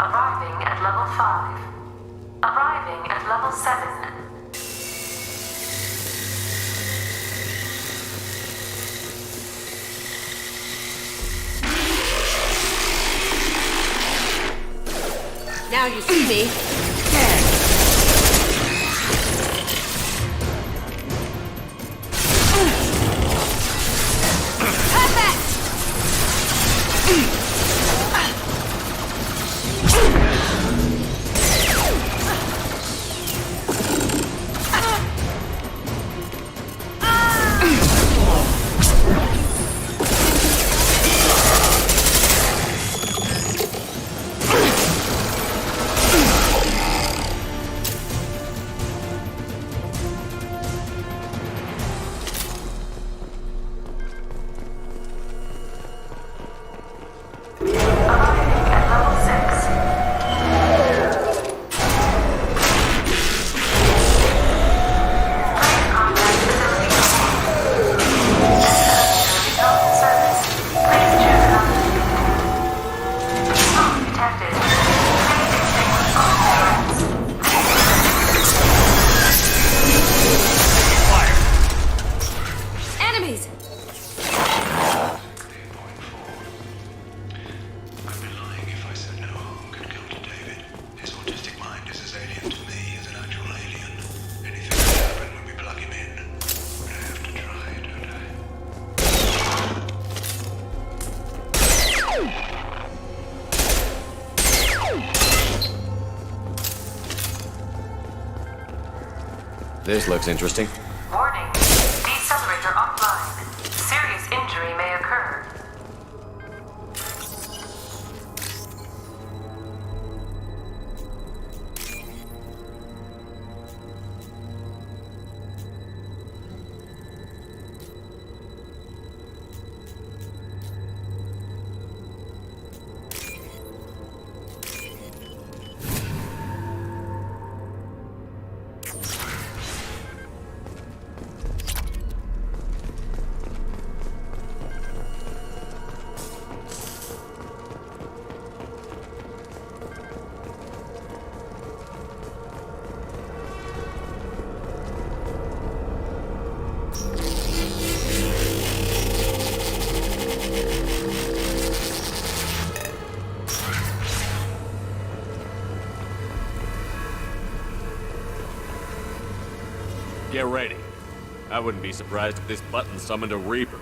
Arriving at level 5. Arriving at level 7. Now you see me. This looks interesting. Warning. Decelerator offline. Serious injury may occur. Get ready. I wouldn't be surprised if this button summoned a Reaper.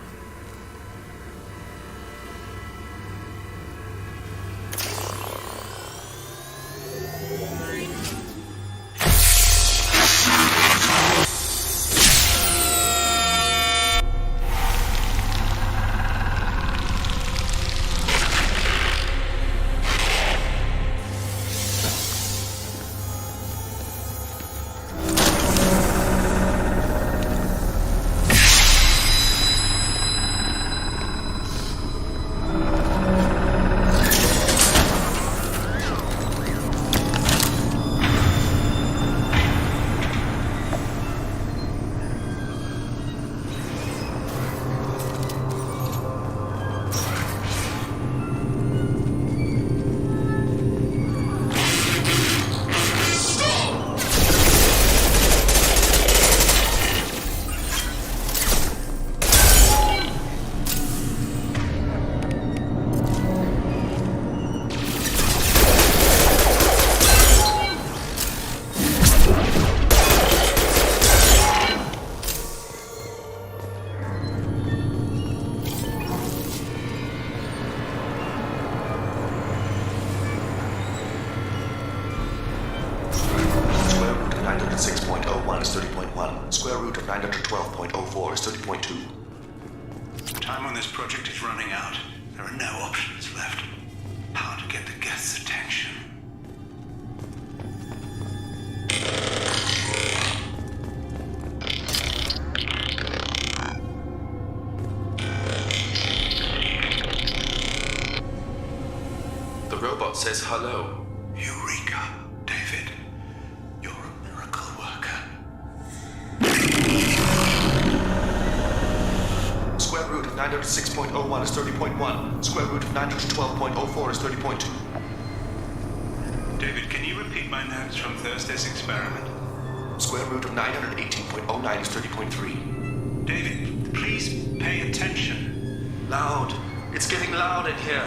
Square root of 912.04 is 30.2. Time on this project is running out. There are no options left. How to get the guests' attention. The robot says hello. Eureka, David. You're a miracle worker. Square root of 906.01 is 30.1. Square root of 912.04 is 30.2. David, can you repeat my notes from Thursday's experiment? Square root of 918.09 is 30.3. David, please pay attention. Loud. It's getting loud in here.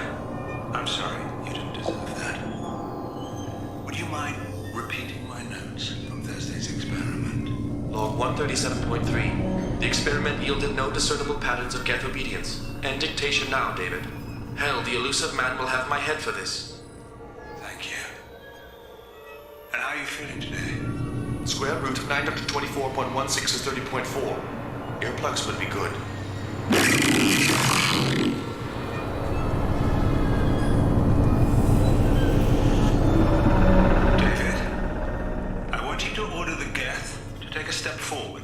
I'm sorry, you didn't deserve that. Would you mind repeating my notes from Thursday's experiment? Log 137.3. The experiment yielded no discernible patterns of Geth obedience. End dictation now, David. Hell, the elusive man will have my head for this. Thank you. And how are you feeling today? Square root of 924.16 is 30.4. Earplugs would be good. David, I want you to order the Geth to take a step forward.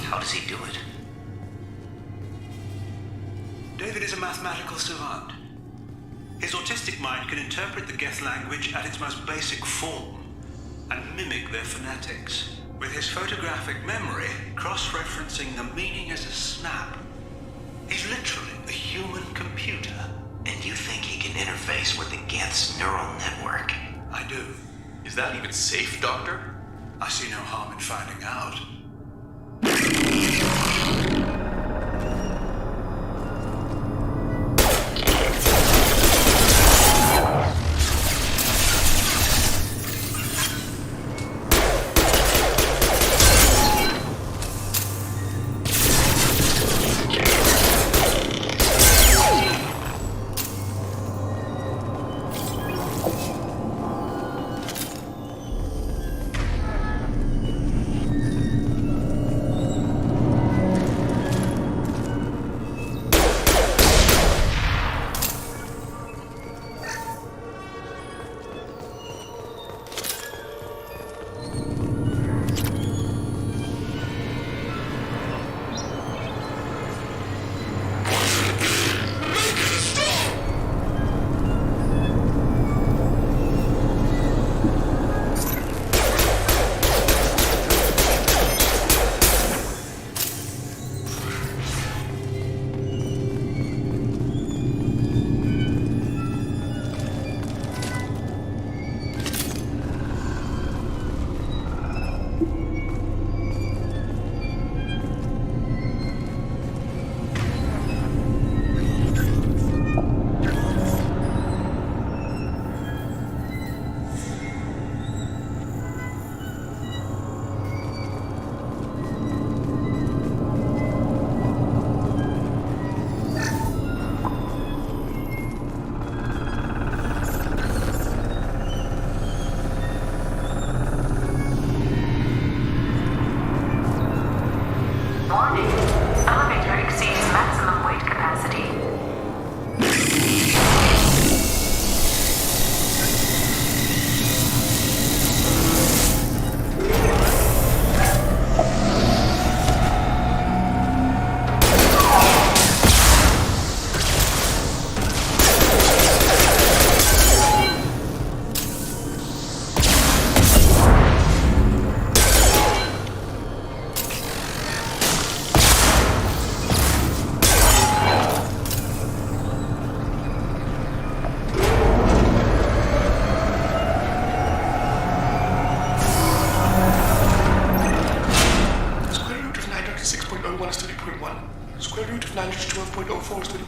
How does he do it? David is a mathematical savant. His autistic mind can interpret the Geth language at its most basic form and mimic their phonetics, with his photographic memory cross-referencing the meaning as a snap. He's literally a human computer. And you think he can interface with the Geth's neural network? I do. Is that even safe, Doctor? I see no harm in finding out.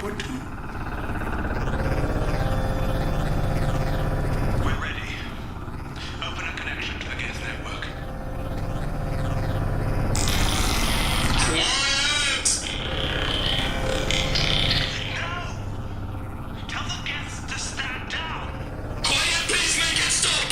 We're ready. Open a connection to the Geth network. Tell the Geths to stand down! Quiet, please make it stop!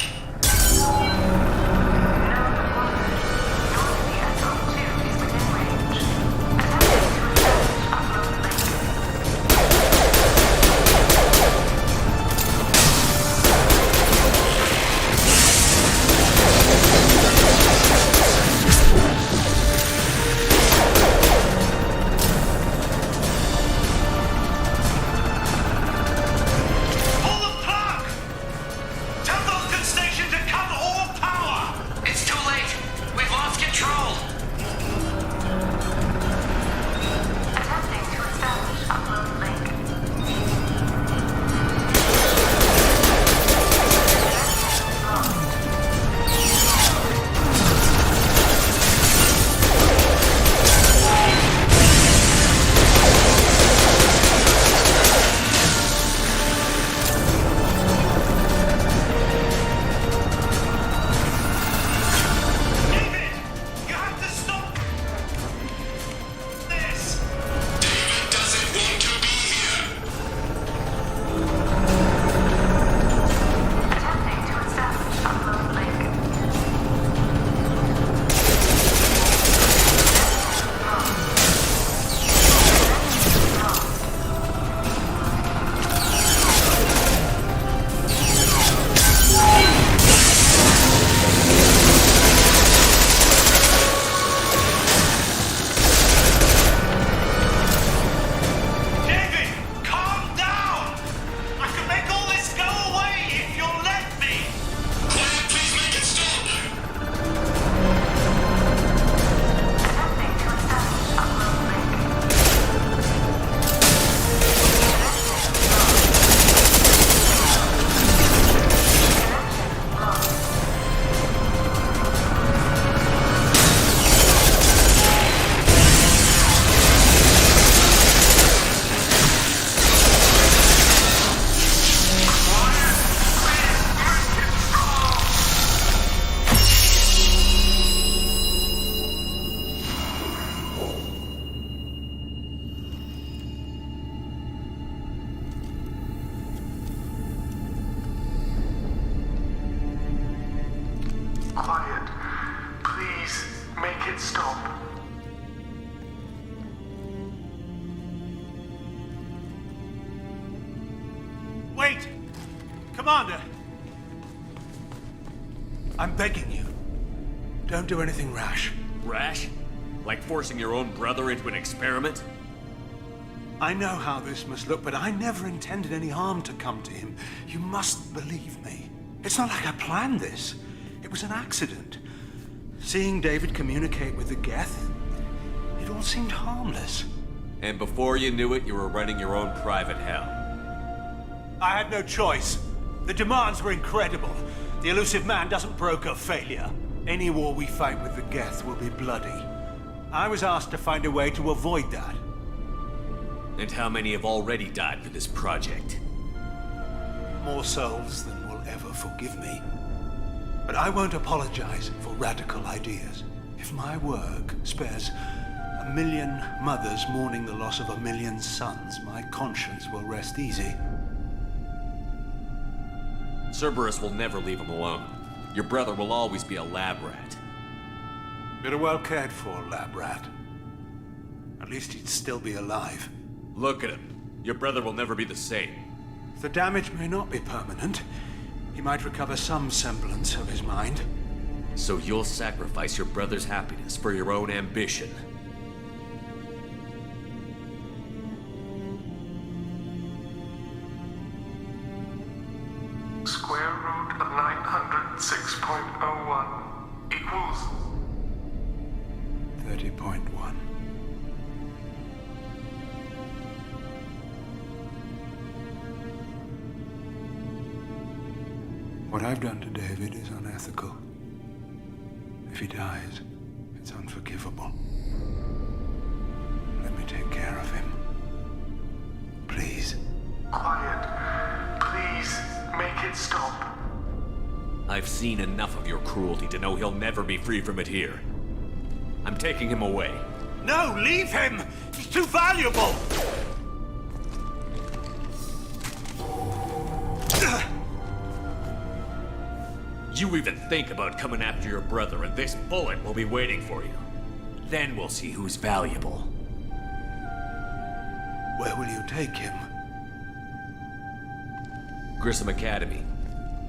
Pull the plug! Tell Vulcan Station to cut all power! It's too late. We've lost control. Attempting to establish upload link. David! You have to stop this! David doesn't want to be here! Attempting to establish upload link. David! Calm down! I can make all this go away if you'll let me! Quiet, please make it stop! Attempting to establish upload link. Quiet. Please make it stop. Wait! Commander! I'm begging you. Don't do anything rash. Rash? Like forcing your own brother into an experiment? I know how this must look, but I never intended any harm to come to him. You must believe me. It's not like I planned this. It was an accident. Seeing David communicate with the Geth, it all seemed harmless. And before you knew it, you were running your own private hell. I had no choice. The demands were incredible. The elusive man doesn't broker failure. Any war we fight with the Geth will be bloody. I was asked to find a way to avoid that. And how many have already died for this project? More souls than will ever forgive me. But I won't apologize for radical ideas. If my work spares 1 million mothers mourning the loss of 1 million sons, my conscience will rest easy. Cerberus will never leave him alone. Your brother will always be a lab rat. You're a well cared for lab rat. At least he'd still be alive. Look at him. Your brother will never be the same. The damage may not be permanent. He might recover some semblance of his mind. So you'll sacrifice your brother's happiness for your own ambition. Square root of 906.01 equals 30.1. What I've done to David is unethical. If he dies, it's unforgivable. Let me take care of him. please. Quiet. Please, make it stop. I've seen enough of your cruelty to know he'll never be free from it here. I'm taking him away. No, leave him! He's too valuable! You even think about coming after your brother, and this bullet will be waiting for you. Then we'll see who's valuable. Where will you take him? Grissom Academy.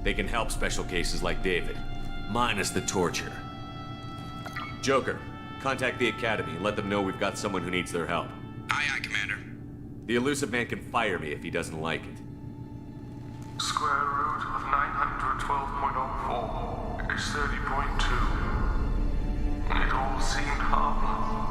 They can help special cases like David, minus the torture. Joker, contact the Academy and let them know we've got someone who needs their help. Aye, aye, Commander. The Elusive Man can fire me if he doesn't like it. Square root of 912.04 is 30.2. It all seemed harmless.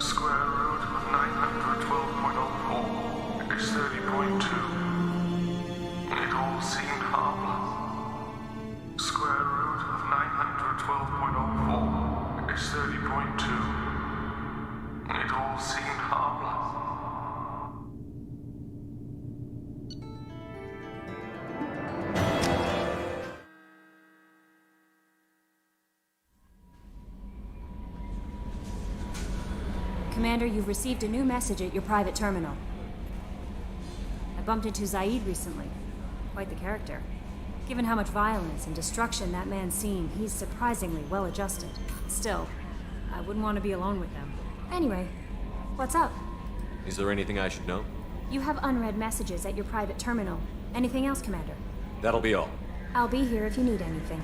Square root of 912.04 is 30.2. It all seemed harmless. Square root of 912.04 is 30.2. It all seemed harmless. Commander, you've received a new message at your private terminal. I bumped into Zaid recently. Quite the character. Given how much violence and destruction that man's seen, he's surprisingly well adjusted. Still, I wouldn't want to be alone with them. Anyway, what's up? Is there anything I should know? You have unread messages at your private terminal. Anything else, Commander? That'll be all. I'll be here if you need anything.